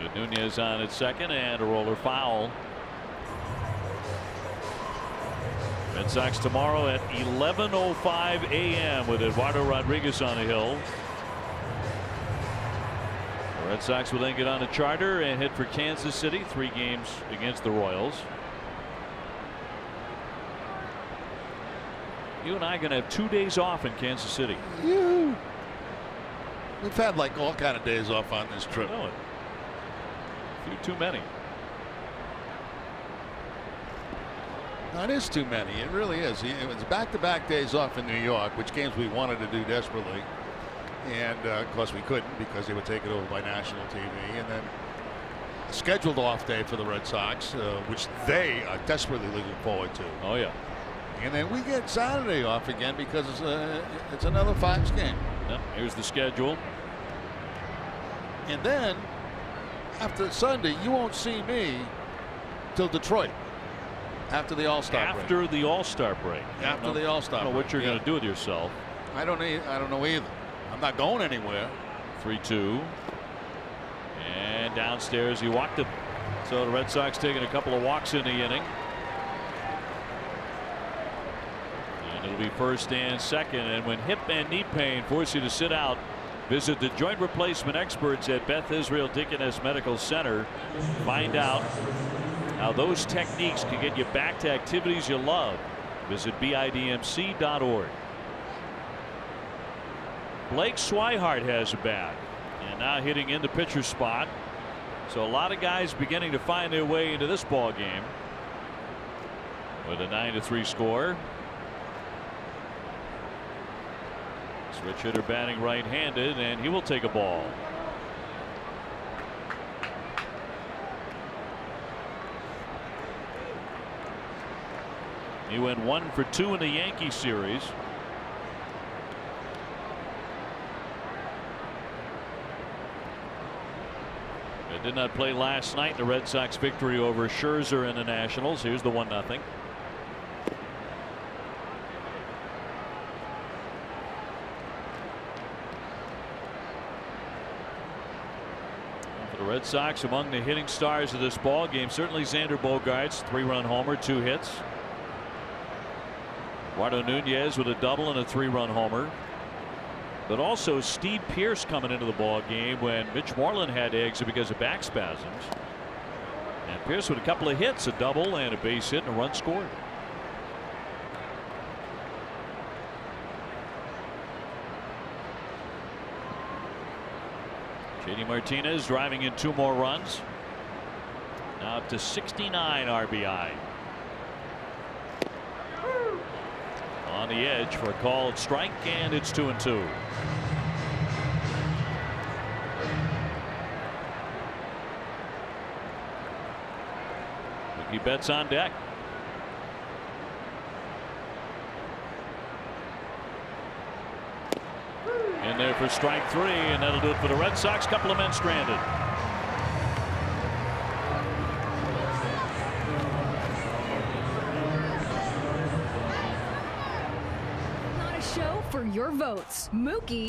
With Nunez on at second and a roller foul. Red Sox tomorrow at 11:05 a.m. with Eduardo Rodriguez on the hill. The Red Sox will then get on a charter and head for Kansas City. 3 games against the Royals. You and I are going to have 2 days off in Kansas City. We've had like all kind of days off on this trip. A few too many. That is too many. It really is. It was back-to-back days off in New York, which games we wanted to do desperately, and of course we couldn't because they were taken over by national TV. And then a scheduled off day for the Red Sox, which they are desperately looking forward to. Oh yeah. And then we get Saturday off again because it's another Fox game. Yep, here's the schedule. And then after Sunday, you won't see me till Detroit. After the All-Star break. After the All-Star break. After the All-Star break. I don't know what you're going to do with yourself. I don't know either. I'm not going anywhere. 3-2. And downstairs he walked him. So the Red Sox taking a couple of walks in the inning. And it'll be first and second. And when hip and knee pain force you to sit out, visit the joint replacement experts at Beth Israel Deaconess Medical Center. Find out how those techniques can get you back to activities you love. Visit BIDMC.org. Blake Swihart has a bat and now hitting in the pitcher spot. So a lot of guys beginning to find their way into this ball game with a 9-3 score. Switch hitter batting right-handed, and he will take a ball. He went 1 for 2 in the Yankee series. It did not play last night in the Red Sox victory over Scherzer in the Nationals. Here's the 1-0. For the Red Sox, among the hitting stars of this ball game, certainly Xander Bogaerts, 3-run homer, 2 hits. Eduardo Nunez with a double and a 3-run homer. But also Steve Pearce coming into the ball game when Mitch Moreland had to exit because of back spasms. And Pearce with a couple of hits, a double and a base hit and a run scored. JD Martinez driving in 2 more runs. Now up to 69 RBI. On the edge for a called strike, and it's 2-2. Mookie Betts on deck. In there for strike 3, and that'll do it for the Red Sox. Couple of men stranded. show for your votes. Mookie.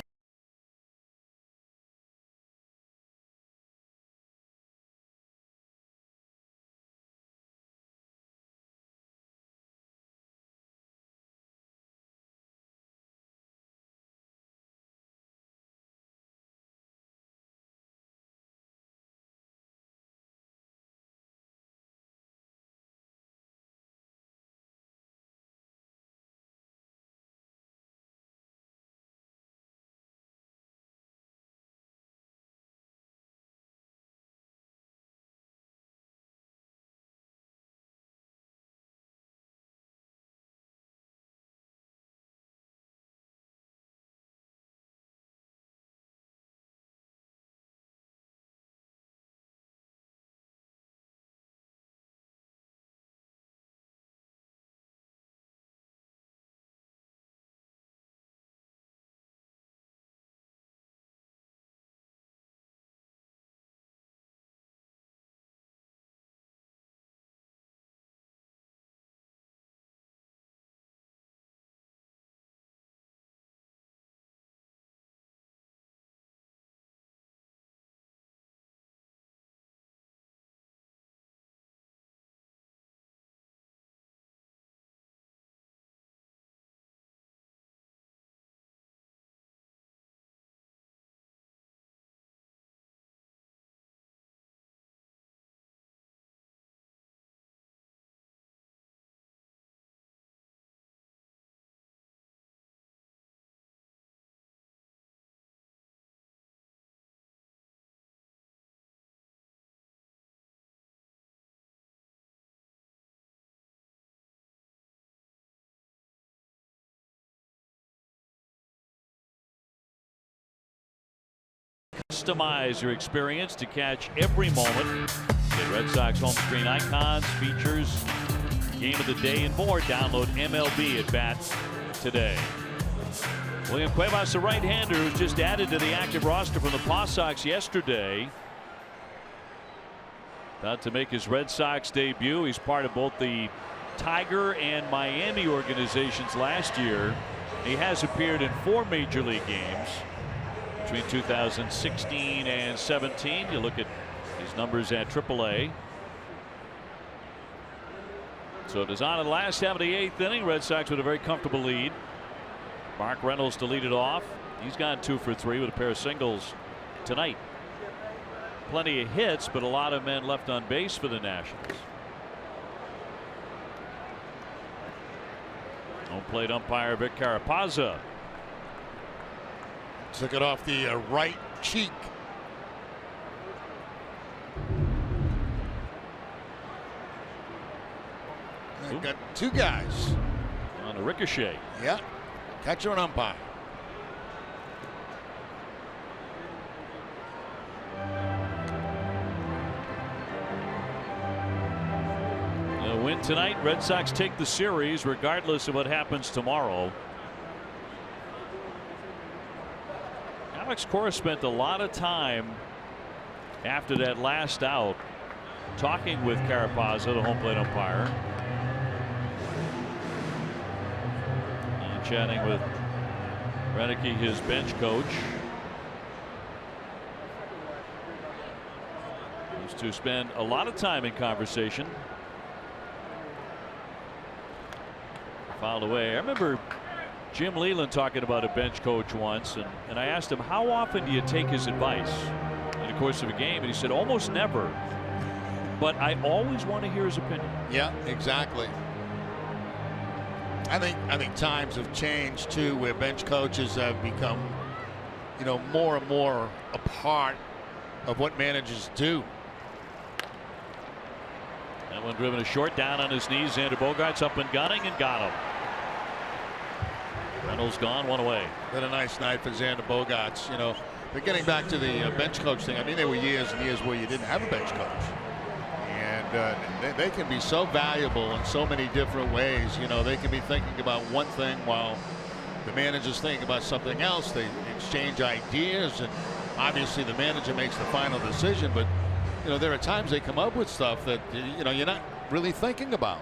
Customize your experience to catch every moment. Get Red Sox home screen icons, features, game of the day, and more. Download MLB at Bat today. William Cuevas, the right-hander, who just added to the active roster from the Paw Sox yesterday. About to make his Red Sox debut. He's part of both the Tiger and Miami organizations last year. He has appeared in 4 major league games between 2016 and 17. You look at his numbers at AAA. So it is on in the last half of the 8th inning. Red Sox with a very comfortable lead. Mark Reynolds to lead it off. He's gone 2 for 3 with a pair of singles tonight. Plenty of hits, but a lot of men left on base for the Nationals. Home plate umpire Vic Carapazza. Took it off the right cheek. They've got 2 guys on a ricochet. Yeah, catcher and umpire. A win tonight. Red Sox take the series regardless of what happens tomorrow. Alex Cora spent a lot of time after that last out talking with Carapazza, the home plate umpire, and chatting with Renicky, his bench coach. Those two spend a lot of time in conversation. Fouled away. I remember Jim Leland talking about a bench coach once, and I asked him, how often do you take his advice in the course of a game? And he said, almost never, but I always want to hear his opinion. Yeah, exactly. I think times have changed too, where bench coaches have become, more and more a part of what managers do. That one driven a short, down on his knees. Xander Bogaerts up and gunning and got him. Reynolds gone, 1 away. Been a nice night for Xander Bogaerts. But getting back to the bench coach thing, I mean, there were years and years where you didn't have a bench coach, and they can be so valuable in so many different ways. They can be thinking about one thing while the manager's thinking about something else. They exchange ideas, and obviously the manager makes the final decision. But there are times they come up with stuff that you're not really thinking about.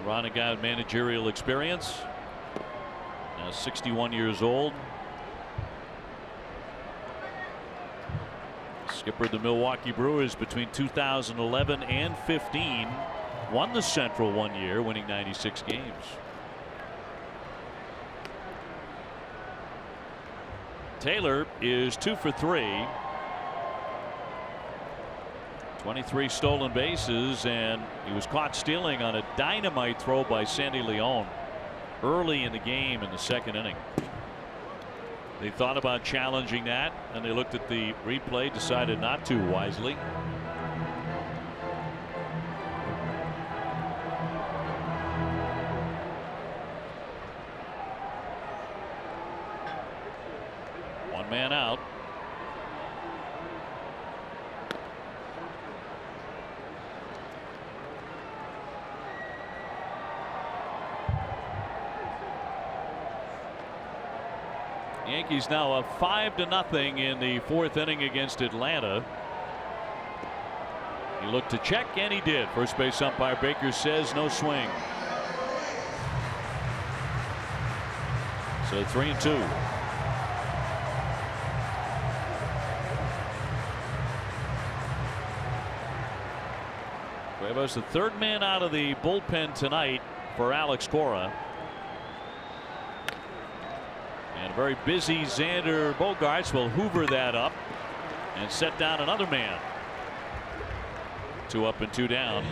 Ron, a guy with managerial experience, now 61 years old. Skippered the Milwaukee Brewers between 2011 and 15. Won the Central one year, winning 96 games. Taylor is 2 for 3. 23 stolen bases, and he was caught stealing on a dynamite throw by Sandy Leon early in the game in the second inning. They thought about challenging that, and they looked at the replay, decided not to wisely. One man out. Yankees now up 5-0 in the fourth inning against Atlanta. He looked to check, and he did. First base umpire Baker says no swing. So 3-2. Cuevas, the third man out of the bullpen tonight for Alex Cora. And a very busy Xander Bogaerts will hoover that up and set down another man. 2 up and 2 down.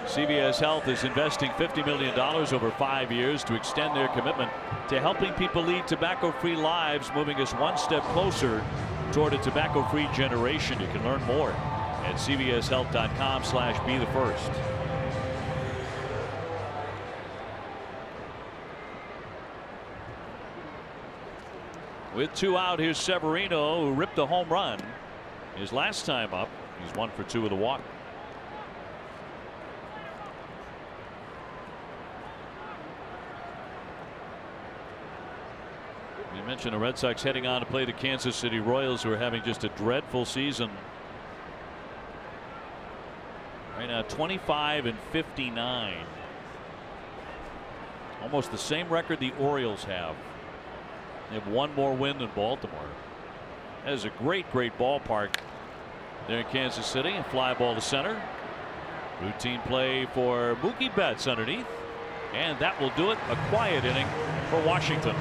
CVS Health is investing $50 million over 5 years to extend their commitment to helping people lead tobacco-free lives, moving us one step closer toward a tobacco-free generation. You can learn more at cvshealth.com/be the first. With 2 out, here's Severino, who ripped a home run his last time up. He's 1 for 2 with a walk. You mentioned the Red Sox heading on to play the Kansas City Royals, who are having just a dreadful season. Right now 25-59. Almost the same record the Orioles have. They have one more win than Baltimore. That is a great ballpark there in Kansas City. A fly ball to center. Routine play for Mookie Betts underneath. And that will do it. A quiet inning for Washington.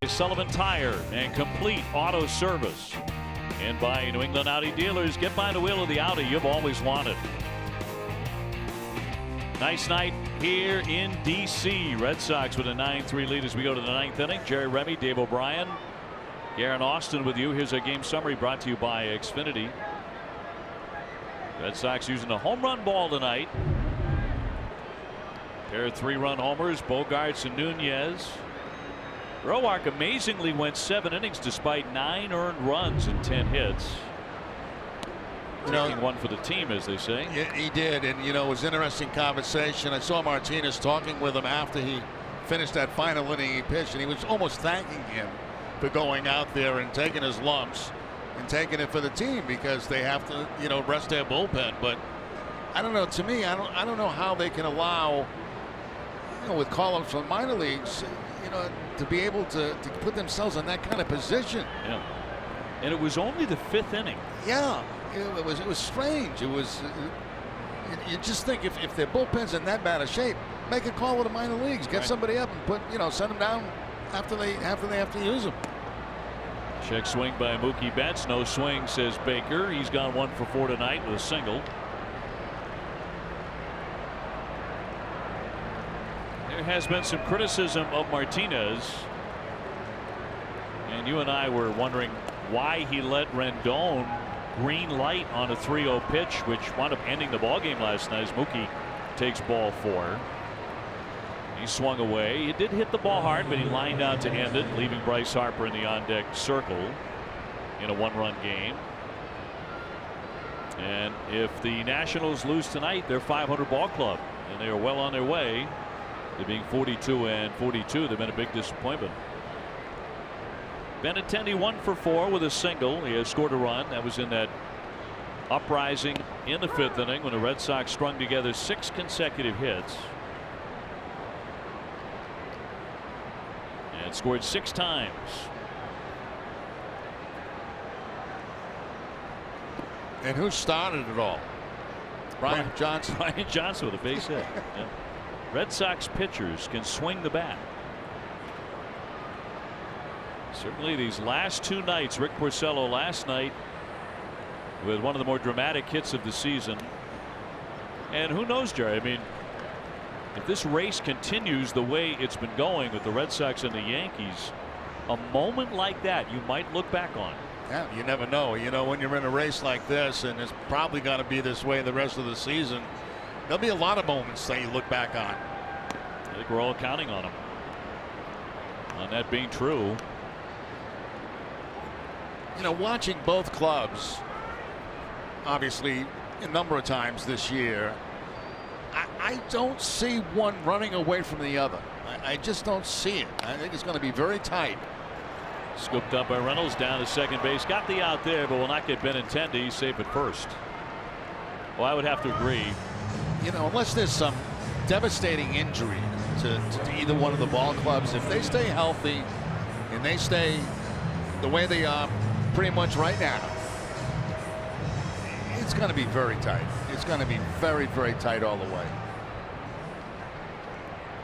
Sullivan Tire and Complete Auto Service. And by New England Audi dealers, get behind the wheel of the Audi you've always wanted. Nice night here in D.C. Red Sox with a 9-3 lead as we go to the 9th inning. Jerry Remy, Dave O'Brien, Garen Austin with you. Here's a game summary brought to you by Xfinity. Red Sox using a home run ball tonight. Pair of 3-run homers, Bogaerts and Nunez. Roark amazingly went 7 innings despite 9 earned runs and 10 hits. Taking one for the team, as they say. Yeah, he did, and it was interesting conversation. I saw Martinez talking with him after he finished that final inning he pitched, and he was almost thanking him for going out there and taking his lumps and taking it for the team because they have to, rest their bullpen. But I don't know. To me, I don't know how they can allow, with call-ups from minor leagues, to be able to put themselves in that kind of position. Yeah, and it was only the 5th inning. Yeah. It was strange. It was. You just think if their bullpen's in that bad a shape, make a call with the minor leagues, get somebody up and send them down after they have to use them. Check swing by Mookie Betts. No swing, says Baker. He's gone 1 for 4 tonight with a single. There has been some criticism of Martinez, and you and I were wondering why he let Rendon green light on a 3-0 pitch, which wound up ending the ball game last night as Mookie takes ball 4. He swung away. He did hit the ball hard, but he lined out to end it, leaving Bryce Harper in the on-deck circle in a 1-run game. And if the Nationals lose tonight, they're 500 ball club, and they are well on their way to being 42-42. They've been a big disappointment. Benintendi 1 for 4 with a single. He has scored a run. That was in that uprising in the 5th inning when the Red Sox strung together 6 consecutive hits. And scored 6 times. And who started it all? Brian Johnson. Brian Johnson with a base hit. Yeah. Red Sox pitchers can swing the bat. Certainly these last 2 nights, Rick Porcello last night with one of the more dramatic hits of the season. And who knows, Jerry? I mean, if this race continues the way it's been going with the Red Sox and the Yankees, a moment like that you might look back on. Yeah, you never know. When you're in a race like this, and it's probably going to be this way the rest of the season, there'll be a lot of moments that you look back on. I think we're all counting on them, on that being true. Watching both clubs, obviously, a number of times this year, I don't see one running away from the other. I just don't see it. I think it's going to be very tight. Scooped up by Reynolds down to second base. Got the out there, but will not get Benintendi. Safe at first. Well, I would have to agree. Unless there's some devastating injury to either one of the ball clubs, if they stay healthy and they stay the way they are pretty much right now, it's going to be very tight. It's going to be very, very tight all the way.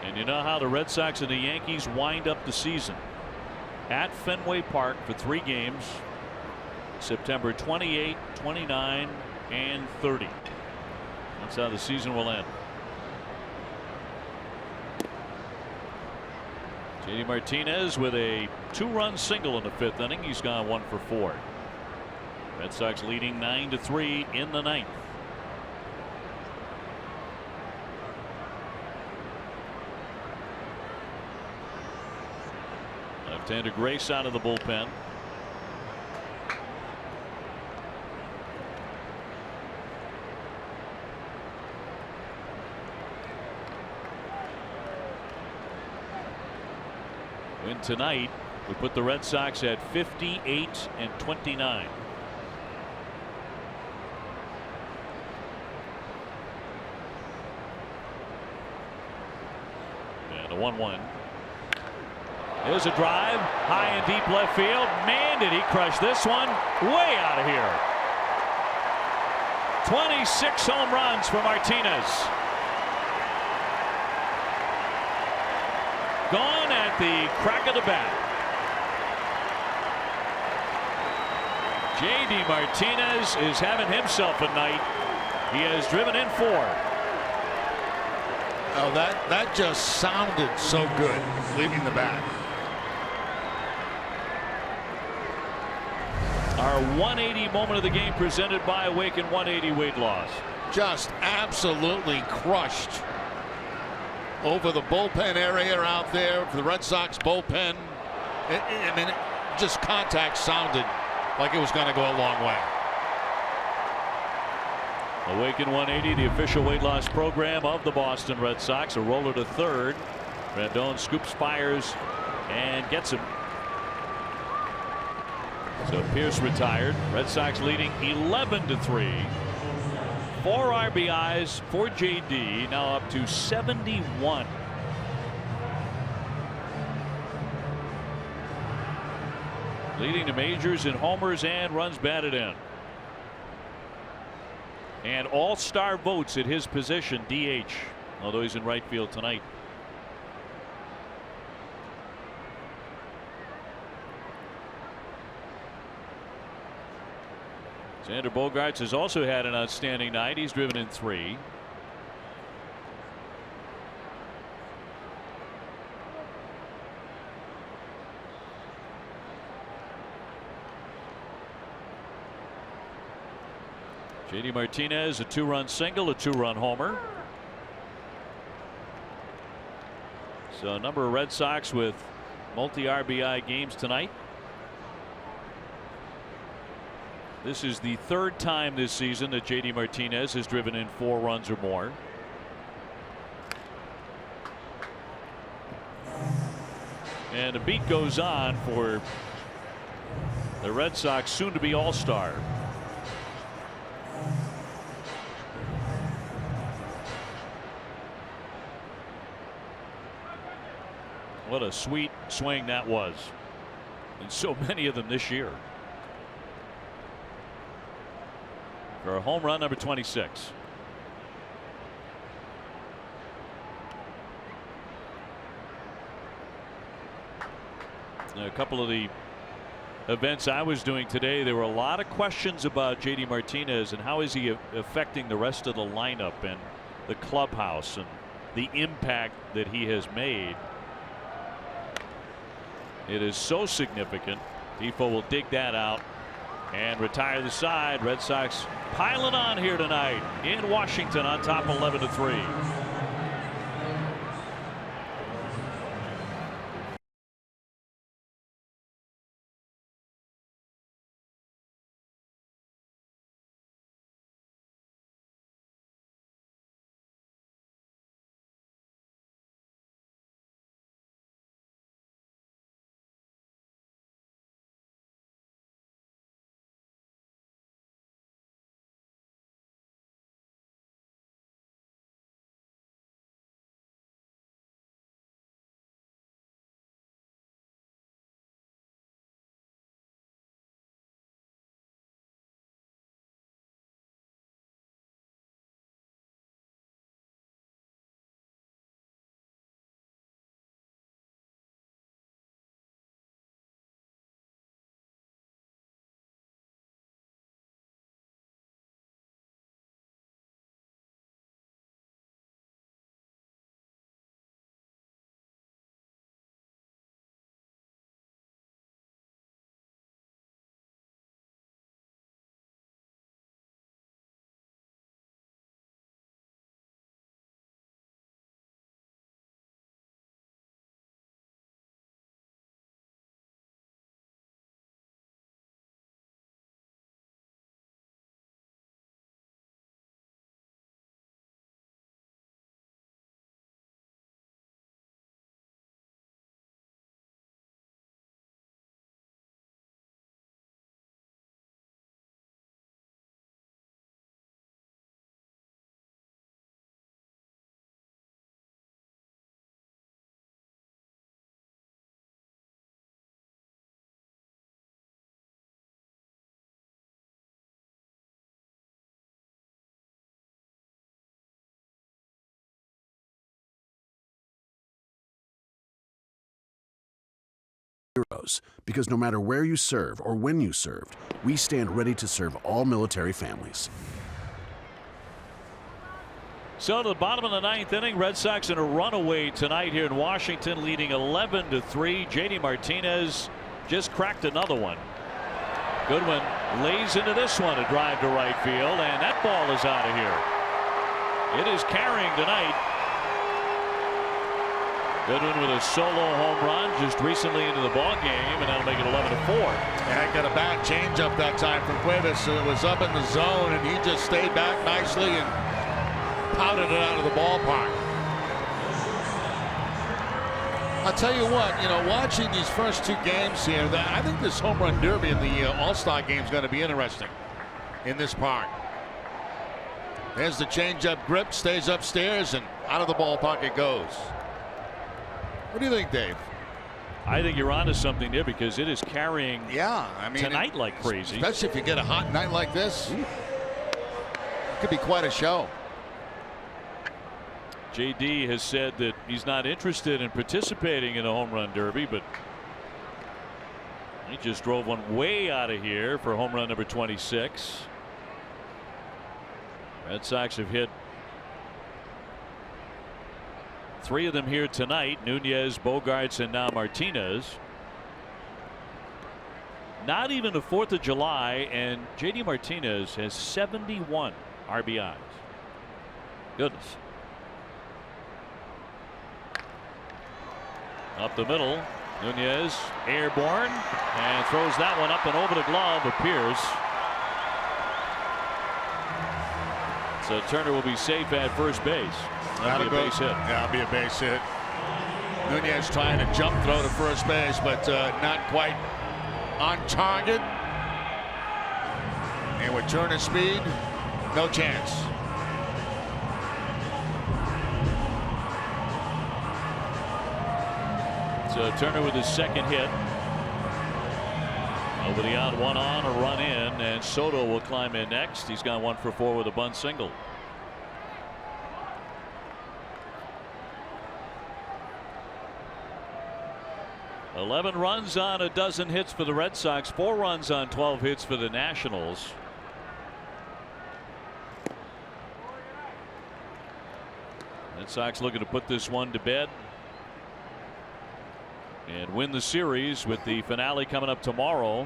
And you know how the Red Sox and the Yankees wind up the season at Fenway Park for 3 games, September 28, 29, and 30. That's how the season will end. JD Martinez with a 2-run single in the 5th inning. He's gone 1 for 4. Red Sox leading 9-3 in the 9th. Left-hander Grace out of the bullpen. Win tonight would put the Red Sox at 58-29. And a 1-1. There's a drive high and deep left field. Man, did he crush this one way out of here. 26 home runs for Martinez. Gone at the crack of the bat. J.D. Martinez is having himself a night. He has driven in 4. Oh, that just sounded so good leaving the bat. Our 180 moment of the game presented by Awaken 180 weight loss. Just absolutely crushed over the bullpen area out there for the Red Sox bullpen. I mean, just contact sounded like it was going to go a long way. Awaken 180, the official weight loss program of the Boston Red Sox. A roller to third. Rendon scoops, fires, and gets him. So Pierce retired. Red Sox leading 11-3. 4 RBIs for JD, now up to 71. Leading the majors in homers and runs batted in. And all-star votes at his position, DH, although he's in right field tonight. Xander Bogaerts has also had an outstanding night. He's driven in 3. J.D. Martinez, a 2-run single, a 2-run homer. So a number of Red Sox with multi-RBI games tonight. This is the 3rd time this season that J.D. Martinez has driven in 4 runs or more. And the beat goes on for the Red Sox soon-to-be all-star. What a sweet swing that was. And so many of them this year. For a home run number 26. A couple of the events I was doing today, there were a lot of questions about J.D. Martinez and how is he affecting the rest of the lineup and the clubhouse and the impact that he has made. It is so significant. Depot will dig that out and retire the side. Red Sox piling on here tonight in Washington on top 11-3. BOS, because no matter where you serve or when you served, we stand ready to serve all military families. So to the bottom of the ninth inning, Red Sox in a runaway tonight here in Washington, leading 11-3. JD Martinez just cracked another one. Goodwin lays into this one, a drive to right field, and that ball is out of here. It is carrying tonight. Goodwin with a solo home run just recently into the ball game, and that'll make it 11-4. And got a bad changeup that time from Cuevas. So it was up in the zone, and he just stayed back nicely and pounded it out of the ballpark. I'll tell you what, watching these first two games here, I think this home run derby in the All-Star game is going to be interesting in this park. There's the changeup grip, stays upstairs, and out of the ballpark it goes. What do you think, Dave? I think you're onto something there because it is carrying tonight like crazy. Especially if you get a hot night like this. It could be quite a show. JD has said that he's not interested in participating in a home run derby, but he just drove one way out of here for home run number 26. Red Sox have hit 3 of them here tonight. Nunez, Bogarts, and now Martinez. Not even the 4th of July, and JD Martinez has 71 RBIs. Goodness. Up the middle, Nunez airborne and throws that one up and over the glove of Pierce. So Turner will be safe at first base. That'll be a base hit. Yeah, it'll be a base hit. Nunez trying to jump throw to first base, but not quite on target. And with Turner's speed, no chance. So Turner with his second hit. Over the out, one on, a run in, and Soto will climb in next. He's gone 1 for 4 with a bunt single. $11 runs on a dozen hits for the Red Sox, 4 runs on 12 hits for the Nationals. Red Sox looking to put this one to bed and win the series with the finale coming up tomorrow.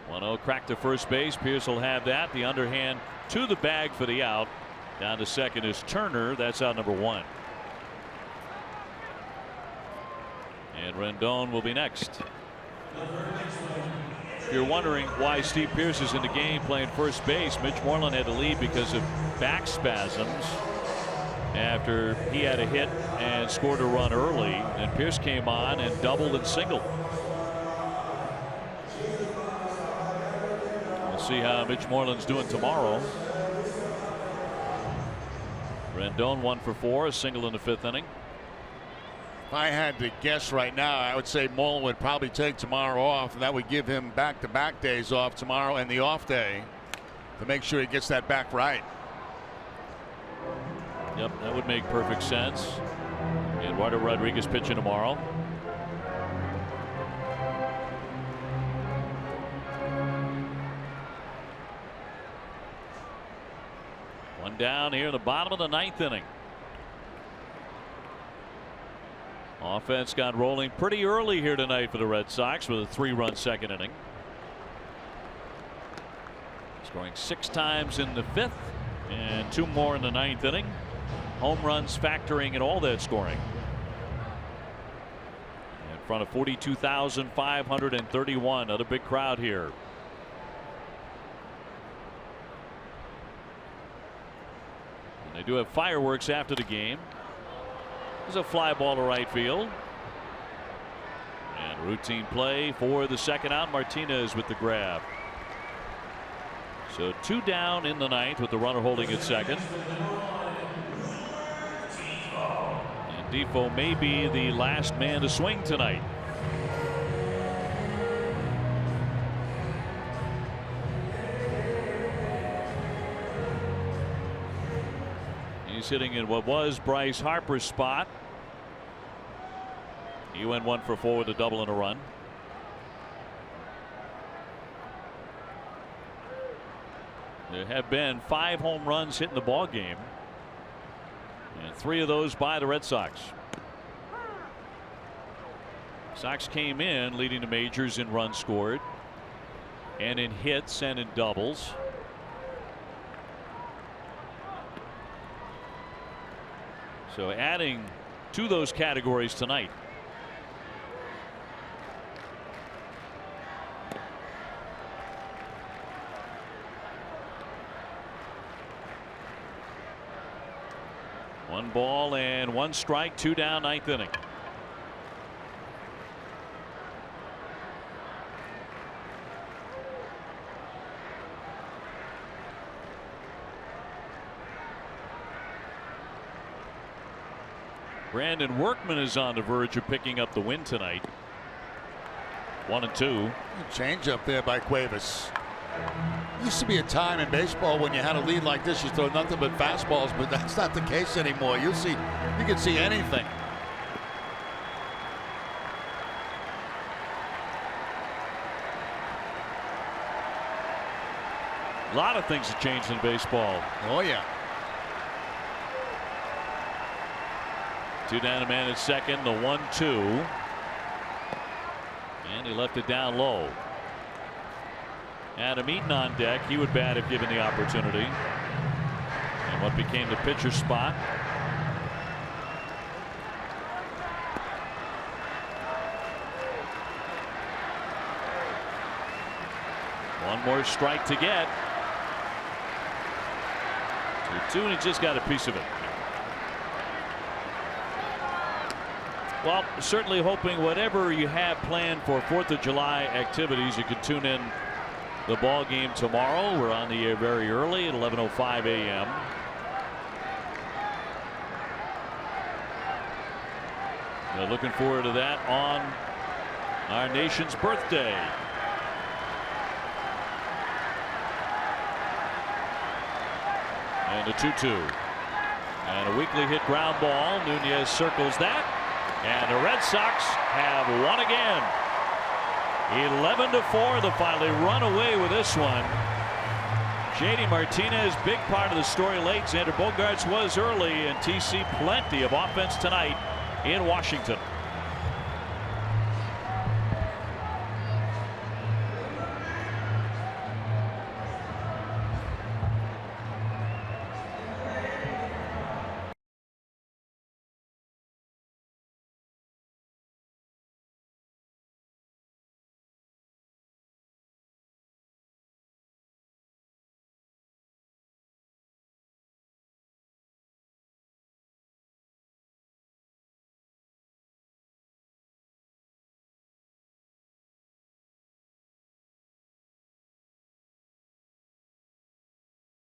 One-0 crack to first base. Pierce will have that. The underhand to the bag for the out. Down to second is Turner. That's out number 1. And Rendon will be next. If you're wondering why Steve Pierce is in the game playing first base, Mitch Moreland had to leave because of back spasms after he had a hit and scored a run early, and Pierce came on and doubled and singled. We'll see how Mitch Moreland's doing tomorrow. Rendon 1 for 4, a single in the 5th inning. If I had to guess right now, I would say Mullen would probably take tomorrow off, and that would give him back-to-back days off tomorrow and the off day to make sure he gets that back right. Yep, that would make perfect sense. Eduardo Rodriguez pitching tomorrow. One down here in the bottom of the 9th inning. Offense got rolling pretty early here tonight for the Red Sox with a 3-run second inning. Scoring 6 times in the 5th and 2 more in the 9th inning. Home runs factoring in all that scoring. In front of 42,531. Another big crowd here. And they do have fireworks after the game. There's a fly ball to right field. And routine play for the second out. Martinez with the grab. So 2 down in the 9th with the runner holding at second. And Defoe may be the last man to swing tonight. He's hitting in what was Bryce Harper's spot. He went 1 for 4 with a double and a run. There have been 5 home runs hit in the ball game, and 3 of those by the Red Sox. Sox came in leading the majors in runs scored and in hits and in doubles. So adding to those categories tonight. One ball and 1 strike, 2 down, 9th inning. Brandon Workman is on the verge of picking up the win tonight. 1-2. Change up there by Cuevas. Used to be a time in baseball when you had a lead like this, you throw nothing but fastballs, but that's not the case anymore. You can see anything. A lot of things have changed in baseball. Oh yeah. 2 down, a man at second, the 1-2. And he left it down low. Adam Eaton on deck. He would bat if given the opportunity. And what became the pitcher's spot. One more strike to get. 2-2, and he just got a piece of it. Well, certainly hoping whatever you have planned for 4th of July activities, you can tune in the ball game tomorrow. We're on the air very early at 11:05 a.m. We're looking forward to that on our nation's birthday. And a 2-2. And a weakly hit ground ball. Nunez circles that. And the Red Sox have won again. 11-4. They'll finally run away with this one. JD Martinez, big part of the story late. Xander Bogaerts was early, and TC plenty of offense tonight in Washington.